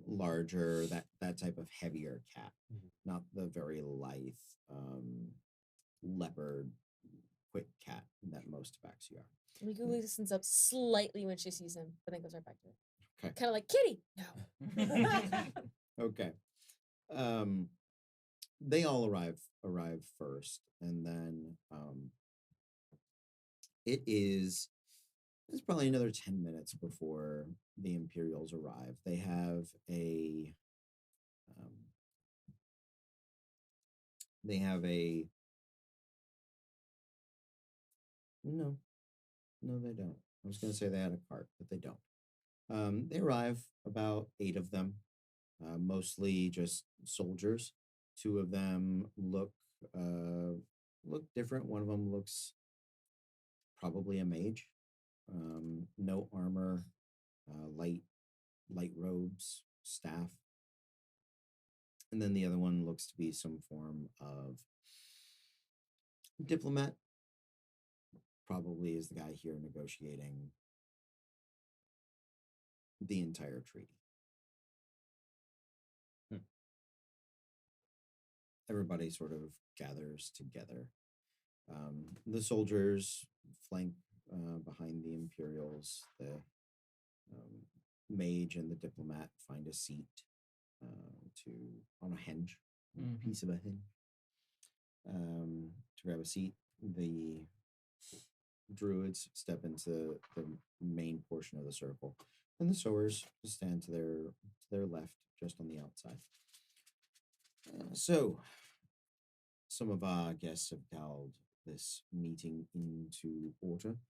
larger, that type of heavier cat, not the very lithe leopard quick cat that most tabaxi are. Miku loosens up slightly when she sees him, but then goes right back to it. Okay. Kind of like Kitty. No. Okay. They all arrive first, and then it's probably another 10 minutes before the Imperials arrive. They have a no, they don't. I was going to say they had a cart, but they don't. They arrive, about 8 of them, mostly just soldiers. 2 of them look different. One of them looks probably a mage. No armor, light robes, staff. And then the other one looks to be some form of diplomat. Probably is the guy here negotiating the entire treaty. Everybody sort of gathers together. The soldiers flank behind the Imperials. The mage and the diplomat find a seat to on a hinge, Mhm. piece of a hinge, to grab a seat. The druids step into the main portion of the circle, and the sowers stand to their left, just on the outside. So, some of our guests have called this meeting into order,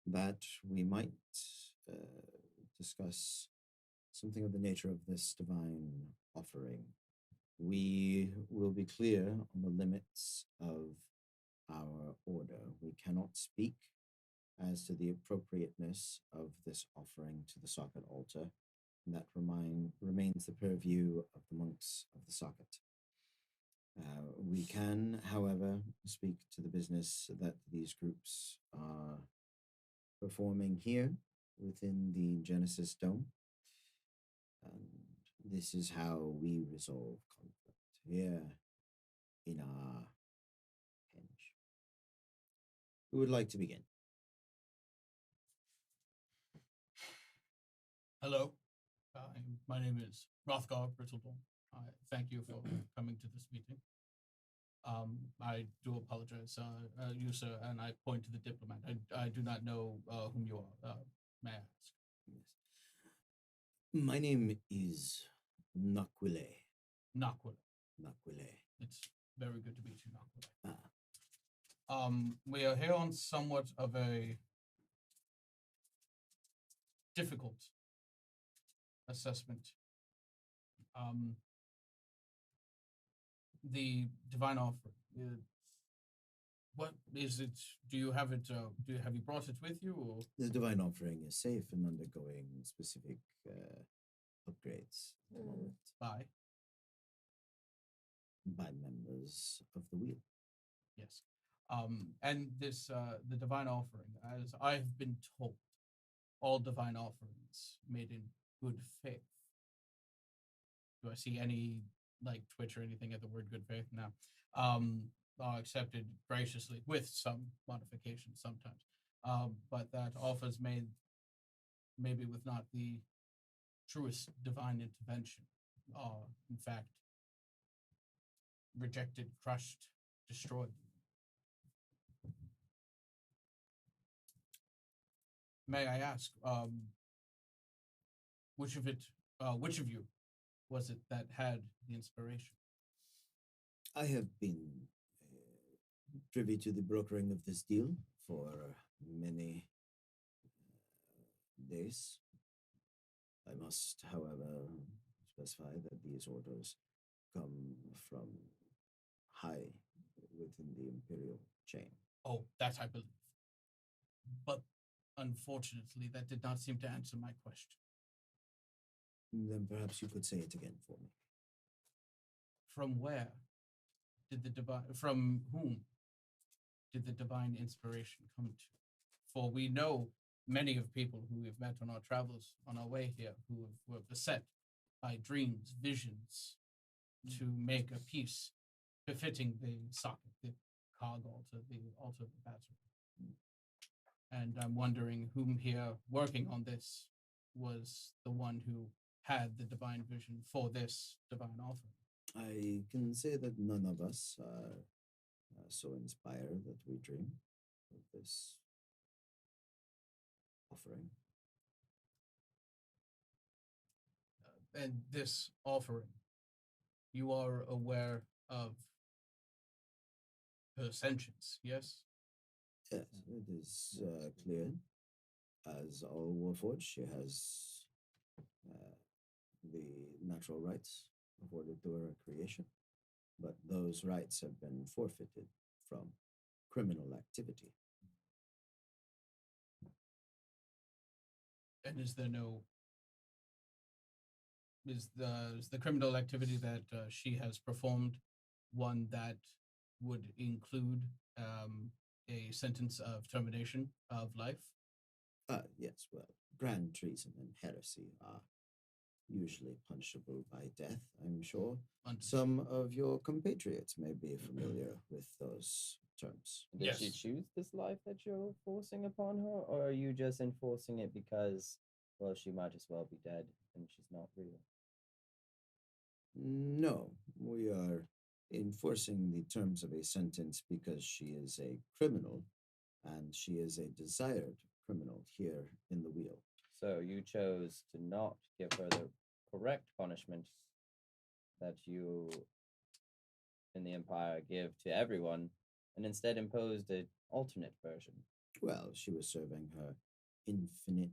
that we might discuss something of the nature of this divine offering. We will be clear on the limits of our order. We cannot speak as to the appropriateness of this offering to the socket altar. And that remains the purview of the monks of the socket. We can, however, speak to the business that these groups are performing here within the Genesis Dome. And this is how we resolve conflict here in our henge. Who would like to begin? Hello, my name is Rothgar Brittledorn. I thank you for coming to this meeting. I do apologize, you sir, and I point to the diplomat. I do not know whom you are. May I ask? Yes. My name is Naquile. Naquil. Naquile. It's very good to meet you, Naquil. Ah, We are here on somewhat of a difficult assessment. The divine offering. What is it? Do you have it? Have you brought it with you? Or the divine offering is safe and undergoing specific upgrades at the moment by? by members of the wheel. Yes. And this the divine offering, as I have been told, all divine offerings made in good faith. Do I see any like Twitch or anything at the word good faith? No. Are accepted graciously with some modifications sometimes. But that offers made maybe with not the truest divine intervention are in fact rejected, crushed, destroyed. May I ask, which of you was it that had the inspiration? I have been privy to the brokering of this deal for many days. I must, however, specify that these orders come from high within the imperial chain. Oh, that I believe. But unfortunately, that did not seem to answer my question. Then perhaps you could say it again for me. From where did the from whom did the divine inspiration come to? For we know many of people who we've met on our travels on our way here who were beset by dreams, visions to make a piece befitting the socket, the cog altar, the altar of the battery. And I'm wondering whom here working on this was the one who had the divine vision for this divine offering. I can say that none of us are so inspired that we dream of this offering. And this offering, you are aware of her sentience, yes? Yes, it is clear. As all Warforged, she has the natural rights afforded to her creation, but those rights have been forfeited from criminal activity. And is there no Is the criminal activity that she has performed one that would include a sentence of termination of life? Yes, well, grand treason and heresy are usually punishable by death, I'm sure. Understood. Some of your compatriots may be familiar with those terms. Did she Yes. choose this life that you're forcing upon her, or are you just enforcing it because, well, she might as well be dead and she's not real? No, we are enforcing the terms of a sentence because she is a criminal and she is a desired criminal here in the wheel. So you chose to not give her the correct punishment that you in the Empire give to everyone, and instead imposed an alternate version. Well, she was serving her infinite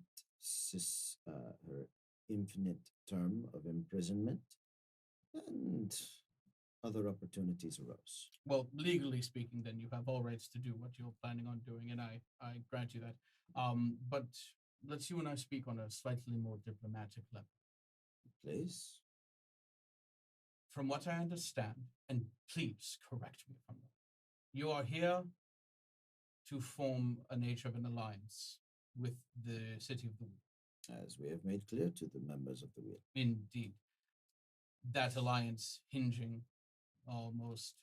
her infinite term of imprisonment, and other opportunities arose. Well, legally speaking, then you have all rights to do what you're planning on doing, and I grant you that. But let's you and I speak on a slightly more diplomatic level. Please. From what I understand, and please correct me if I'm wrong, you are here to form a nature of an alliance with the City of the Wheel. As we have made clear to the members of the wheel. Indeed. That alliance hinging almost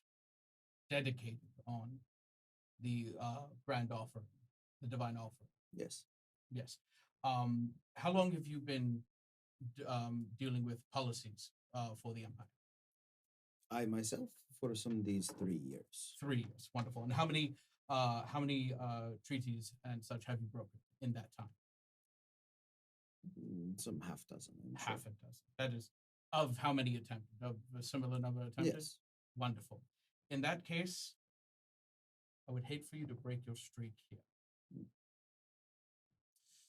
dedicated on the grand offering, the divine offering. Yes. Yes. How long have you been dealing with policies for the Empire? I myself, for some of these 3 years. 3 years. Wonderful. And how many treaties and such have you broken in that time? Some half dozen. I'm Half sure. a dozen. That is of how many attempted? Of a similar number attempted? Yes. Wonderful. In that case, I would hate for you to break your streak here.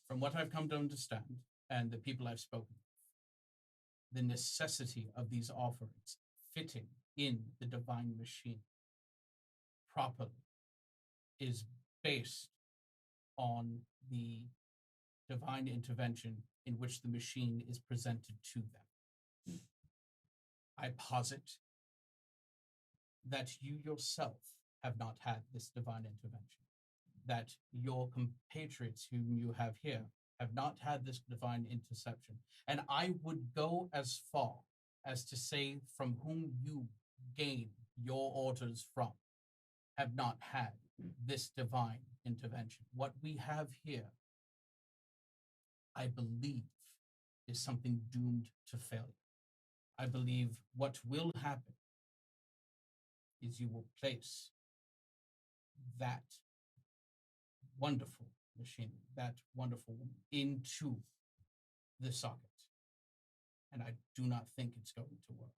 From what I've come to understand, and the people I've spoken with, the necessity of these offerings fitting in the divine machine properly is based on the divine intervention in which the machine is presented to them. I posit that you yourself have not had this divine intervention, that your compatriots whom you have here have not had this divine interception. And I would go as far as to say from whom you gain your orders from have not had this divine intervention. What we have here, I believe, is something doomed to failure. I believe what will happen is you will place that wonderful machine, that wonderful woman, into the socket. And I do not think it's going to work.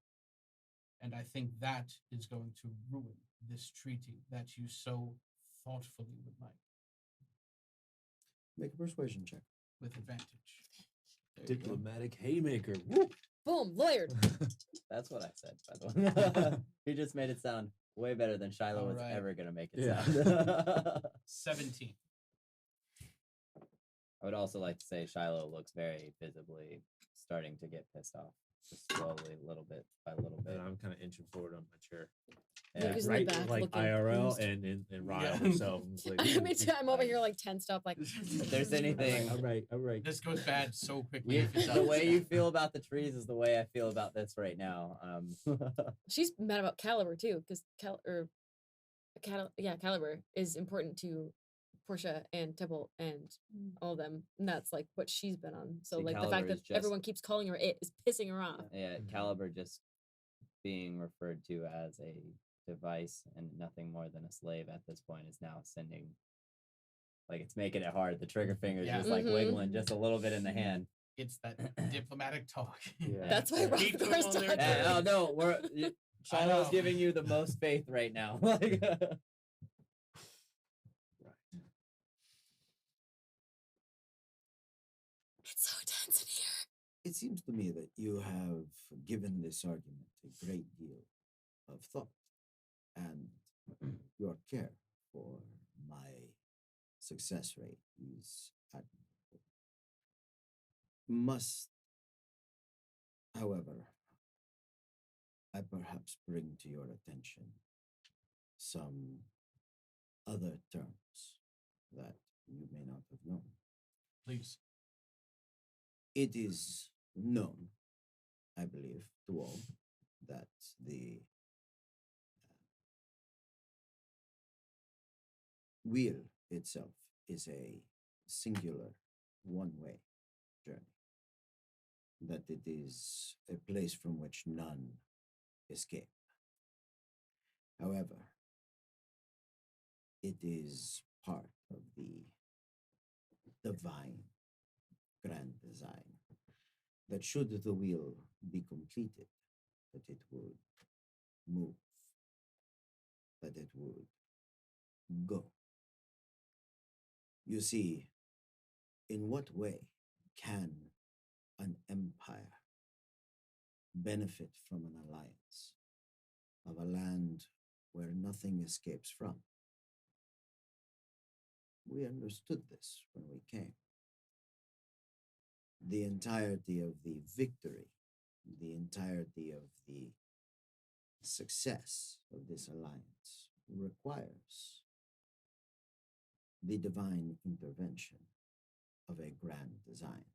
And I think that is going to ruin this treaty that you so thoughtfully would like, Make a persuasion check. with advantage. There you go. Diplomatic haymaker. Woo! Boom, lawyered. That's what I said, by the way. You just made it sound way better than Shiloh was Alright. ever going to make it Yeah. sound. 17. I would also like to say Shiloh looks very visibly starting to get pissed off, just slowly, little bit by little bit. And I'm kind of inching forward on my chair. Yeah, Who's in the right, back like looking IRL confused? and riled. So it's like, Me too. I'm over here like tensed up, like. If there's anything, all right. This goes bad so quickly. you, if it the does. way you feel about the trees is the way I feel about this right now. She's mad about Caliber too, because Caliber is important to Portia and Temple and all of them. And that's like what she's been on. So See, like the Caliber fact that is just- everyone keeps calling her it is pissing her off. Yeah, Caliber just being referred to as a device and nothing more than a slave at this point is now sending, like, it's making it hard. The trigger finger's Yeah. just like Mhm. wiggling just a little bit in the hand. It's that diplomatic talk. Yeah. That's why Keep them Rothgar's on their talking. toes. Oh no, Shiloh's know. giving you the most faith right now. Like, It's so tense in here. It seems to me that you have given this argument a great deal of thought, and your care for my success rate is admirable. Must However, I perhaps bring to your attention some other terms that you may not have known. Please. It is known, I believe, to all that the wheel itself is a singular one way journey, that it is a place from which none escape. However, it is part of the divine grand design that should the wheel be completed, that it would move, that it would go. You see, in what way can an empire benefit from an alliance of a land where nothing escapes from? We understood this when we came. The entirety of the victory, the entirety of the success of this alliance requires the divine intervention of a grand design.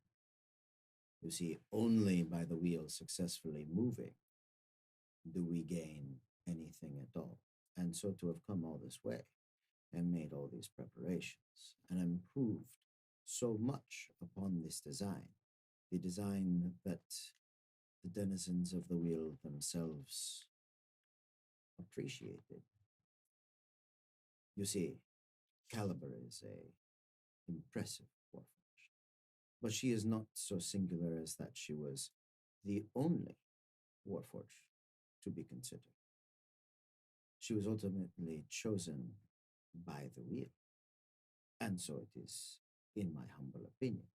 You see, only by the wheel successfully moving do we gain anything at all. And so to have come all this way and made all these preparations and improved so much upon this design, the design that the denizens of the wheel themselves appreciated. You see, Caliber is a impressive warforged, but she is not so singular as that she was the only warforged to be considered. She was ultimately chosen by the wheel, and so it is, in my humble opinion,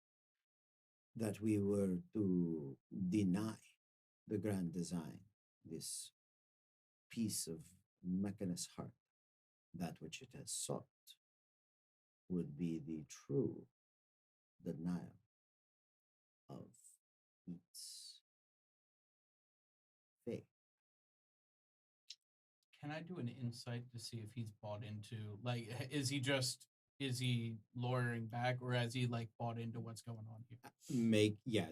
that we were to deny the grand design, this piece of Mechanus' heart, that which it has sought, would be the true denial of its faith. Can I do an insight to see if he's bought into, like, is he lawyering back, or has he like bought into what's going on here?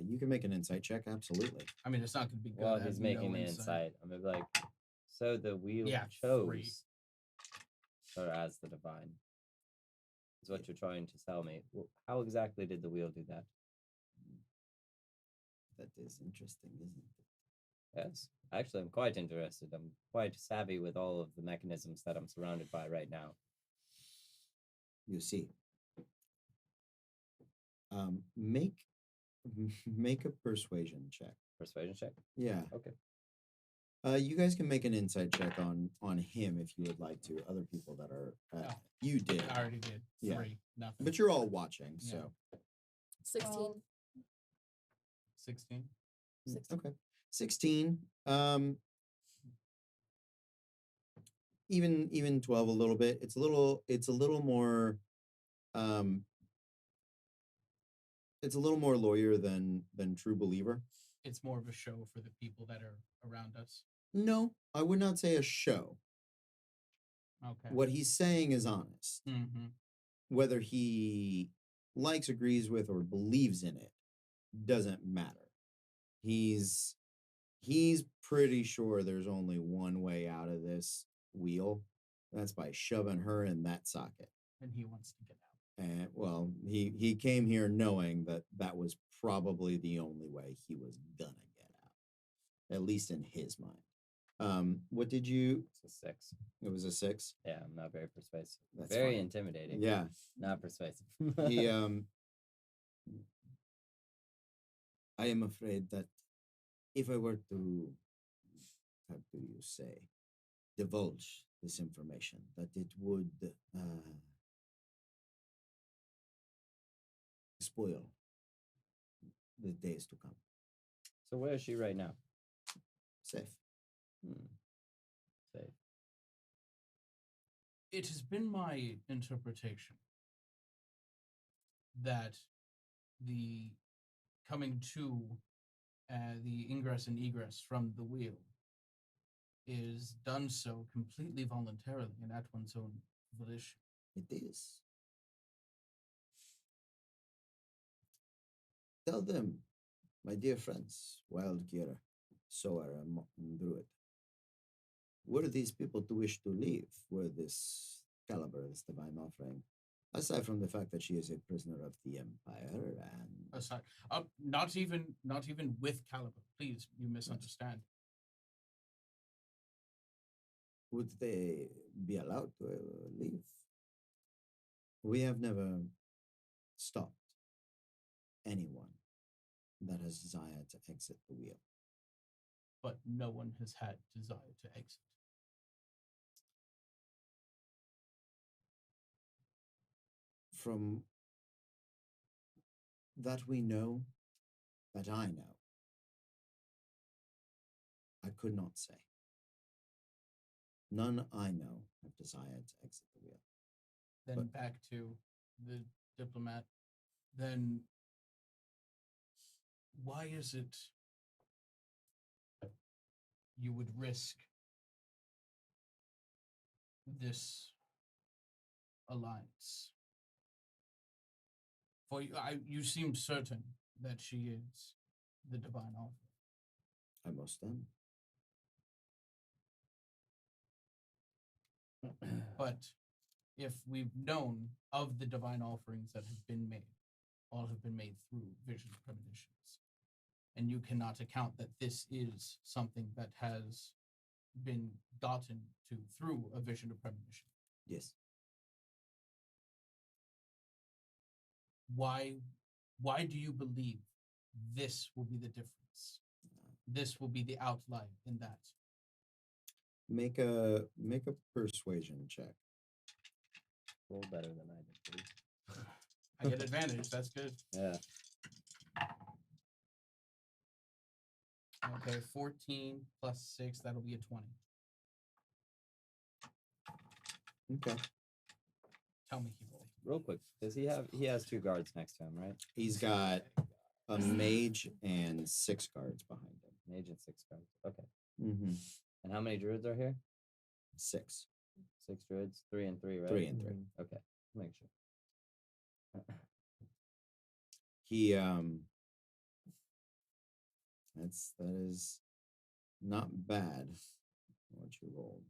You can make an insight check, absolutely. I mean, it's not going to be good. While to have he's making no the insight, I'm gonna be like, so the wheel Yeah, chose three. her as the divine. Is what you're trying to tell me. How exactly did the wheel do that? That is interesting, isn't it? Yes. Actually, I'm quite interested. I'm quite savvy with all of the mechanisms that I'm surrounded by right now. You see, make make a persuasion check. Persuasion check? Yeah. Okay. You guys can make an insight check on him if you would like to. Other people that are No. you did, I already did. Yeah. 3, nothing. but you're all watching, Yeah. so 16. 16. 16. okay. 16. Even 12 a little bit. It's a little more it's a little more lawyer than true believer. It's more of a show for the people that are around us. No, I would not say a show. Okay. What he's saying is honest. Mm-hmm. Whether he likes, agrees with, or believes in it doesn't matter. He's pretty sure there's only one way out of this wheel. That's by shoving her in that socket. And he wants to get out. And well, he came here knowing that that was probably the only way he was gonna get out, at least in his mind. What did you? It's a 6. It was a 6. Yeah, I'm not very persuasive. That's very fine. intimidating. Yeah. Not persuasive. He I am afraid that if I were to, how do you say, divulge this information, that it would spoil the days to come. So where is she right now? Safe. Safe. It has been my interpretation that the coming to the ingress and egress from the wheel is done so completely voluntarily and at one's own volition. It is. Tell them, my dear friends, Wild Kira, Soar, and Druid, were these people to wish to leave, were this Caliber, this divine offering, aside from the fact that she is a prisoner of the Empire and Aside, not even with Caliber. Please, you misunderstand. would they be allowed to leave? We have never stopped anyone that has desired to exit the wheel. But no one has had desire to exit. From that we know, that I know, I could not say. None I know have desired to exit the wheel. Then But- back to the diplomat. Then why is it you would risk this alliance? For you seem certain that she is the divine offer. I most am. But if we've known of the divine offerings that have been made, all have been made through vision premonitions. And you cannot account that this is something that has been gotten to through a vision of premonition. Yes. Why do you believe this will be the difference? This will be the outlier in that. Make a persuasion check. Roll better than I did, please. I get advantage, that's good. Yeah. Okay, 14 plus 6, that'll be a 20. Okay. Tell me he rolled. Real quick, does he has 2 guards next to him, right? He's got a mage and 6 guards behind him. Mage and 6 guards. Okay. Mm-hmm. And how many druids are here? 6. 6 druids, 3 and 3, right? 3 and 3. Okay, make sure. He that is not bad what you rolled.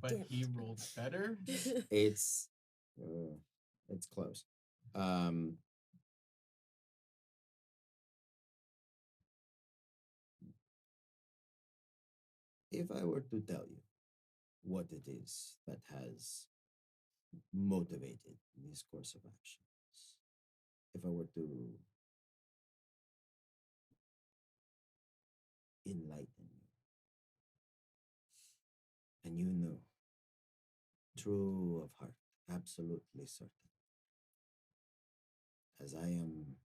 But Damn. he rolled better. It's close. If I were to tell you what it is that has motivated this course of actions, if I were to enlighten you, and you know, true of heart, absolutely certain, as I am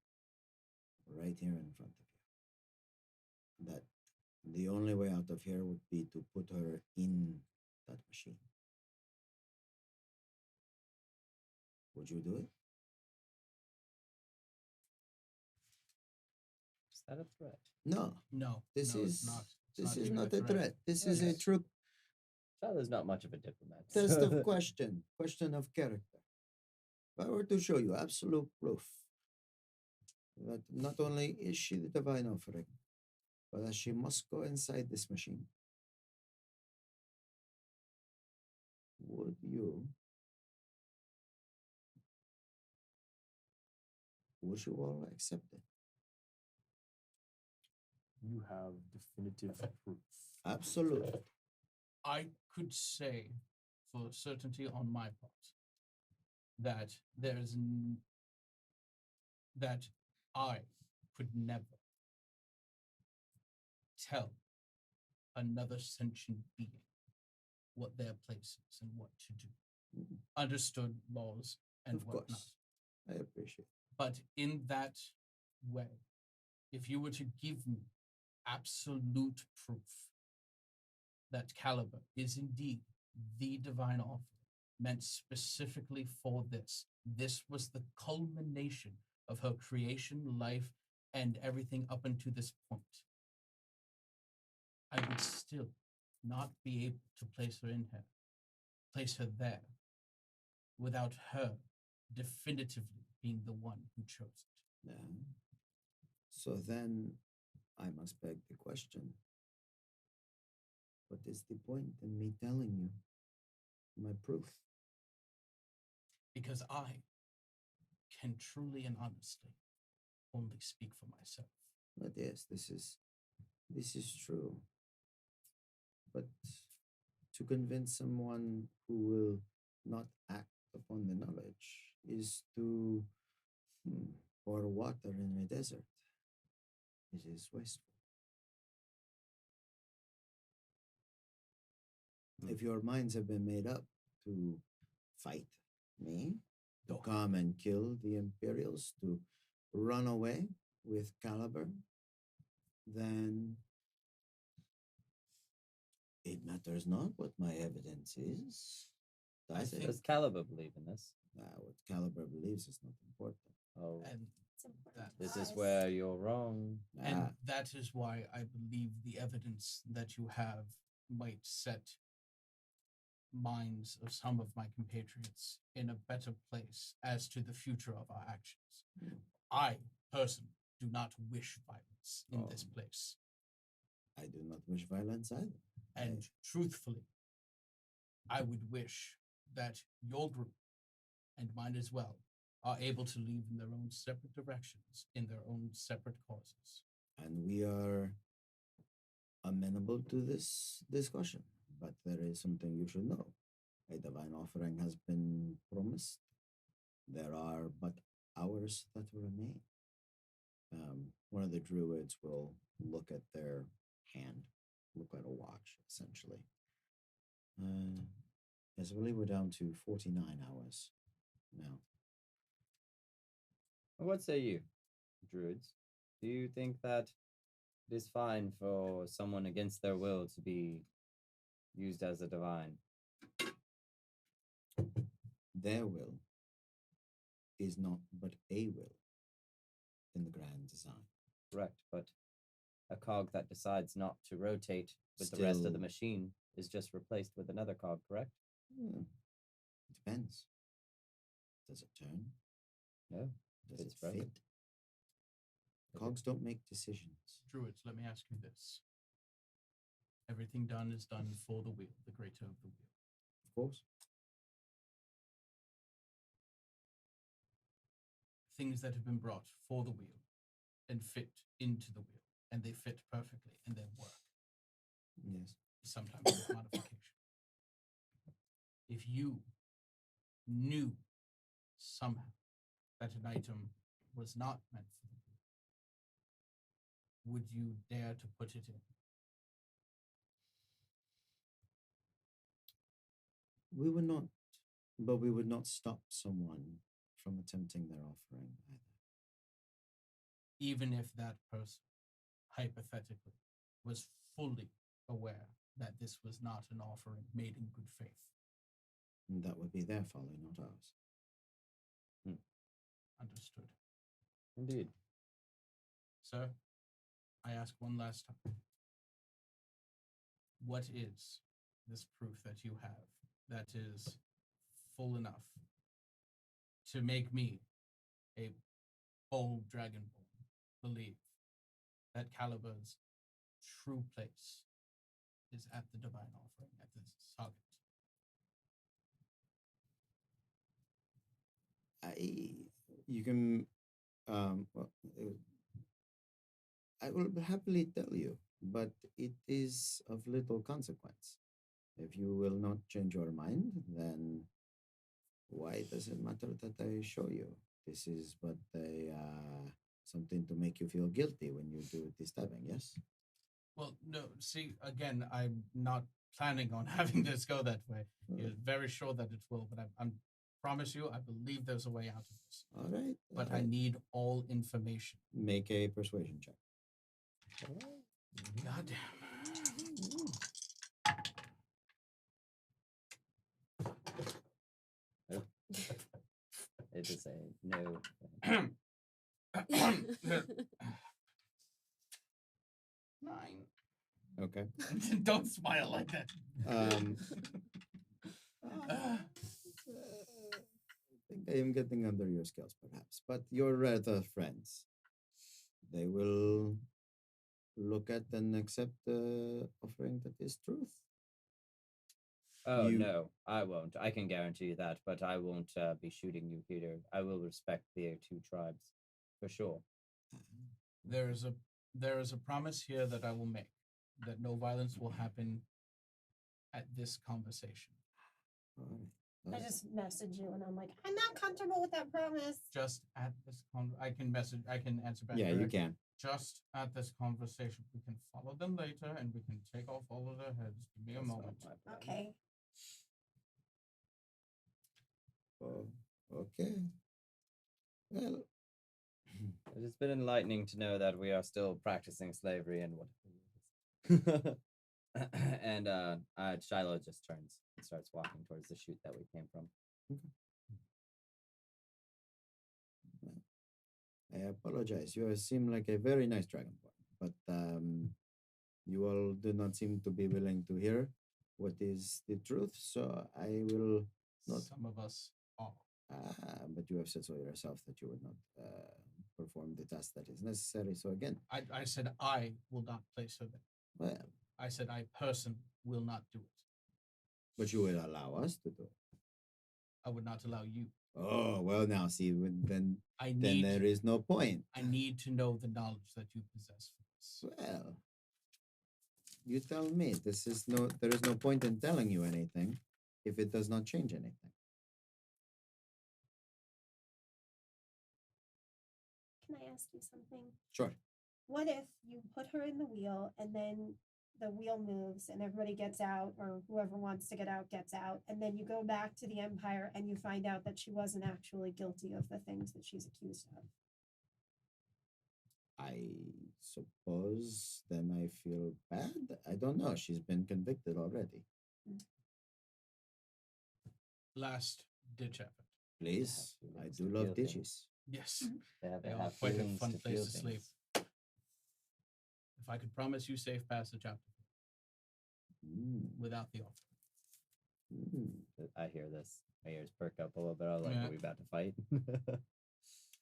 right here in front of you, that the only way out of here would be to put her in that machine. Would you do it? Is that a threat? No, No, this no, is it's not. It's this is even not a threat. This is a Yes. true Shadow's not much of a diplomat. test of question of character. If I were to show you absolute proof that not only is she the divine offering, but that she must go inside this machine, would you all accept it? You have definitive proof. Absolutely. I could say for certainty on my part that that I could never tell another sentient being what their place is and what to do. Mhm. Understood laws and Of whatnot. course. I appreciate it. But in that way, if you were to give me absolute proof that Caliber is indeed the divine offer meant specifically for this was the culmination of her creation, life, and everything up until this point, I would still not be able to place her there, without her definitively being the one who chose it. Yeah. So then I must beg the question. What is the point in me telling you my proof? Because I can truly and honestly only speak for myself. But yes, this is true. But to convince someone who will not act upon the knowledge is to pour water in a desert. It is wasteful. If your minds have been made up to fight me, to Don't. come and kill the Imperials, to run away with Caliber, then it matters not what my evidence is. Does it? Does Caliber believe in this? What Caliber believes is not important. Oh, And It's important That- to this is us. where you're wrong. and that is why I believe the evidence that you have might set minds of some of my compatriots in a better place as to the future of our actions. I personally do not wish violence in this Oh. place. I do not wish violence either. And truthfully, I would wish that your group and mine as well are able to leave in their own separate directions, in their own separate causes. And we are amenable to this discussion. But there is something you should know. A divine offering has been promised. There are but hours that remain. One of the druids will look at their hand, look at a watch, essentially. Yes, I believe we're down to 49 hours now. What say you, druids? Do you think that it is fine for someone against their will to be used as a divine? Their will is not but a will in the grand design. Correct, but a cog that decides not to rotate with the rest of the Still- machine is just replaced with another cog, correct? Depends. Does it turn? No. Does It's it broken. fit? Cogs don't make decisions. Druids, let me ask you this. Everything done is done for the wheel, the greater of the wheel. Of course. Things that have been brought for the wheel and fit into the wheel, and they fit perfectly and they work, Yes. sometimes with modification. If you knew somehow that an item was not meant for the wheel, would you dare to put it in? We would not, but we would not stop someone from attempting their offering either. Even if that person, hypothetically, was fully aware that this was not an offering made in good faith. And that would be their folly, not ours. Understood. Indeed. Sir, I ask one last time. What is this proof that you have that is full enough to make me, a bold dragonborn, believe that Caliber's true place is at the divine offering, at the socket? You can, well, I will happily tell you, but it is of little consequence. If you will not change your mind, then why does it matter that I show you? This is but something to make you feel guilty when you do the stabbing, yes? Well, no, see, again, I'm not planning on having this go that way. You're very sure that it will, but I promise you, I believe there's a way out of this. All right. But all I right. need all information. Make a persuasion check. Goddamn. It is a no. Okay. Don't smile like that. Um, Ah. I think I am getting under your skills, perhaps, but your rather friends, they will look at and accept the offering that is truth. Oh You- no, I won't. I can guarantee you that, but I won't be shooting you, Peter. I will respect the two tribes, for sure. There is a promise here that I will make, that no violence will happen at this conversation. All right. I Uh, just message you and I'm like, I'm not comfortable with that promise. Just at this I can answer back. yeah, you direct. can. Just at this conversation, we can follow them later, and we can take off all of their heads. Give me a That's not moment. my plan. Okay. Oh, okay. Well, It has been enlightening to know that we are still practicing slavery and what. And Shiloh just turns and starts walking towards the chute that we came from. I apologize. You seem like a very nice dragonborn, but you all do not seem to be willing to hear what is the truth. So I will not. Some of us are. But you have said so yourself that you would not perform the task that is necessary. So again, I said I will not place her there. well, I said I personally will not do it. but you will allow us to do it. I would not allow you. Oh well, now see, then I then need. there is no point. I need to know the knowledge that you possess for this. Well, you tell me. There is no point in telling you anything if it does not change anything. Can I ask you something? Sure. What if you put her in the wheel and then the wheel moves and everybody gets out, or whoever wants to get out gets out, and then you go back to the Empire and you find out that she wasn't actually guilty of the things that she's accused of? I suppose then I feel bad. I don't know. She's been convicted already. Last ditch effort. Please, I feelings do to love feel things. ditches. Yes. They have, They to are have quite a feelings fun to place feel to sleep. things. If I could promise you safe passage out Mm, without the offer. I hear this. My ears perk up a little bit. I'm like, Yeah. are we about to fight?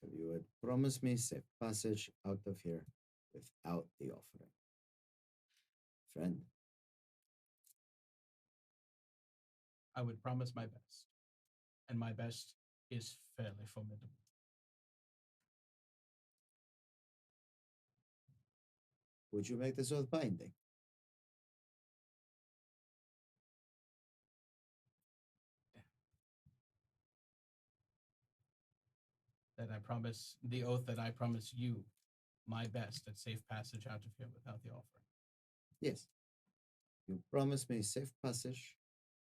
If you would promise me safe passage out of here without the offering. Friend, I would promise my best. And my best is fairly formidable. would you make this oath binding? That I promise the oath that I promise you my best at safe passage out of here without the offering. Yes. You promise me safe passage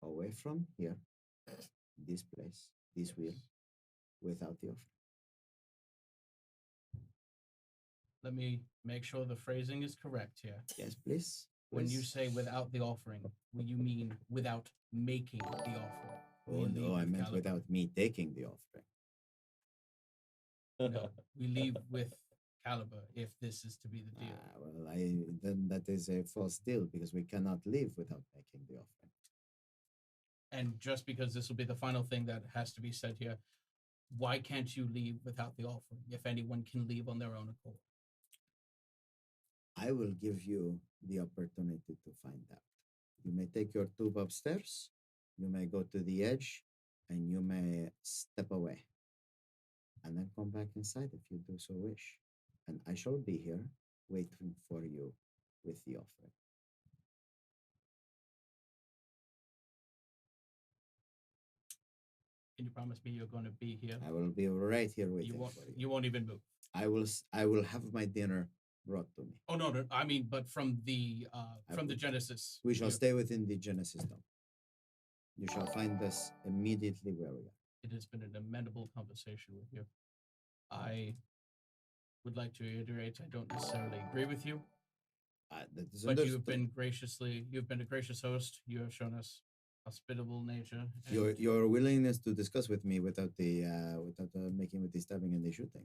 away from here, this place, this wheel, without the offering. Let me make sure the phrasing is correct here. Yes, please. When you please. say without the offering, will you mean without making the offering? Oh We no, leave I with meant Caliban. without me taking the offering. No, we leave with Caliber if this is to be the deal. Well, then that is a false deal because we cannot leave without making the offering. And just because this will be the final thing that has to be said here, why can't you leave without the offering if anyone can leave on their own accord? I will give you the opportunity to find out. You may take your tube upstairs, you may go to the edge, and you may step away. And then come back inside if you do so wish. And I shall be here waiting for you with the offering. Can you promise me you're going to be here? I will be right here waiting You won't. for you. You won't even move. I will have my dinner brought to me. Oh no, no. I mean, but from the will- Genesis. We shall you- stay within the Genesis dome. You shall find us immediately where we are. It has been an amenable conversation with you. I would like to reiterate, I don't necessarily agree with you, That is but understood. you've been a gracious host. You have shown us hospitable nature. Your willingness to discuss with me without making with the stabbing and the shooting.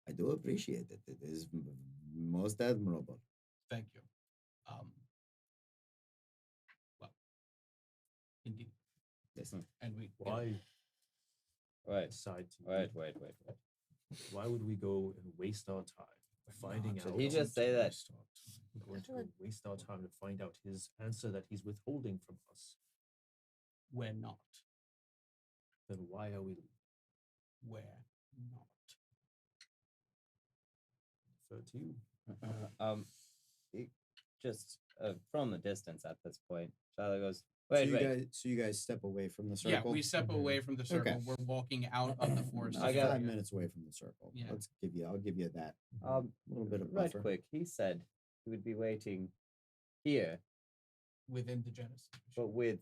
I do appreciate it. It is most admirable. Thank you. Indeed. Listen. And we Why Right. decide to? Wait. Why would we go and waste our time finding Did out? he just say that? We're going to Hold go waste our time to find out his answer that he's withholding from us. we're not. Then why are we We're not. refer to you? He just from the distance at this point, Shiloh goes, So wait. you guys step away from the circle. Yeah, we step away from the circle. We're walking out of the forest. I I got- got 5 minutes away from the circle. Yeah. I'll give you that. A little bit of right buffer. quick. He said he would be waiting here, within the Genesis. but with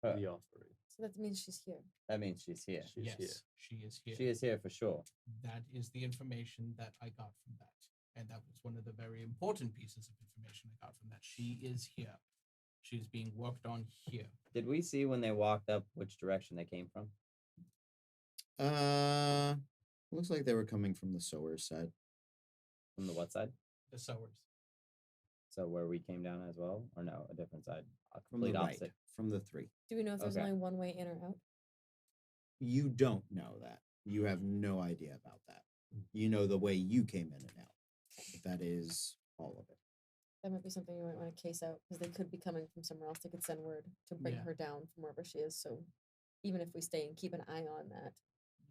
her. The offering. So that means she's here. That means she's here. She's yes, here. she is here. She is here for sure. That is the information that I got from that. And that was one of the very important pieces of information I got from that. She is here. She is being worked on here. Did we see when they walked up which direction they came from? Looks like they were coming from the sower side. From the what side? The sowers. So where we came down as well, or no, a different side, a From the complete right. opposite. From the 3. Do we know if there's Okay. only one way in or out? You don't know that. You have no idea about that. You know the way you came in and out. That is all of it. That might be something you might want to case out because they could be coming from somewhere else. They could send word to bring Yeah. her down from wherever she is. So even if we stay and keep an eye on that, Yeah.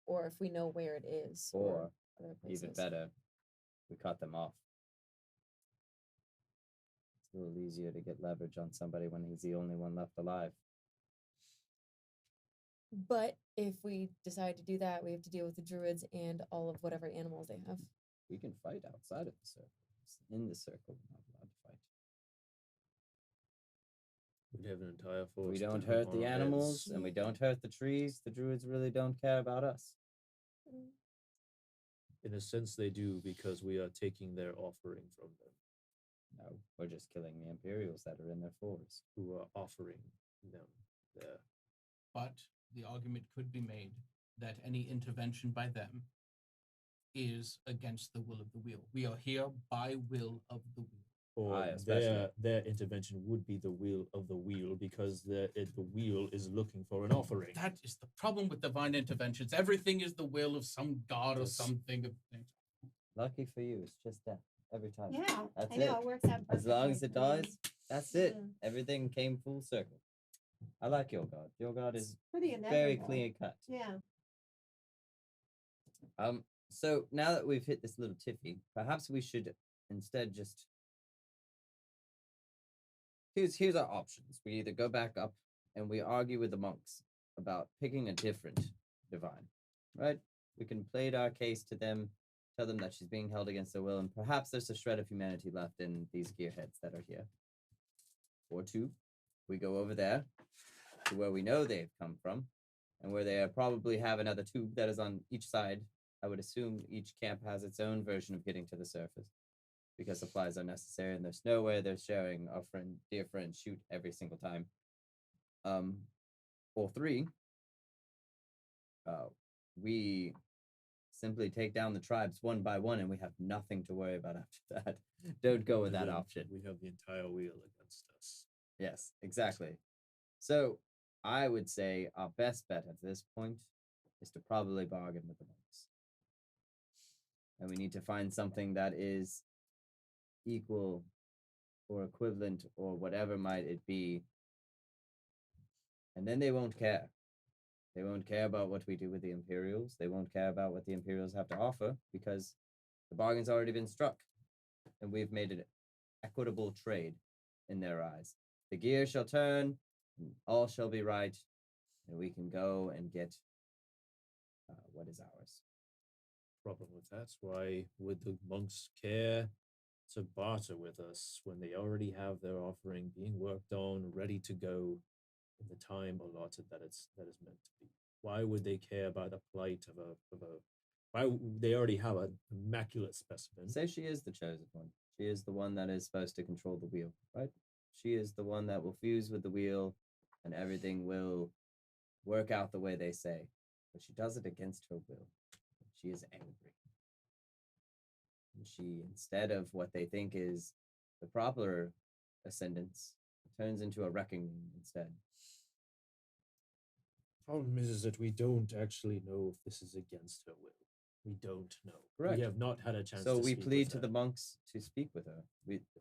or if we know where it is, Or other even places. better, we cut them off. It's a little easier to get leverage on somebody when he's the only one left alive. But if we decide to do that, we have to deal with the druids and all of whatever animals they have. We can fight outside of the circle. In the circle, we're not allowed to fight. We have an entire forest. We to don't live hurt on the our animals heads. and we don't hurt the trees. The druids really don't care about us. In a sense, they do because we are taking their offering from them, No, we're just killing the Imperials that are in their forest. who are offering them their. But the argument could be made that any intervention by them is against the will of the wheel. We are here by will of the wheel. Or Aye, especially. their intervention would be the will of the wheel because the wheel is looking for an offering. That is the problem with divine interventions. Everything is the will of some god or Yes. something. Lucky for you, it's just death every time. Yeah, That's I know it. it works out. As long as perfectly. it I mean, dies, that's it. Yeah. Everything came full circle. I like your god. Your god is pretty very inevitable. clean cut. Yeah. So now that we've hit this little tiffy, perhaps we should instead just here's our options. We either go back up and we argue with the monks about picking a different divine, right? We can plead our case to them, tell them that she's being held against their will, and perhaps there's a shred of humanity left in these gearheads that are here. Or two, we go over there to where we know they've come from, and where they probably have another tube that is on each side. I would assume each camp has its own version of getting to the surface because supplies are necessary, and there's no way they're sharing our dear friend, shoot every single time. Or three, we simply take down the tribes one by one, and we have nothing to worry about after that. Don't go with And that then option. We have the entire wheel against us. Yes, exactly. So I would say our best bet at this point is to probably bargain with the monks. And we need to find something that is equal or equivalent or whatever might it be. And then they won't care. They won't care about what we do with the Imperials. They won't care about what the Imperials have to offer because the bargain's already been struck. And we've made an equitable trade in their eyes. The gear shall turn, and all shall be right, and we can go and get what is ours. Problem with that's why would the monks care to barter with us when they already have their offering being worked on, ready to go in the time allotted that is meant to be? Why would they care about the plight of a they already have an immaculate specimen? Say she is the chosen one. She is the one that is supposed to control the wheel, right? She is the one that will fuse with the wheel and everything will work out the way they say. But she does it against her will. She is angry. And she, instead of what they think is the proper ascendance, turns into a wrecking instead. Problem is that we don't actually know if this is against her will. We don't know. Correct. We have not had a chance. So to we speak with plead to her. the monks to speak with her.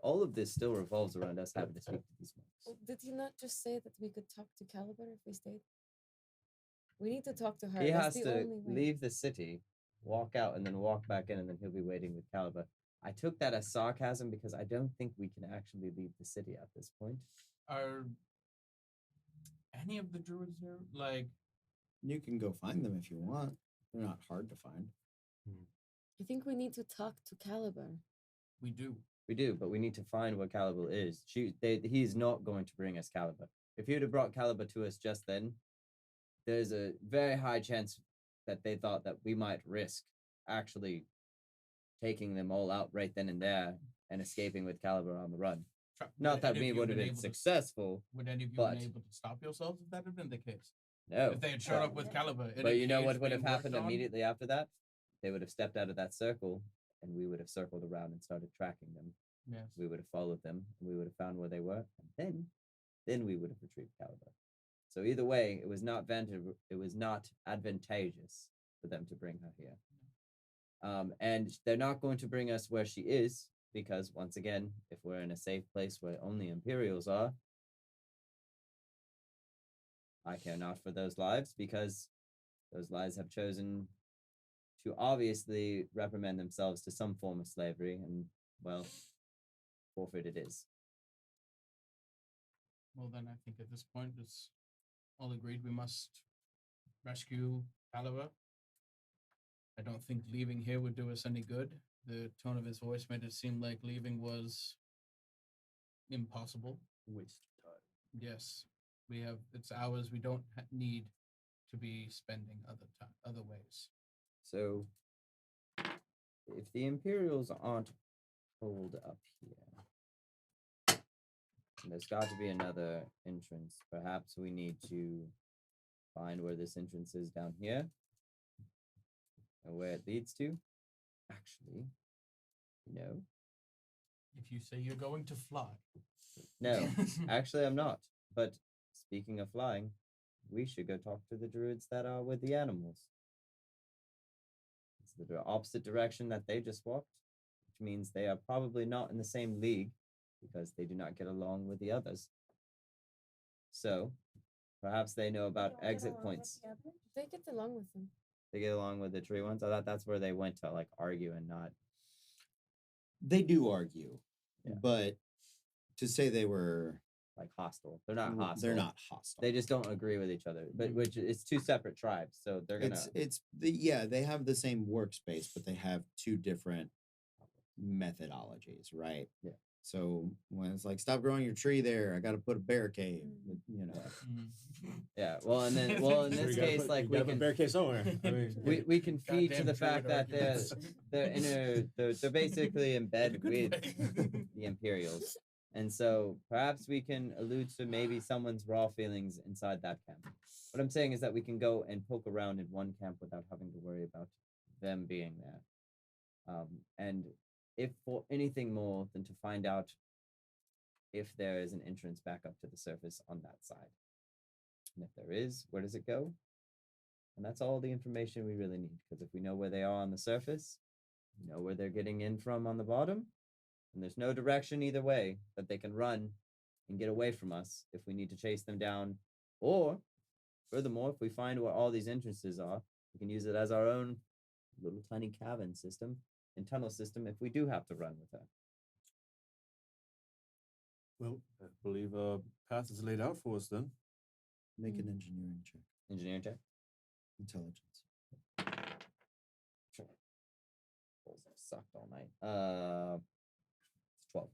All of this still revolves around us having to speak to these monks. Well, did he not just say that we could talk to Caliber if we stayed? We need to talk to her. He That's has the to only way. leave the city, walk out, and then walk back in, and then he'll be waiting with Caliber. I took that as sarcasm because I don't think we can actually leave the city at this point. Are any of the druids there? Like, You can go find them if you want. They're not hard to find. I think we need to talk to Caliber. we do. We do, but we need to find where Caliber is. He's not going to bring us Caliber. If he would have brought Caliber to us just then, there's a very high chance that they thought that we might risk actually taking them all out right then and there and escaping with Caliber on the run. Not that we would have been successful. Would any of you but- been able to stop yourselves if that had been the case? No. If they had showed up with Caliber, in a But you know cage what would being have happened worked on? immediately after that? They would have stepped out of that circle and we would have circled around and started tracking them. Yes. We would have followed them and we would have found where they were. And then we would have retrieved Caliber. So either way, it was not advantageous for them to bring her here. And they're not going to bring us where she is because once again, if we're in a safe place where only Imperials are, I care not for those lives because those lives have chosen to obviously reprimand themselves to some form of slavery and, well, forfeit it is. Well, then I think at this point it's all agreed we must rescue Caliber. I don't think leaving here would do us any good. The tone of his voice made it seem like leaving was impossible. Waste of time. Yes, it's hours we don't need to be spending other ways. So, if the Imperials aren't pulled up here, there's got to be another entrance. Perhaps we need to find where this entrance is down here and where it leads to. Actually, If you say you're going to fly. no, actually, I'm not. But speaking of flying, we should go talk to the druids that are with the animals. It's the opposite direction that they just walked, which means they are probably not in the same league because they do not get along with the others. So, perhaps they know about Don't get exit along with points. the others? They get along with them. They get along with the tree ones. I thought that's where they went to like argue and not. They do argue, Yeah. but to say they were Like hostile. They're not hostile. They're not hostile. They just don't agree with each other. But which it's two separate tribes, so they're gonna. They have the same workspace, but they have two different methodologies, right? Yeah. So when it's like, stop growing your tree there, I got to put a barricade. You know, Yeah. Well, and then in this case, like we can barricade somewhere. I mean, we can feed to Goddamn the fact druid that they're basically in bed In a good with way. the Imperials, and so perhaps we can allude to maybe someone's raw feelings inside that camp. What I'm saying is that we can go and poke around in one camp without having to worry about them being there, and if for anything more than to find out if there is an entrance back up to the surface on that side. And if there is, where does it go? And that's all the information we really need, because if we know where they are on the surface, we know where they're getting in from on the bottom, and there's no direction either way that they can run and get away from us if we need to chase them down. Or, furthermore, if we find where all these entrances are, we can use it as our own little tiny cavern system and tunnel system if we do have to run with her. well, I believe a path is laid out for us then. make an engineering check, Engineering check. intelligence. Rolls have sucked all night. It's 12.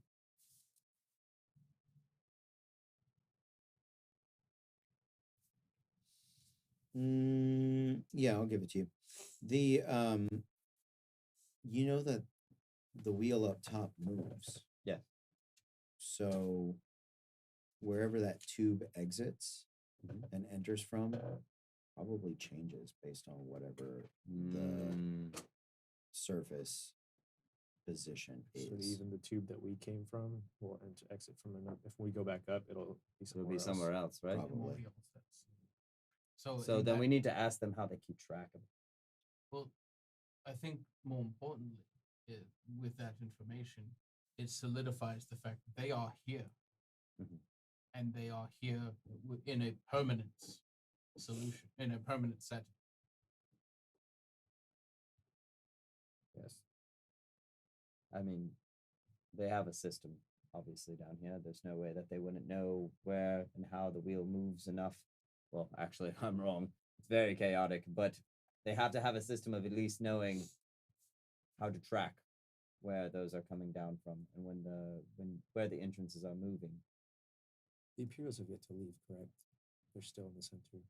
Yeah, I'll give it to you. The you know that the wheel up top moves. Yeah. So wherever that tube exits Mhm. and enters from probably changes based on whatever the Mm, surface position is. So even the tube that we came from will exit from another. If we go back up, it'll be It'll somewhere be somewhere else, right? Probably. It won't be upstairs. So in then that- we need to ask them how they keep track of it. Well, I think more importantly, with that information, it solidifies the fact that they are here, Mhm. and they are here in a permanent solution, in a permanent setting. Yes. I mean, they have a system obviously down here. There's no way that they wouldn't know where and how the wheel moves enough. Well, actually, I'm wrong. It's very chaotic, but they have to have a system of at least knowing how to track where those are coming down from and where the entrances are moving. The Imperials have yet to leave, correct? They're still in the center.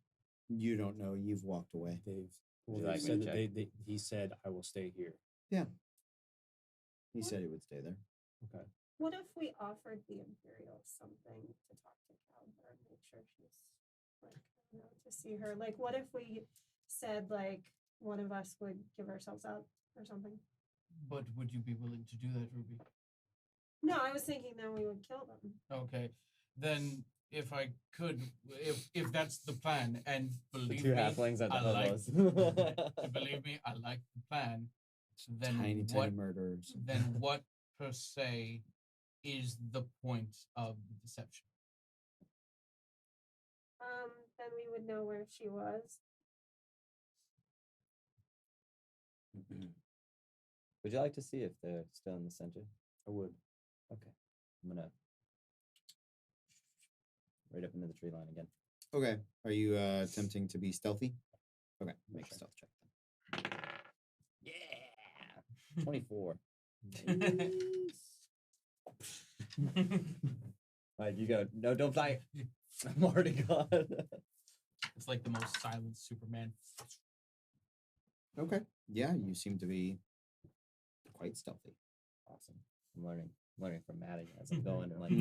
You don't know. You've walked away. They've Would you they like me said to that check? he said I will stay here. He said he would stay there. Okay. What if we offered the Imperial something to talk to Caliber and make sure she's like, I don't know, to see her? Like, what if we said like one of us would give ourselves up or something? But would you be willing to do that, Ruby? No, I was thinking then we would kill them. Okay, then if I could, if that's the plan, and The believe two me, halflings are the I like, hobos. believe me, I like the plan. Then Tiny, what? tiny murderers. Then what per se is the point of the deception? Then we would know where she was. Would you like to see if they're still in the center? I would. Okay. I'm gonna right up into the tree line again. Okay. Are you attempting to be stealthy? Okay. Make a Sure. stealth check then. Yeah. 24. Alright, you go. No, don't fly. I'm already gone. It's like the most silent Superman. Okay. Yeah, you seem to be quite stealthy. Awesome. I'm learning from Maddie as I'm going. I'm like,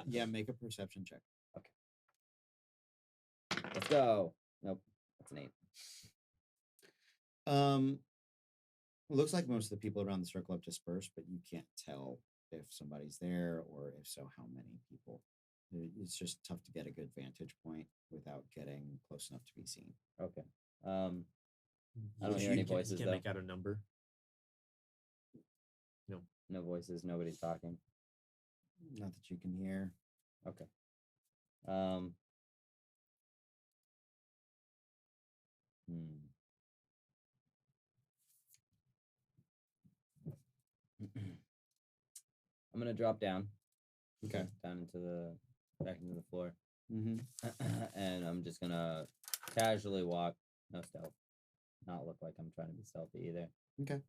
Yeah, make a perception check. let's go. Nope, that's an 8. Looks like most of the people around the circle have dispersed, but you can't tell if somebody's there or if so, how many people. It's just tough to get a good vantage point without getting close enough to be seen. Okay. I You don't hear any can't- voices, You can't though. make out a number. No voices. Nobody's talking. Not that you can hear. Okay. Hmm. I'm gonna drop down. Okay. Down into the back into the floor. Mm-hmm. And I'm just gonna casually walk, no stealth, not look like I'm trying to be stealthy either. Okay.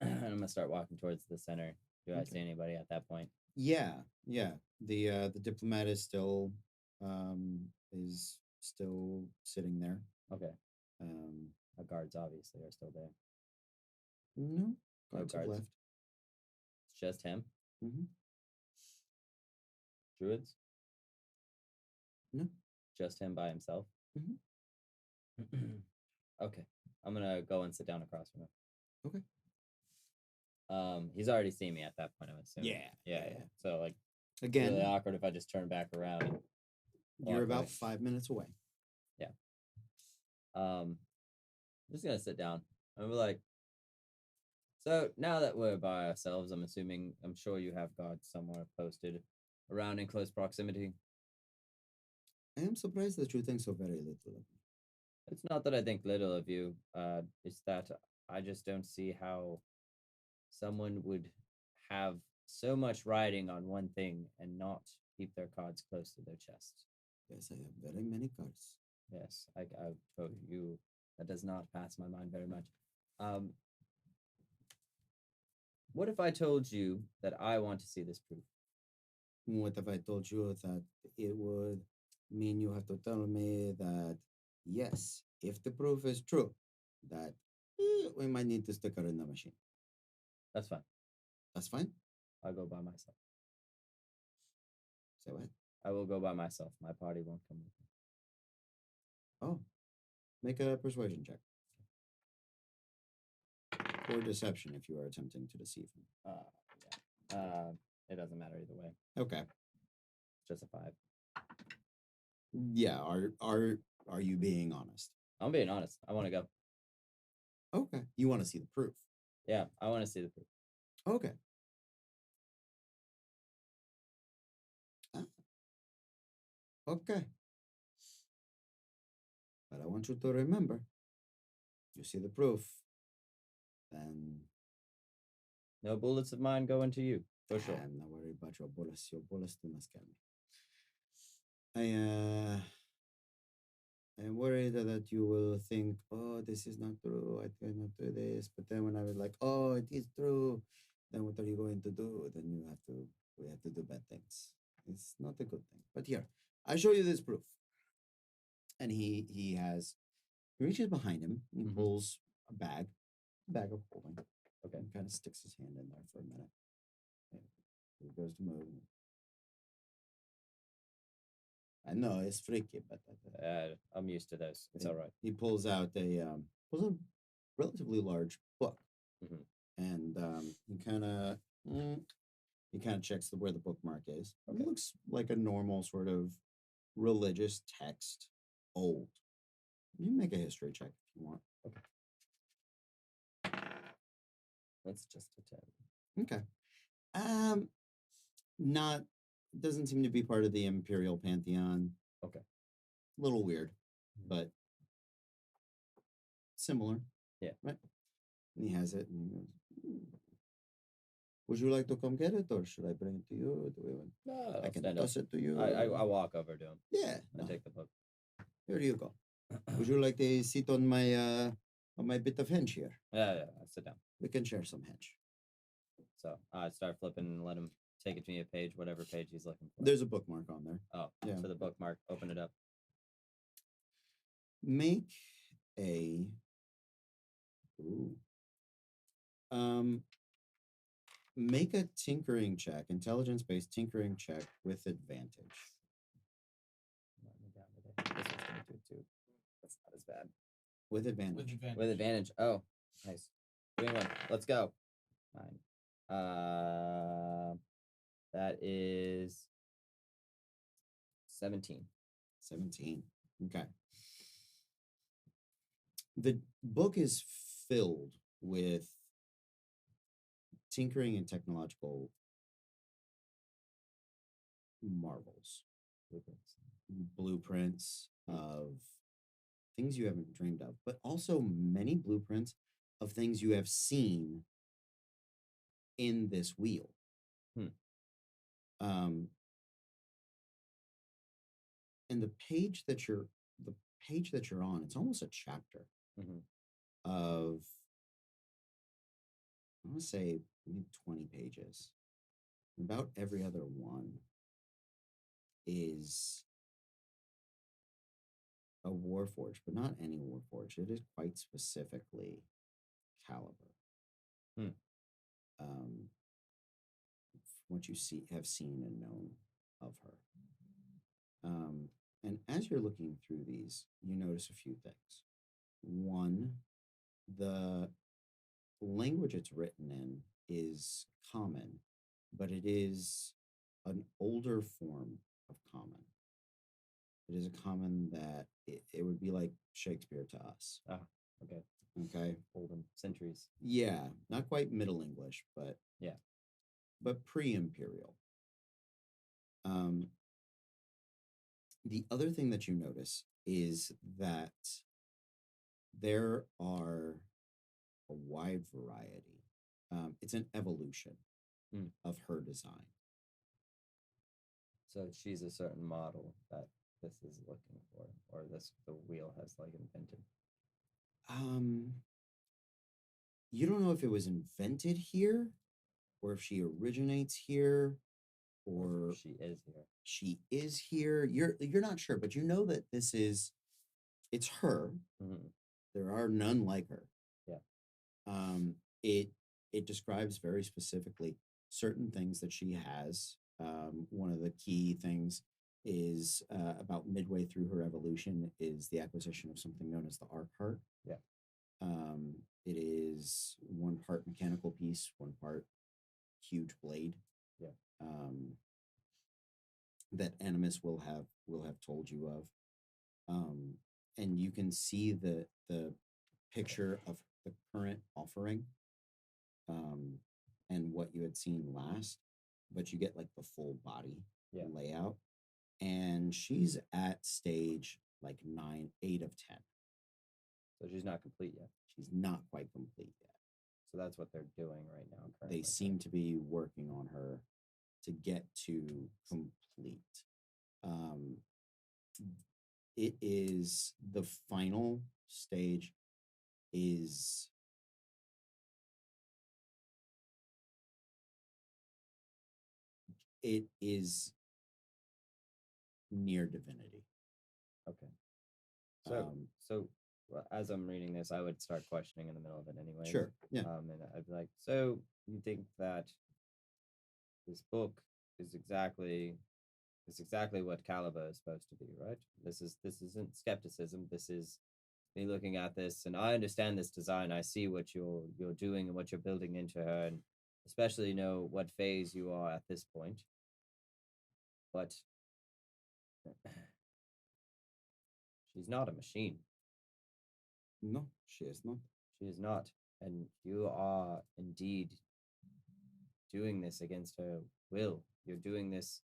And I'm gonna start walking towards the center. Do I Okay. see anybody at that point? Yeah, yeah. The diplomat is still sitting there. Okay. Um, The guards obviously are still there. no, guards have guards. left. It's just him. Mm-hmm. Druids. No. Just him by himself. Okay. I'm gonna go and sit down across from him. Okay. He's already seen me at that point, I'm assuming. Yeah, Yeah. yeah. So like Again, really awkward if I just turn back around and you're walk about away. 5 minutes away. I'm just gonna sit down and be like, so now that we're by ourselves, I'm sure you have guards somewhere posted around in close proximity. I am surprised that you think so very little of me. It's not that I think little of you, it's that I just don't see how someone would have so much riding on one thing and not keep their cards close to their chest. Yes, I have very many cards. Yes, I told you that does not pass my mind very much. What if I told you that I want to see this proof? What if I told you that it would mean you have to tell me that, yes, if the proof is true, that we might need to stick her in the machine. That's fine. That's fine. I'll go by myself. Say what? I will go by myself. My party won't come with me. Oh, make a persuasion check. or deception if you are attempting to deceive him. It doesn't matter either way. Okay. Just a 5. Yeah. Are you being honest? I'm being honest. I want to go. Okay. You want to see the proof. Yeah, I want to see the proof. Okay. Okay. But I want you to remember, you see the proof, then No bullets of mine go into you, for sure. I'm not worried about your bullets. Your bullets do not scare me. I am worried that you will think, oh, this is not true. I cannot do this. But then when I was like, oh, it is true, then what are you going to do? Then we have to do bad things. It's not a good thing. But here, I show you this proof. And he reaches behind him, he Mhm. pulls a bag of holding. Okay. And kind of sticks his hand in there for a minute. And he goes to move. I know it's freaky, but I'm used to this. It's he- all right. He pulls out a relatively large book, Mhm. and he kind of checks where the bookmark is. Okay. It looks like a normal sort of religious text, old. You can make a history check if you want. That's just a 10. Okay. Not doesn't seem to be part of the imperial pantheon. Okay. A little weird, but similar. Yeah. Right. And he has it, and he goes, would you like to come get it, or should I bring it to you? Do we want? No, I can stand up. toss it to you. I walk over to him Yeah. and no, take the book. Here you go. Would you like to sit on my bit of hench here? Yeah, I sit down. We can share some hench. So I start flipping and let him take it to me a page, whatever page he's looking for. There's a bookmark on there. Oh, yeah. to the bookmark. Open it up. Make a make a tinkering check, intelligence-based tinkering check with advantage. Let me down today. This one's gonna do it too. That's not as bad. With advantage. With advantage. With advantage. Oh, nice. 21. Let's go. 9. That is 17. 17. Okay. The book is filled with tinkering and technological marvels, blueprints of things you haven't dreamed of, but also many blueprints of things you have seen in this wheel. And the page that you're on, it's almost a chapter Mhm. of, I want to say maybe 20 pages. About every other one is a Warforged, but not any Warforged. It is quite specifically Caliber. What you have seen and known of her. And as you're looking through these, you notice a few things. One, the language it's written in is common, but it is an older form of common. It is a common that it would be like Shakespeare to us. Okay. Okay. Olden centuries. Yeah, not quite Middle English, but Yeah. but pre-imperial. The other thing that you notice is that there are a wide variety. It's an evolution of her design. So she's a certain model that this is looking for, or the wheel has like invented. You don't know if it was invented here, or if she originates here, or She is here. she is here. You're not sure, but you know that it's her. Mhm. There are none like her. Yeah. It describes very specifically certain things that she has. One of the key things is about midway through her evolution is the acquisition of something known as the Arc Heart. Yeah. It is one part mechanical piece, one part huge blade. Yeah. That Animus will have told you of. And you can see the picture of the current offering, and what you had seen last, but you get like the full body Yeah. layout. And she's at stage like 9, 8 of 10. So she's not complete yet. She's not quite complete yet. So that's what they're doing right now. Currently. They seem to be working on her to get to complete. It is the final stage is it is near divinity. Okay. So well, as I'm reading this, I would start questioning in the middle of it anyway. Sure. Yeah. And I'd be like, so you think that this book is exactly what Caliber is supposed to be, right? This isn't skepticism. This is me looking at this, and I understand this design. I see what you're doing and what you're building into her, and especially know what phase you are at this point. But she's not a machine. No, she is not. She is not. And you are indeed doing this against her will. You're doing this.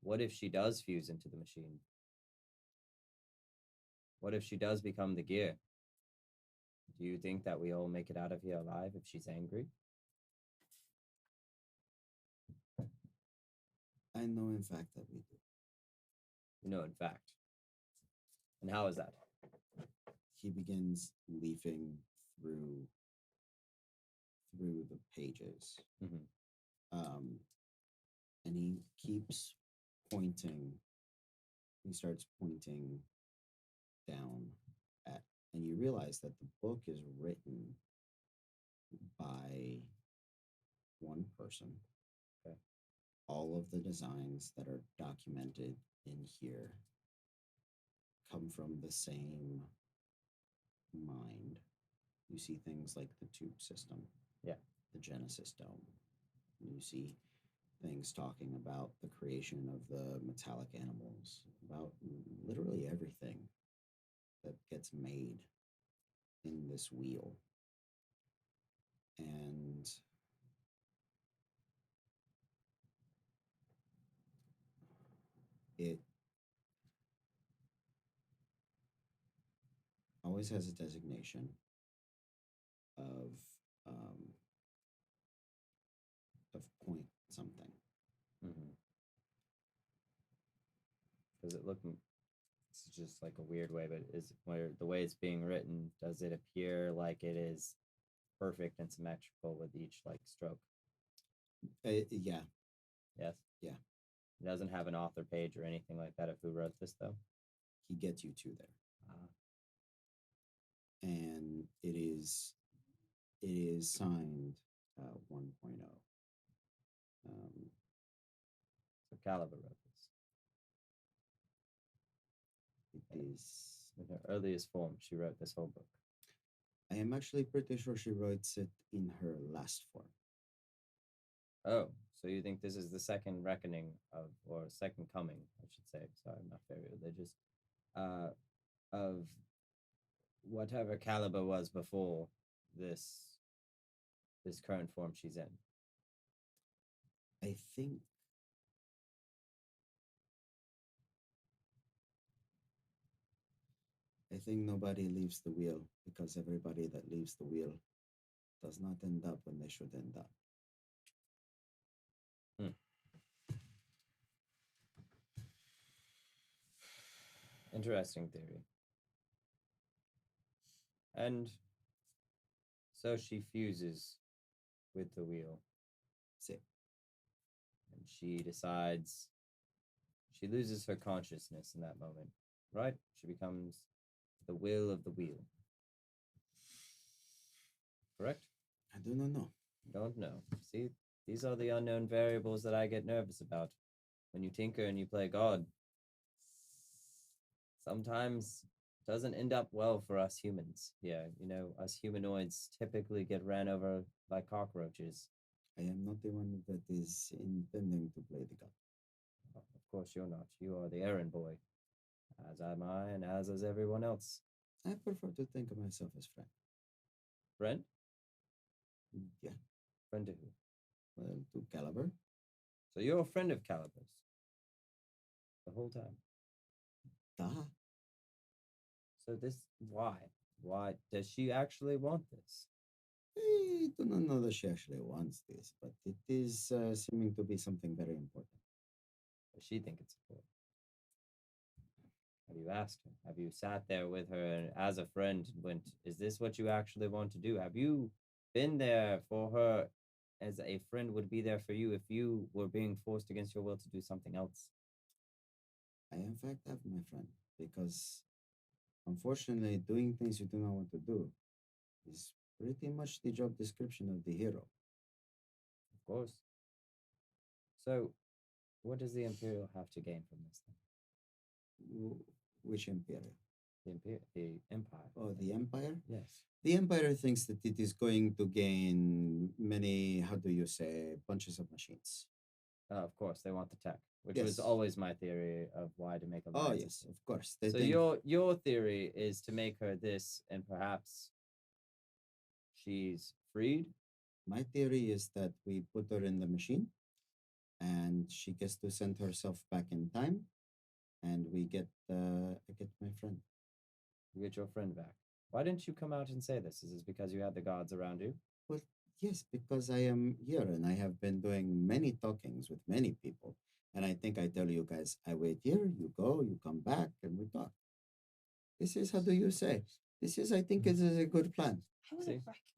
What if she does fuse into the machine? What if she does become the gear? Do you think that we all make it out of here alive if she's angry? I know, in fact, that we do. You know, in fact. And how is that? He begins leafing through the pages, Mhm. and he keeps pointing. He starts pointing down at, and you realize that the book is written by one person. Okay. All of the designs that are documented in here come from the same mind. You see things like the tube system, Yeah. the Genesis dome. You see things talking about the creation of the metallic animals, about literally everything that gets made in this wheel. And it always has a designation of point something. Does it look? It's just like a weird way, but is where the way it's being written, does it appear like it is perfect and symmetrical with each like stroke? Yeah, Yes. Yeah. It doesn't have an author page or anything like that of who wrote this, though. he gets you to there. Ah. And it is signed 1.0. So Caliber wrote this. It is. In her earliest form, she wrote this whole book. I am actually pretty sure she writes it in her last form. Oh, so you think this is the second reckoning of, or second coming, I should say. Sorry, I'm not very religious. Of whatever Caliber was before this current form she's in. I think nobody leaves the wheel, because everybody that leaves the wheel does not end up when they should end up. Interesting theory. And so she fuses with the wheel. That's it. And she decides, she loses her consciousness in that moment, right? She becomes the will of the wheel. Correct? I do not know. Don't know. See, these are the unknown variables that I get nervous about. When you tinker and you play God, sometimes doesn't end up well for us humans. Yeah, you know, us humanoids typically get ran over like cockroaches. I am not the one that is intending to play the god. Of course, you're not. You are the errand boy, as am I, and as is everyone else. I prefer to think of myself as friend. Friend? Yeah, Friend to who? well, to Caliber. So you're a friend of Calibur's the whole time. Duh. So this, why? Why does she actually want this? I do not know that she actually wants this, but it is seeming to be something very important. Does she think it's important? Have you asked her? Have you sat there with her and as a friend and went, is this what you actually want to do? Have you been there for her as a friend would be there for you if you were being forced against your will to do something else? I, in fact, have my friend because, unfortunately, doing things you do not want to do is pretty much the job description of the hero. Of course. So, what does the Imperial have to gain from this then? Which Imperial? The Empire. Oh, the Empire? Yes. The Empire thinks that it is going to gain many, how do you say, bunches of machines. Of course, they want the tech, which was Yes. always my theory of why to make a Oh, yes, of course. They So think, your theory is to make her this, and perhaps she's freed. my theory is that we put her in the machine and she gets to send herself back in time and we get I get my friend. You get your friend back. Why didn't you come out and say this? Is this because you had the gods around you? Well, yes, because I am here and I have been doing many talkings with many people. And I think I tell you guys, I wait here, you go, you come back, and we talk. This is, how do you say? This is, I think, is a good plan. I would See? have recognized.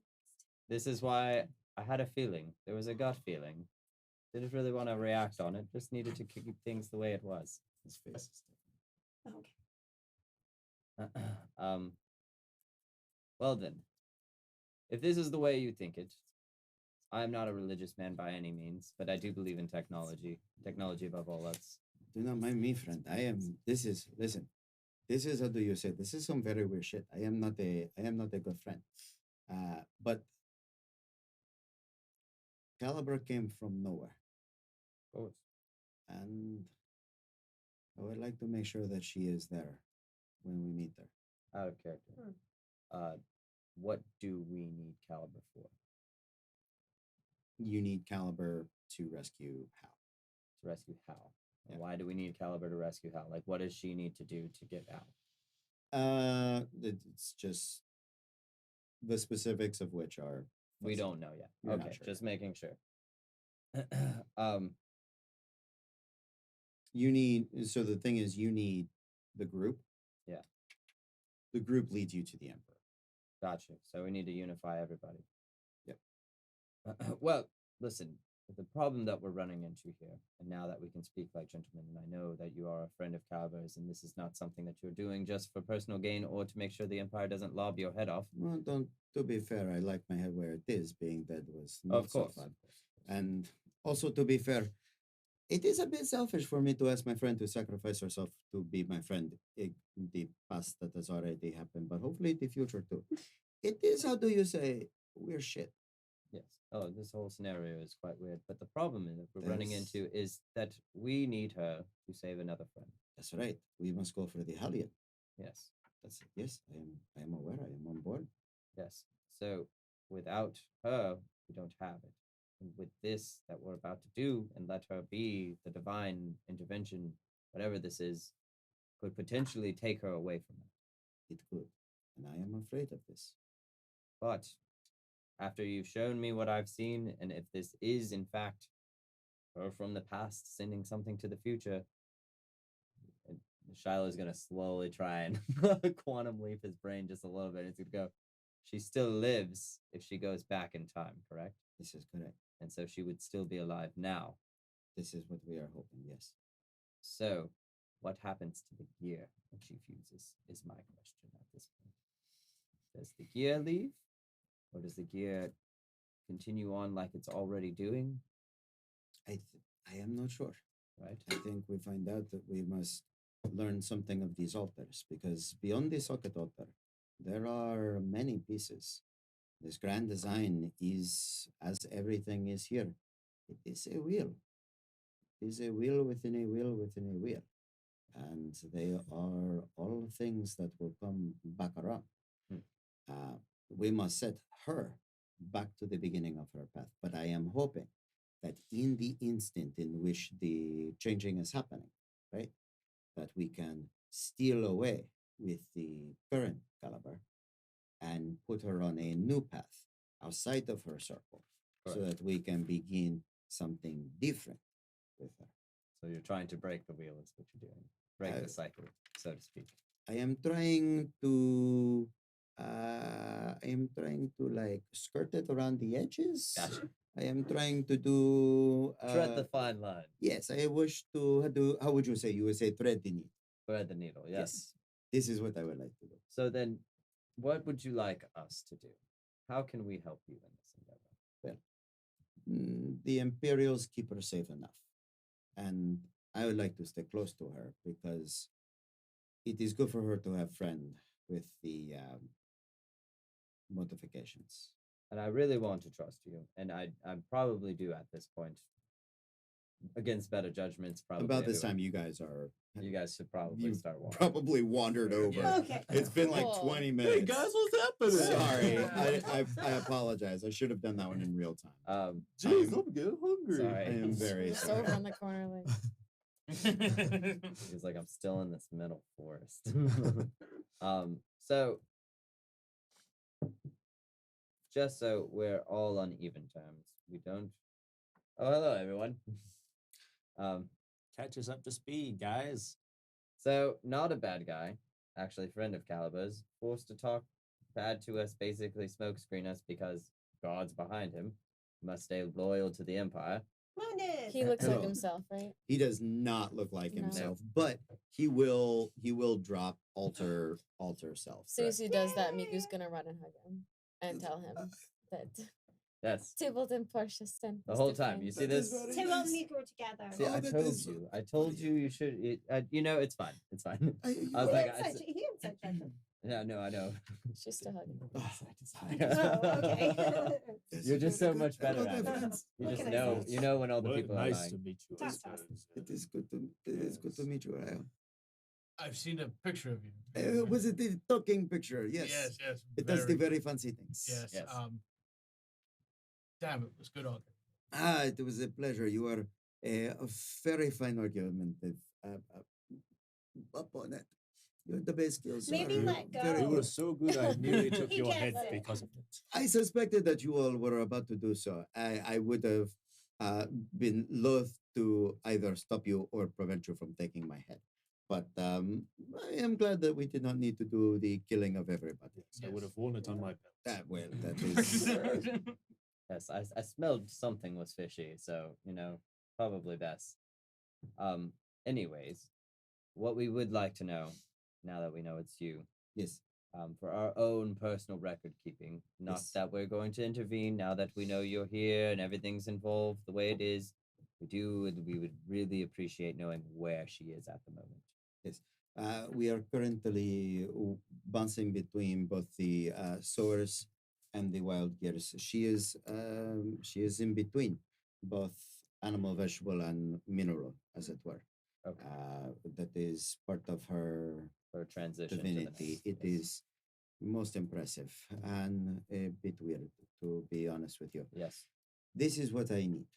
This is why I had a feeling. There was a gut feeling. Didn't really want to react on it. Just needed to keep things the way it was. His face is different. Okay. Well then, if this is the way you think it, I am not a religious man by any means, but I do believe in technology. Technology above all else. Do not mind me, friend. Listen, this is, how do you say? This is some very weird shit. I am not a good friend. But Caliber came from nowhere. Of course. And I would like to make sure that she is there when we meet her. Out of character. What do we need Caliber for? You need Caliber to rescue Hal. To rescue Hal. Yeah. Why do we need Caliber to rescue Hal? Like, what does she need to do to get Hal? It's just the specifics of which are We don't know yet. You're not Okay, sure just yet. making sure. You need. So the thing is, you need the group. Yeah. The group leads you to the Emperor. Gotcha. So we need to unify everybody. Yep. Well, listen, the problem that we're running into here, and now that we can speak like gentlemen, and I know that you are a friend of Caliber's, and this is not something that you're doing just for personal gain or to make sure the Empire doesn't lob your head off. Well, don't. To be fair, I like my head where it is. Being that was not Of course. so fun. And also, to be fair, it is a bit selfish for me to ask my friend to sacrifice herself to be my friend in the past that has already happened, but hopefully the future too. It is, how do you say, weird shit. Yes. Oh, this whole scenario is quite weird. But the problem that we're running There's- into is that we need her to save another friend. That's right. We must go for the Hellion. Yes. That's it. Yes, I am aware. I am on board. Yes. So without her, we don't have it. And with this that we're about to do and let her be the divine intervention, whatever this is, could potentially take her away from it. It could. And I am afraid of this. But after you've shown me what I've seen, and if this is in fact her from the past sending something to the future, and Shiloh's gonna slowly try and quantum leap his brain just a little bit. It's gonna go, she still lives if she goes back in time, correct? This is correct. And so she would still be alive now. This is what we are hoping. Yes. So what happens to the gear when she fuses is my question at this point. Does the gear leave? Or does the gear continue on like it's already doing? I am not sure. Right? I think we find out that we must learn something of these altars, because beyond the socket altar, there are many pieces. This grand design is, as everything is here, it is a wheel. It is a wheel within a wheel within a wheel. And they are all things that will come back around. Hmm. We must set her back to the beginning of her path. But I am hoping that in the instant in which the changing is happening, right, that we can steal away with the current caliber and put her on a new path outside of her circle so Correct. that we can begin something different with her. So you're trying to break the wheel, is what you're doing. Break I- the cycle, so to speak. I am trying to like skirt it around the edges. Gotcha. I am trying to do Tread the fine line. yes, I wish to do, how would you say? You would say thread the needle. Thread the needle. Yes. This is what I would like to do. So then, what would you like us to do? How can we help you in this endeavor? The Imperials keep her safe enough. And I would like to stay close to her because it is good for her to have friend with the modifications. And I really want to trust you, and I probably do at this point. Against better judgments, probably. About this anyway. time, you guys are You guys should probably you start walking. probably wandered over. Okay. It's been like Cool. 20 minutes. what's happening? Sorry, Yeah. I apologize. I should have done that one in real time. Jeez, I'm- I'm getting hungry. Sorry. I am very It's sorry. over on the corner, like He's like, I'm still in this middle forest. So just so we're all on even terms, we don't. Oh, hello, everyone. Catch us up to speed, guys. So not a bad guy, actually, friend of Calibur's, forced to talk bad to us, basically smokescreen us because God's behind him. Must stay loyal to the Empire. Wounded. he looks like Hello. himself, right? He does not look like No. himself, but he will drop alter self. As soon as he does that, Miku's gonna run and hug him and tell him that Yes, Tybalt and Portia sent the us whole to time. find You see That is this? very Tybalt and nice. Nico are together. See, Oh, I that told is you. I told funny. you you should. You know, it's fine. It's fine. I I was He like, didn't I say s- he didn't say judgment. Yeah, no, I know. She's still hugging. Oh, okay. Yes, You're just so very much good. I better love at my it. friends. You What just can I know. say? You know when all the Well, people are nice lying. to meet you. I Toss, toss. suppose. It is good to meet you, Ryan. I've seen a picture of you. Was it the talking picture? Yes. Yes, yes. It does the very- very fancy things. Yes. Yes. Damn, it was good on It was a pleasure. You are a very fine argumentative opponent. You have the base skills. Maybe are let very You go. were good. so good, I nearly took He your gets head it. because of it. I suspected that you all were about to do so. I would have been loath to either stop you or prevent you from taking my head. But I am glad that we did not need to do the killing of everybody. I would have worn it on my belt. That is. Yes, I smelled something was fishy, so you know, probably best. Anyways, what we would like to know, now that we know it's you, Yes. for our own personal record keeping, not Yes. that we're going to intervene now that we know you're here and everything's involved the way it is. We would really appreciate knowing where she is at the moment. We are currently bouncing between both the sowers and the wild gears. She is in between both animal, vegetable, and mineral, as it were. Okay. That is part of her For transition. to the divinity. next, It yes. is most impressive and a bit weird, to be honest with you. Yes. This is what I need.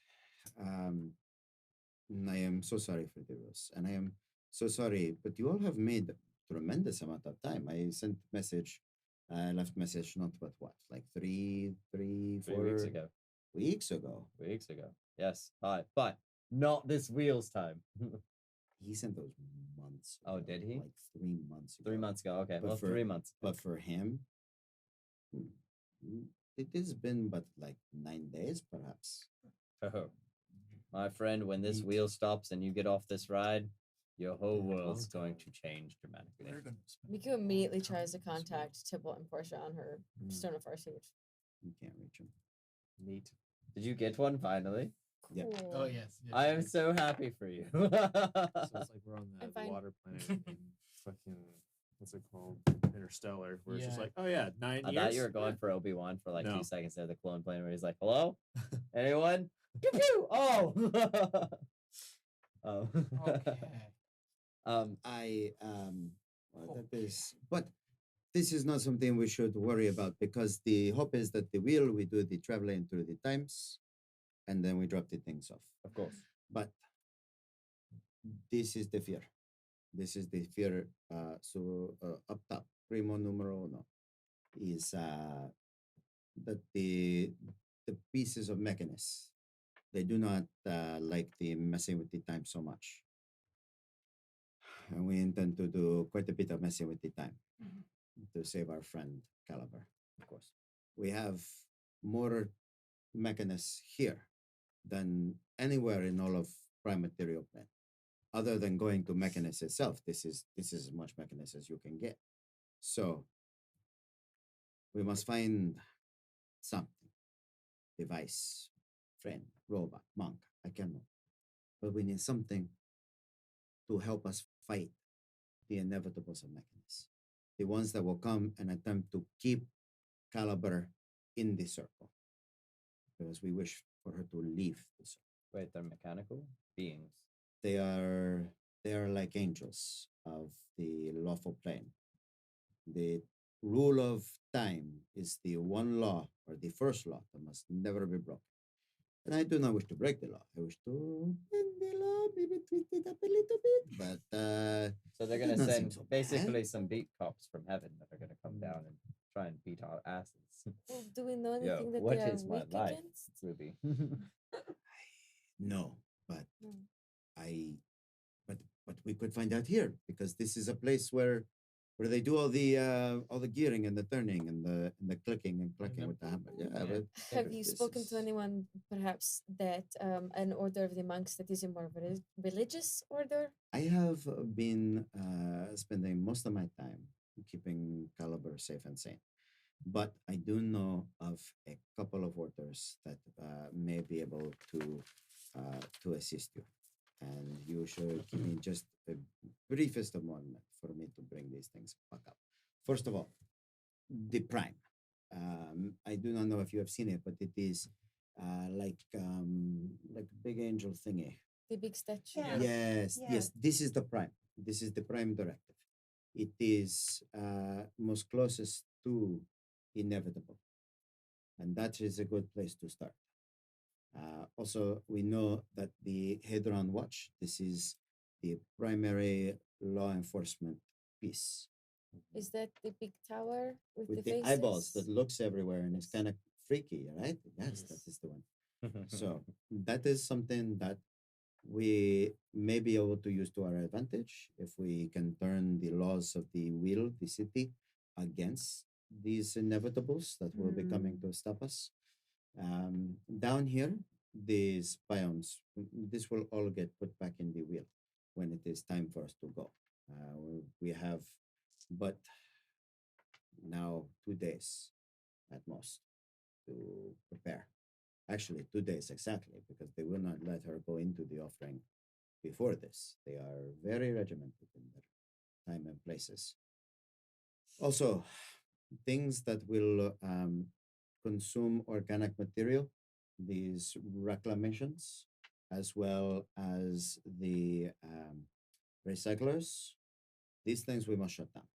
I am so sorry for the rules, and I am so sorry, but you all have made tremendous amount of time. I sent message, left message, not but what, like three, 3 4 weeks ago. weeks ago. Weeks ago. Yes. Hi. But not this wheels time. He sent those months. Oh, ago, did he? Like 3 months ago. 3 months ago. Okay. But Well, for- 3 months. But for him, it has been but like 9 days, perhaps. Oh, my friend, when this Neat. wheel stops and you get off this ride, your whole Yeah, world's long going to change dramatically. We're gonna spend Miku immediately tries to contact Tybalt and Portia on her Mm. Stone of Farsight. You can't reach him. Neat. Did you get one finally? Yeah. Cool. Oh yes. yes I am yes. so happy for you. So it's like we're on I'm that fine. water planet in fucking what's it called? Interstellar, where it's just Yeah. like, oh yeah, 9 I years. thought you were going for Obi-Wan for like No. 2 seconds there, the clone plane where he's like, hello? Anyone? Pew pew! Oh! Oh. Okay. I well, that is, but this is not something we should worry about because the hope is that the wheel we do the traveling through the times, and then we drop the things off. Of course. But this is the fear. This is the fear. So up top, primo numero uno, is that the pieces of Mechanus, they do not like the messing with the time so much. And we intend to do quite a bit of messing with the time to save our friend Caliber, of course. We have more Mechanus here than anywhere in all of Prime Material Plane. Other than going to Mechanus itself, this is as much Mechanus as you can get. So we must find something. Device, friend, robot, monk, I cannot. But we need something to help us fight the inevitables of Mechanus. The ones that will come and attempt to keep Caliber in the circle. Because we wish for her to leave the circle. Wait, they're mechanical beings. They are like angels of the lawful plane. The rule of time is the one law or the first law that must never be broken. And I do not wish to break the law. I wish to bend the law, maybe twist it up a little bit. But So they're It gonna doesn't seem send so bad. basically some beat cops from heaven that are gonna come down and try and beat our asses. Well, do we know Yo, anything that what they are is my weak life, against? Ruby? no, but No. I but we could find out here because this is a place where they do all the gearing and the turning and the clicking and clicking with the hammer. Yeah, Yeah. but Have you this spoken to is- anyone, perhaps, that an order of the monks that is a more religious order? I have been spending most of my time keeping Caliber safe and sane, but I do know of a couple of orders that may be able to assist you, and you should give me just the briefest of moment for me to bring these things back up. First of all, the Prime. I do not know if you have seen it, but it is like big angel thingy. The big statue? Yeah. Yes, Yeah. yes. This is the Prime. This is the Prime Directive. It is most closest to inevitable, and that is a good place to start. Also, we know that the Hadron Watch. This is the primary law enforcement piece Is that the big tower with, with the the eyeballs that faces? looks everywhere and is kind of freaky, right? Yes, that Yes. is the one. So that is something that we may be able to use to our advantage if we can turn the laws of the wheel, the city, against these inevitables that will be coming to stop us. Down here, these biomes, this will all get put back in the wheel when it is time for us to go. We have, but now 2 days at most to prepare. Actually, 2 days exactly, because they will not let her go into the offering before this. They are very regimented in their time and places. Also, things that will consume organic material, these reclamations, as well as the recyclers, these things we must shut down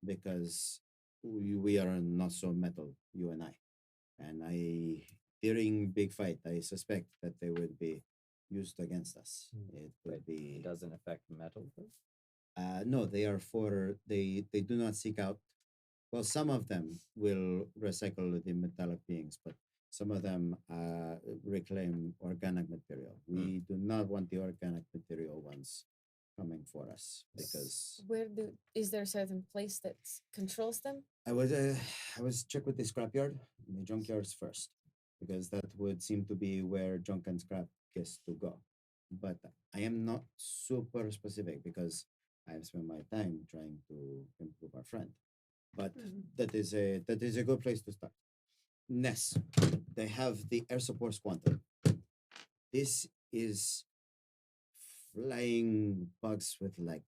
because we are not so metal, you and I. And during big fight, I suspect that they would be used against us. It would Wait, be it doesn't affect metal. no, they are they do not seek out. Well, some of them will recycle the metallic beings, but some of them reclaim organic material. We do not want the organic material ones coming for us because Is there a certain place that controls them? I was check with the scrapyard, the junkyards first, because that would seem to be where junk and scrap gets to go. But I am not super specific because I have spent my time trying to improve our friend. But that is a good place to start. Ness, they have the air support quantum. This is flying bugs with lightning.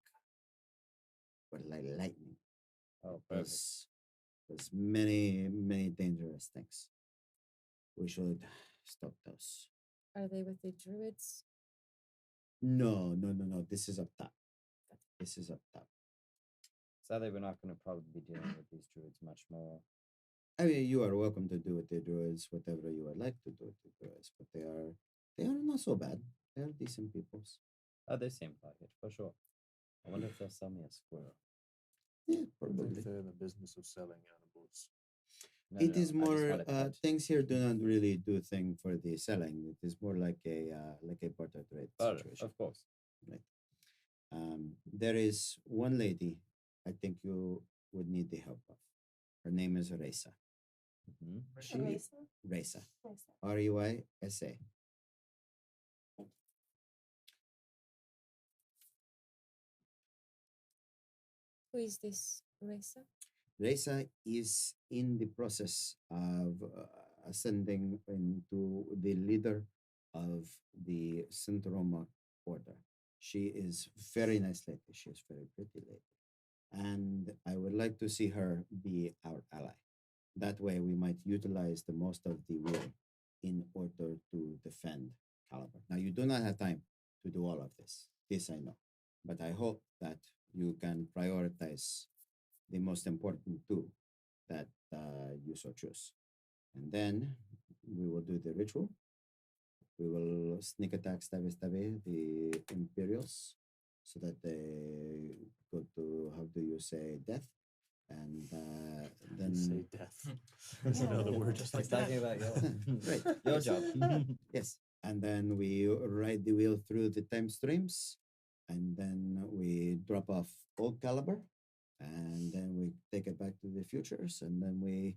Oh, perfect. There's many dangerous things. We should stop those. Are they with the druids? No. This is up top. This is up top. Sadly, we're not going to probably be dealing with these druids much more. I mean, you are welcome to do with the druids whatever you would like to do with the druids, but they are not so bad. They are decent peoples. Oh, they seem like it, for sure. I wonder if they'll sell me a squirrel. Yeah, I probably. think they're in the business of selling animals. No, It no, is I just more want a pet. things here do not really do thing for the selling. It is more like a barter trade Barter, situation. of course. There is one lady I think you would need the help of. Her name is Reysa. Hmm. She Erasa? Reysa. Erasa. Reysa. Who is this Reza? Reysa is in the process of ascending into the leader of the Centroma order. She is very nice lady. She is very pretty lady. And I would like to see her be our ally. That way we might utilize the most of the will in order to defend Caliber. Now you do not have time to do all of this. This I know. But I hope that you can prioritize the most important two that you so choose. And then we will do the ritual. We will sneak attack the Imperials so that they go to, how do you say, death? And then Say death. That's another word. Just Just like talking that. about Right. your job. Yes. And then we ride the wheel through the time streams, and then we drop off old Caliber, and then we take it back to the futures, and then we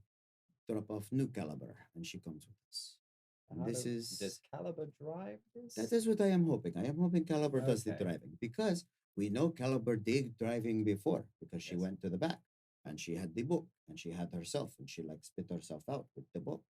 drop off new Caliber, and she comes with us. And How this do- is Does Caliber drive this? that is what I am hoping. I am hoping Caliber does the Okay. driving because we know Caliber did driving before because she Yes. went to the back and she had the book and she had herself and she like spit herself out with the book.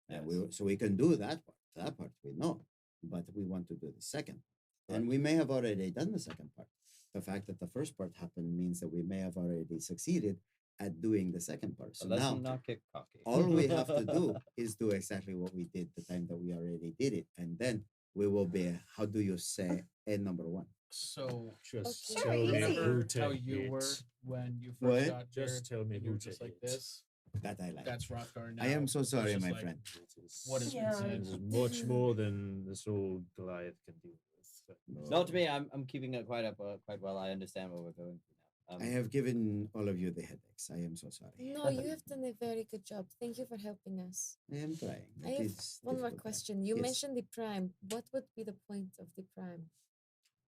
And so we can do that part. That part we know, but we want to do the second. And we may have already done the second part. The fact that the first part happened means that we may have already succeeded at doing the second part. So Let's now not get cocky. all we have to do is do exactly what we did the time that we already did it. And then we will be, how do you say, a number one? So Just Okay. tell Very me easy. who remember to how you were hit. when you first What? got here? Just tell me and you who were to just like hit. this. That I like. That's Rothgar now. I am so It's sorry, just my like, friend. What is Yeah. insane? This is much more than this old Goliath can deal with. Not to me. I'm keeping it quite well. I understand what we're going through now. I have given all of you the headaches. I am so sorry. No, you have done a very good job. Thank you for helping us. I am trying. I It have is one more difficult time. question. You Yes. mentioned the prime. What would be the point of the prime?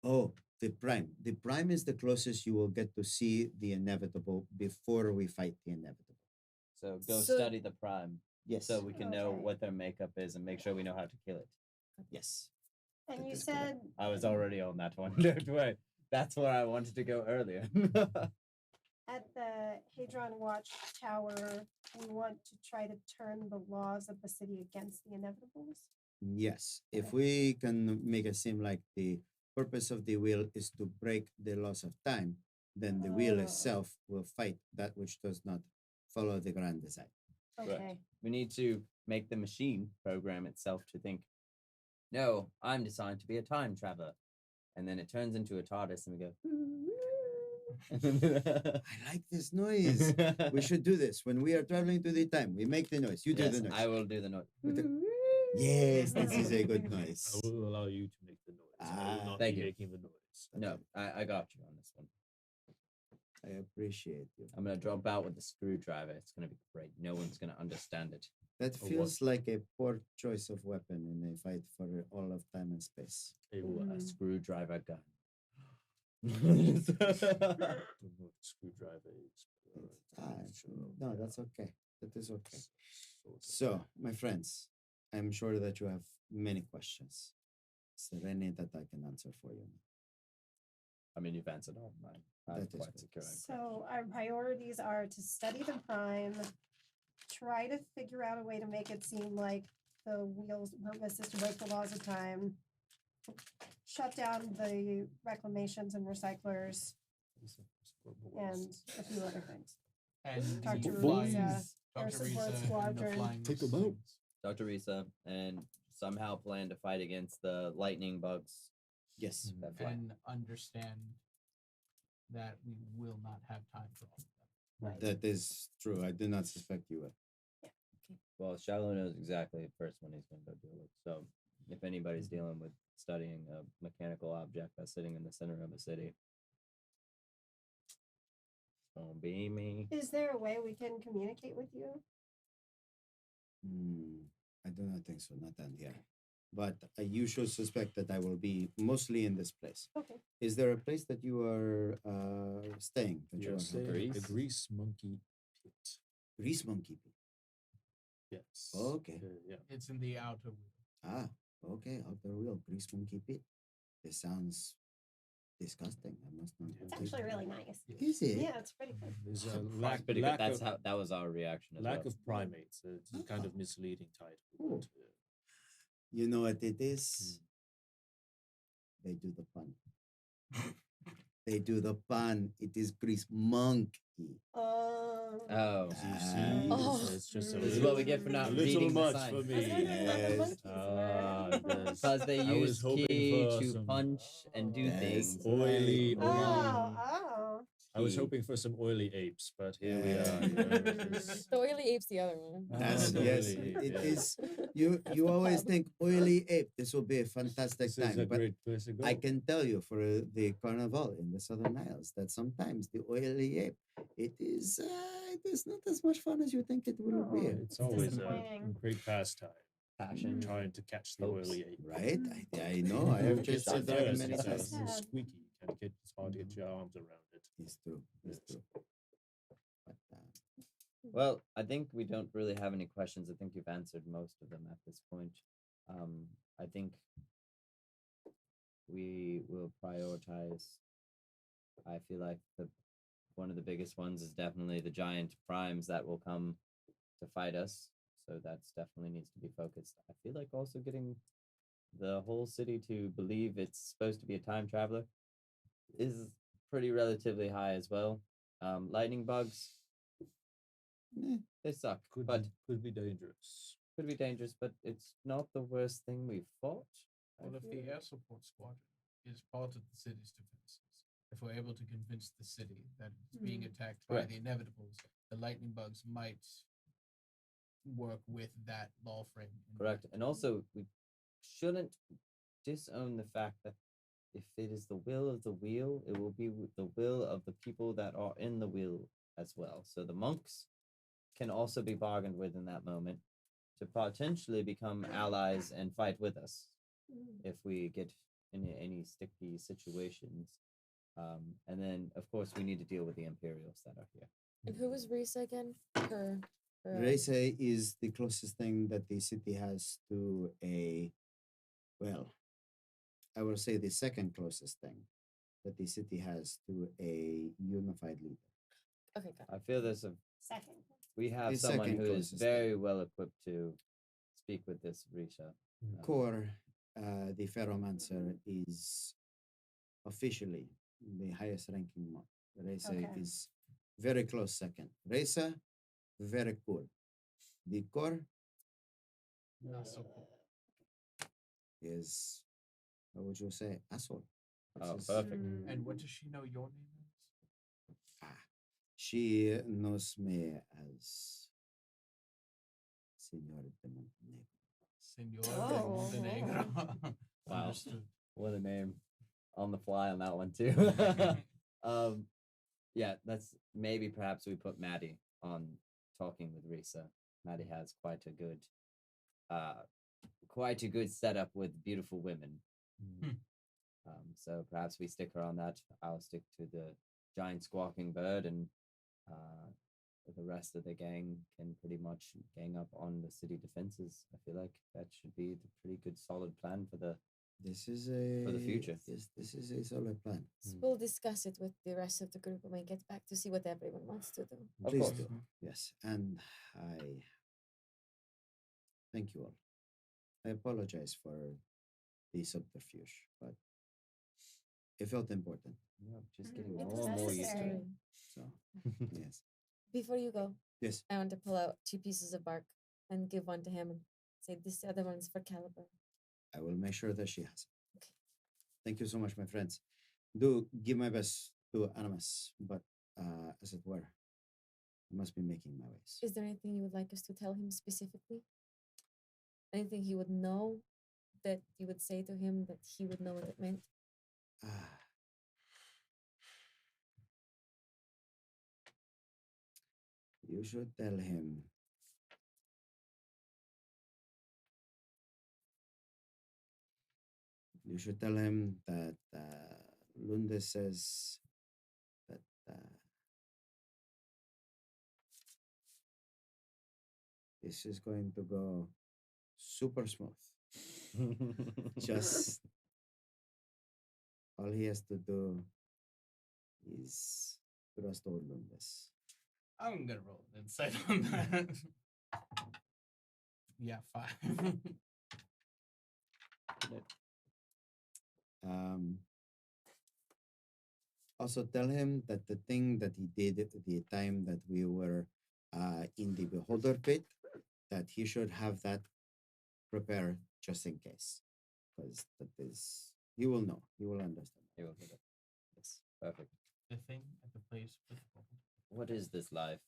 Oh, the prime. The prime is the closest you will get to see the inevitable before we fight the inevitable. So go So- study the prime, Yes. so we can know Okay. what their makeup is and make sure we know how to kill it. Yes. And That you is correct. said I was already on that one. Don't worry. That's where I wanted to go earlier. at the Hadron Watch Tower, we want to try to turn the laws of the city against the inevitables. Yes. If Okay. we can make it seem like the purpose of the wheel is to break the laws of time, then the wheel Oh. itself will fight that which does not follow the grand design. Right. Okay. We need to make the machine program itself to think, no, I'm designed to be a time traveler. And then it turns into a TARDIS and we go, I like this noise. We should do this when we are traveling through the time. We make the noise. You do Yes, the noise. I will do the noise. With the- Yes, this is a good noise. I will allow you to make the noise. I will Ah. not Thank be you. making the noise. No, I got you on this one. I appreciate you. I'm gonna drop out with the screwdriver. It's gonna be great. No one's gonna understand it. That what? feels like a poor choice of weapon in a fight for all of time and space. A A what? screwdriver gun. Don't know what screwdriver is. but No, that's okay. That is okay. sort of So, my friends, I'm sure that you have many questions. Is there any that I can answer for you? I mean, you've answered all of mine. I'm That is quite good. secure. in So our priorities are to study the prime, try to figure out a way to make it seem like the wheel's purpose is to break the laws of time, shut down the reclamations and recyclers and a few other things. And Talk the to flying- Risa, Talk our to support Risa and the squadron. flying Take 'em things. Dr. Risa, and somehow plan to fight against the lightning bugs Yes. that fly. And understand that we will not have time for all of them. Right. That is true. I do not suspect you will. Well, Shiloh knows exactly the first one he's going to go deal with. So if anybody's dealing with studying a mechanical object that's sitting in the center of a city, it's gonna be me. Is there a way we can communicate with you? I do not think so. Not down here. But you should suspect that I will be mostly in this place. Okay. Is there a place that you are staying? That you You're are saying Grease? the grease monkey pit. Grease monkey. Pit. Yes. Okay. Yeah. It's in the outer wheel. Ah, okay. Outer wheel. Grease monkey pit. This sounds disgusting. I must not. It's actually really nice. Is it? Yeah, it's pretty good. There's a That's lack, pretty lack good. That's of, how that was our reaction as lack well. of primates. It's a kind Ah. of misleading title. Oh. but, You know what it is? They do the pun. They do the pun. It is grease monkey. Oh, you see, Oh. it's just a This is little, what we get for not a little reading the much sign. for I was me. wondering what the Yes. monkeys Ah, were. yes. because they I was use hoping ki for to some- punch and do Yes. things. Oily, Oh, oily. oh. I was Ki. hoping for some oily apes, but here we are. you know, it is- The oily ape's the other one. That's the yes. oily ape, It yeah. is. You always think oily ape. This will be a fantastic This is a time. But great place to go. I can tell you for the carnival in the Southern Isles that sometimes the oily ape it is not as much fun as you think it will Oh. be. It's always a disappointing. great pastime. Passion. Trying to catch the Hopes. oily ape. Right? I know. I have It's just not said that fair, many it's times. Sad. squeaky. It's hard to get your arms around it. It's true. It's true. But, Well, I think we don't really have any questions. I think you've answered most of them at this point. I think we will prioritize. I feel like one of the biggest ones is definitely the giant primes that will come to fight us. So that's definitely needs to be focused. I feel like also getting the whole city to believe it's supposed to be a time traveler is pretty relatively high as well. Lightning bugs, eh, they suck, Could but be dangerous. could be dangerous, but it's not the worst thing we've fought. I Well, if feel the like. air support squadron is part of the city's defenses, if we're able to convince the city that it's being attacked by Correct. the inevitables, the lightning bugs might work with that law frame. in Correct. mind. And also, we shouldn't disown the fact that if it is the will of the wheel, it will be the will of the people that are in the wheel as well. So the monks can also be bargained with in that moment to potentially become allies and fight with us if we get in any sticky situations. And then, of course, we need to deal with the Imperials that are here. And who was Risa again? Her. Rese is the closest thing that the city has to a, well, I will say the second closest thing that the city has to a unified leader. Okay, got it. I feel there's Second. we have The someone second who is closest thing. very well equipped to speak with this Risha. Kor, the Ferromancer, is officially the highest ranking monk. Reza Okay. is very close second. Reza, very cool. The Kor Not so cool. is, how would you say, asshole. Oh, Which is- perfect. And what does she know your name is? She knows me as Senor de Montenegro. Senor Oh, de Montenegro. Wow. Understood. What a name on the fly on that one too. Yeah, that's maybe perhaps we put Maddie on talking with Risa. Maddie has quite a good setup with beautiful women. Mm. So perhaps we stick her on that. I'll stick to the giant squawking bird, and the rest of the gang can pretty much gang up on the city defenses. I feel like that should be the pretty good solid plan for the. This is a For the future. Yes, this is a solid plan. We'll discuss it with the rest of the group when we get back to see what everyone wants to do. Of Please course. do. Yes, and I thank you all. I apologize for the subterfuge, but it felt important. Yep, just Mhm, getting it more was and more used to necessary. it. So yes, Before you go, yes. I want to pull out 2 pieces of bark and give one to him and say, "This other one's for Caliber." I will make sure that she has it. Okay. Thank you so much, my friends. Do give my best to Animus, but as it were, I must be making my ways. Is there anything you would like us to tell him specifically? Anything he would know that you would say to him that he would know what it meant? Ah. You should tell him. You should tell him that Lunde says that this is going to go super smooth. Just all he has to do is trust old Lundes. I'm gonna roll an insight on that. Yeah, 5. Also, tell him that the thing that he did at the time that we were in the beholder pit, that he should have that prepared just in case, because that is he will know, he will understand. He will get it. Yes, perfect. The thing at the place with the bubble. What is this life?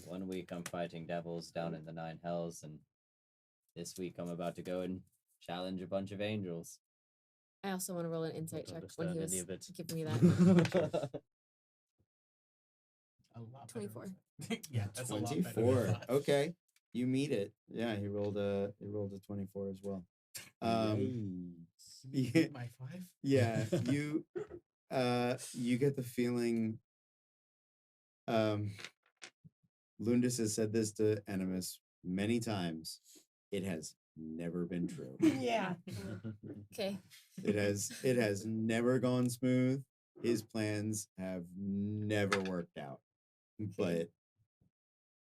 1 week I'm fighting devils down in the 9 hells, and this week I'm about to go and challenge a bunch of angels. I also want to roll an insight check when he understand was any of it. giving me that. A lot. 24. Yeah, that's a lot better. than 24. 5. Okay, you meet it. Yeah, he rolled a 24 as well. You yeah, beat my 5. yeah, you get the feeling. Lundus has said this to Animus many times. It has never been true. Yeah. Okay. It has never gone smooth. His plans have never worked out. But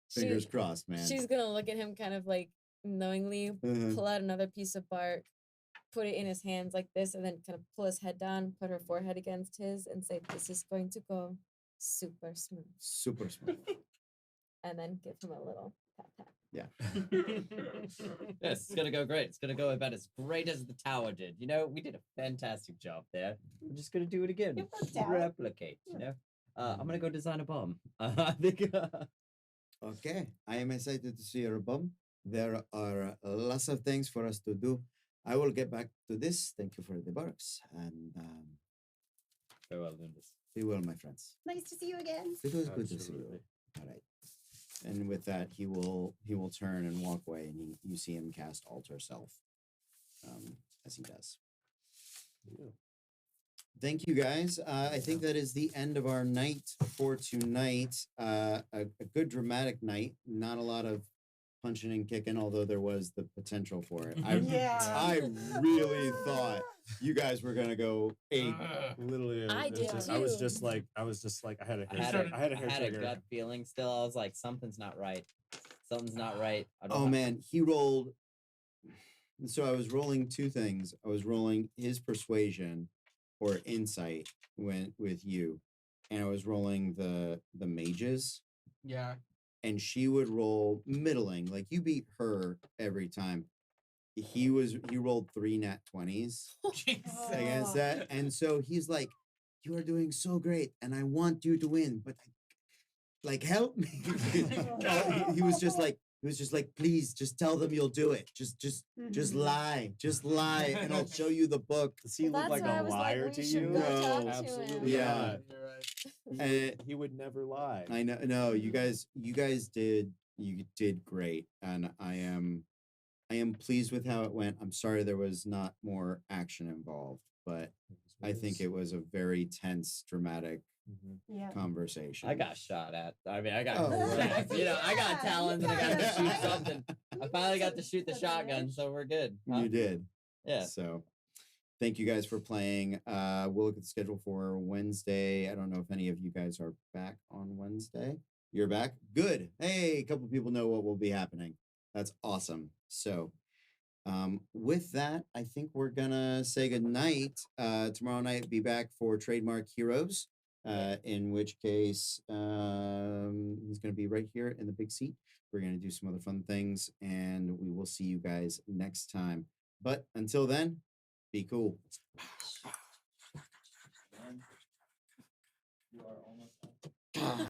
fingers crossed, man. She's gonna look at him kind of like knowingly, Uh-huh. pull out another piece of bark, put it in his hands like this, and then kind of pull his head down, put her forehead against his, and say, "This is going to go super smooth." Super smooth. And then give him a little tap tap. Yeah. Yes, it's gonna go great. It's gonna go about as great as the tower did. You know, we did a fantastic job there. We're just gonna do it again. It worked out. Replicate. You know. I'm gonna go design a bomb. I think. Okay, I am excited to see your bum. There are lots of things for us to do. I will get back to this. Thank you for the barks, and Farewell, Lundus. be well, my friends. Nice to see you again. It was good to see you. Absolutely. All right. And with that, he will turn and walk away, and you see him cast Alter Self, as he does. Yeah. Thank you, guys. I think that is the end of our night for tonight. A good dramatic night. Not a lot of punching and kicking, although there was the potential for it. Yeah. I really thought you guys were gonna go ape. Literally, I it's did just- I was too. just like, I had a I hair, had trigger. a, I had a I hair had a trigger. gut feeling still. I was like, something's not right. Something's not right. I don't Oh know. man, he rolled. So I was rolling two things. I was rolling his persuasion or insight with you, and I was rolling the mages. Yeah. And she would roll middling. Like you beat her every time. He rolled 3 nat 20s Jesus. against Oh. that. And so he's like, "You are doing so great, and I want you to win, but like help me." he was just like, "Please, just tell them you'll do it. Just Mhm. lie, and I'll show you the book." Does he Well, look like that's why I a was like, liar we to should you? go talk to him. absolutely Yeah. not. You're right. He would never lie. I know. No, you guys did great, and I am pleased with how it went. I'm sorry there was not more action involved, but I think it was a very tense, dramatic Mhm. Yeah. conversation. I got shot at. I mean, I got Oh, right. stabbed. You know, I got Yeah, talons you and I got to got shoot it. something. I finally got to shoot the shotgun, so we're good. Huh? You did. Yeah. So thank you guys for playing. We'll look at the schedule for Wednesday. I don't know if any of you guys are back on Wednesday. You're back? Good. Hey, a couple people know what will be happening. That's awesome. So With that, I think we're gonna say good night. Tomorrow night, be back for Trademark Heroes. In which case, he's gonna be right here in the big seat. We're gonna do some other fun things, and we will see you guys next time. But until then, be cool. You are almost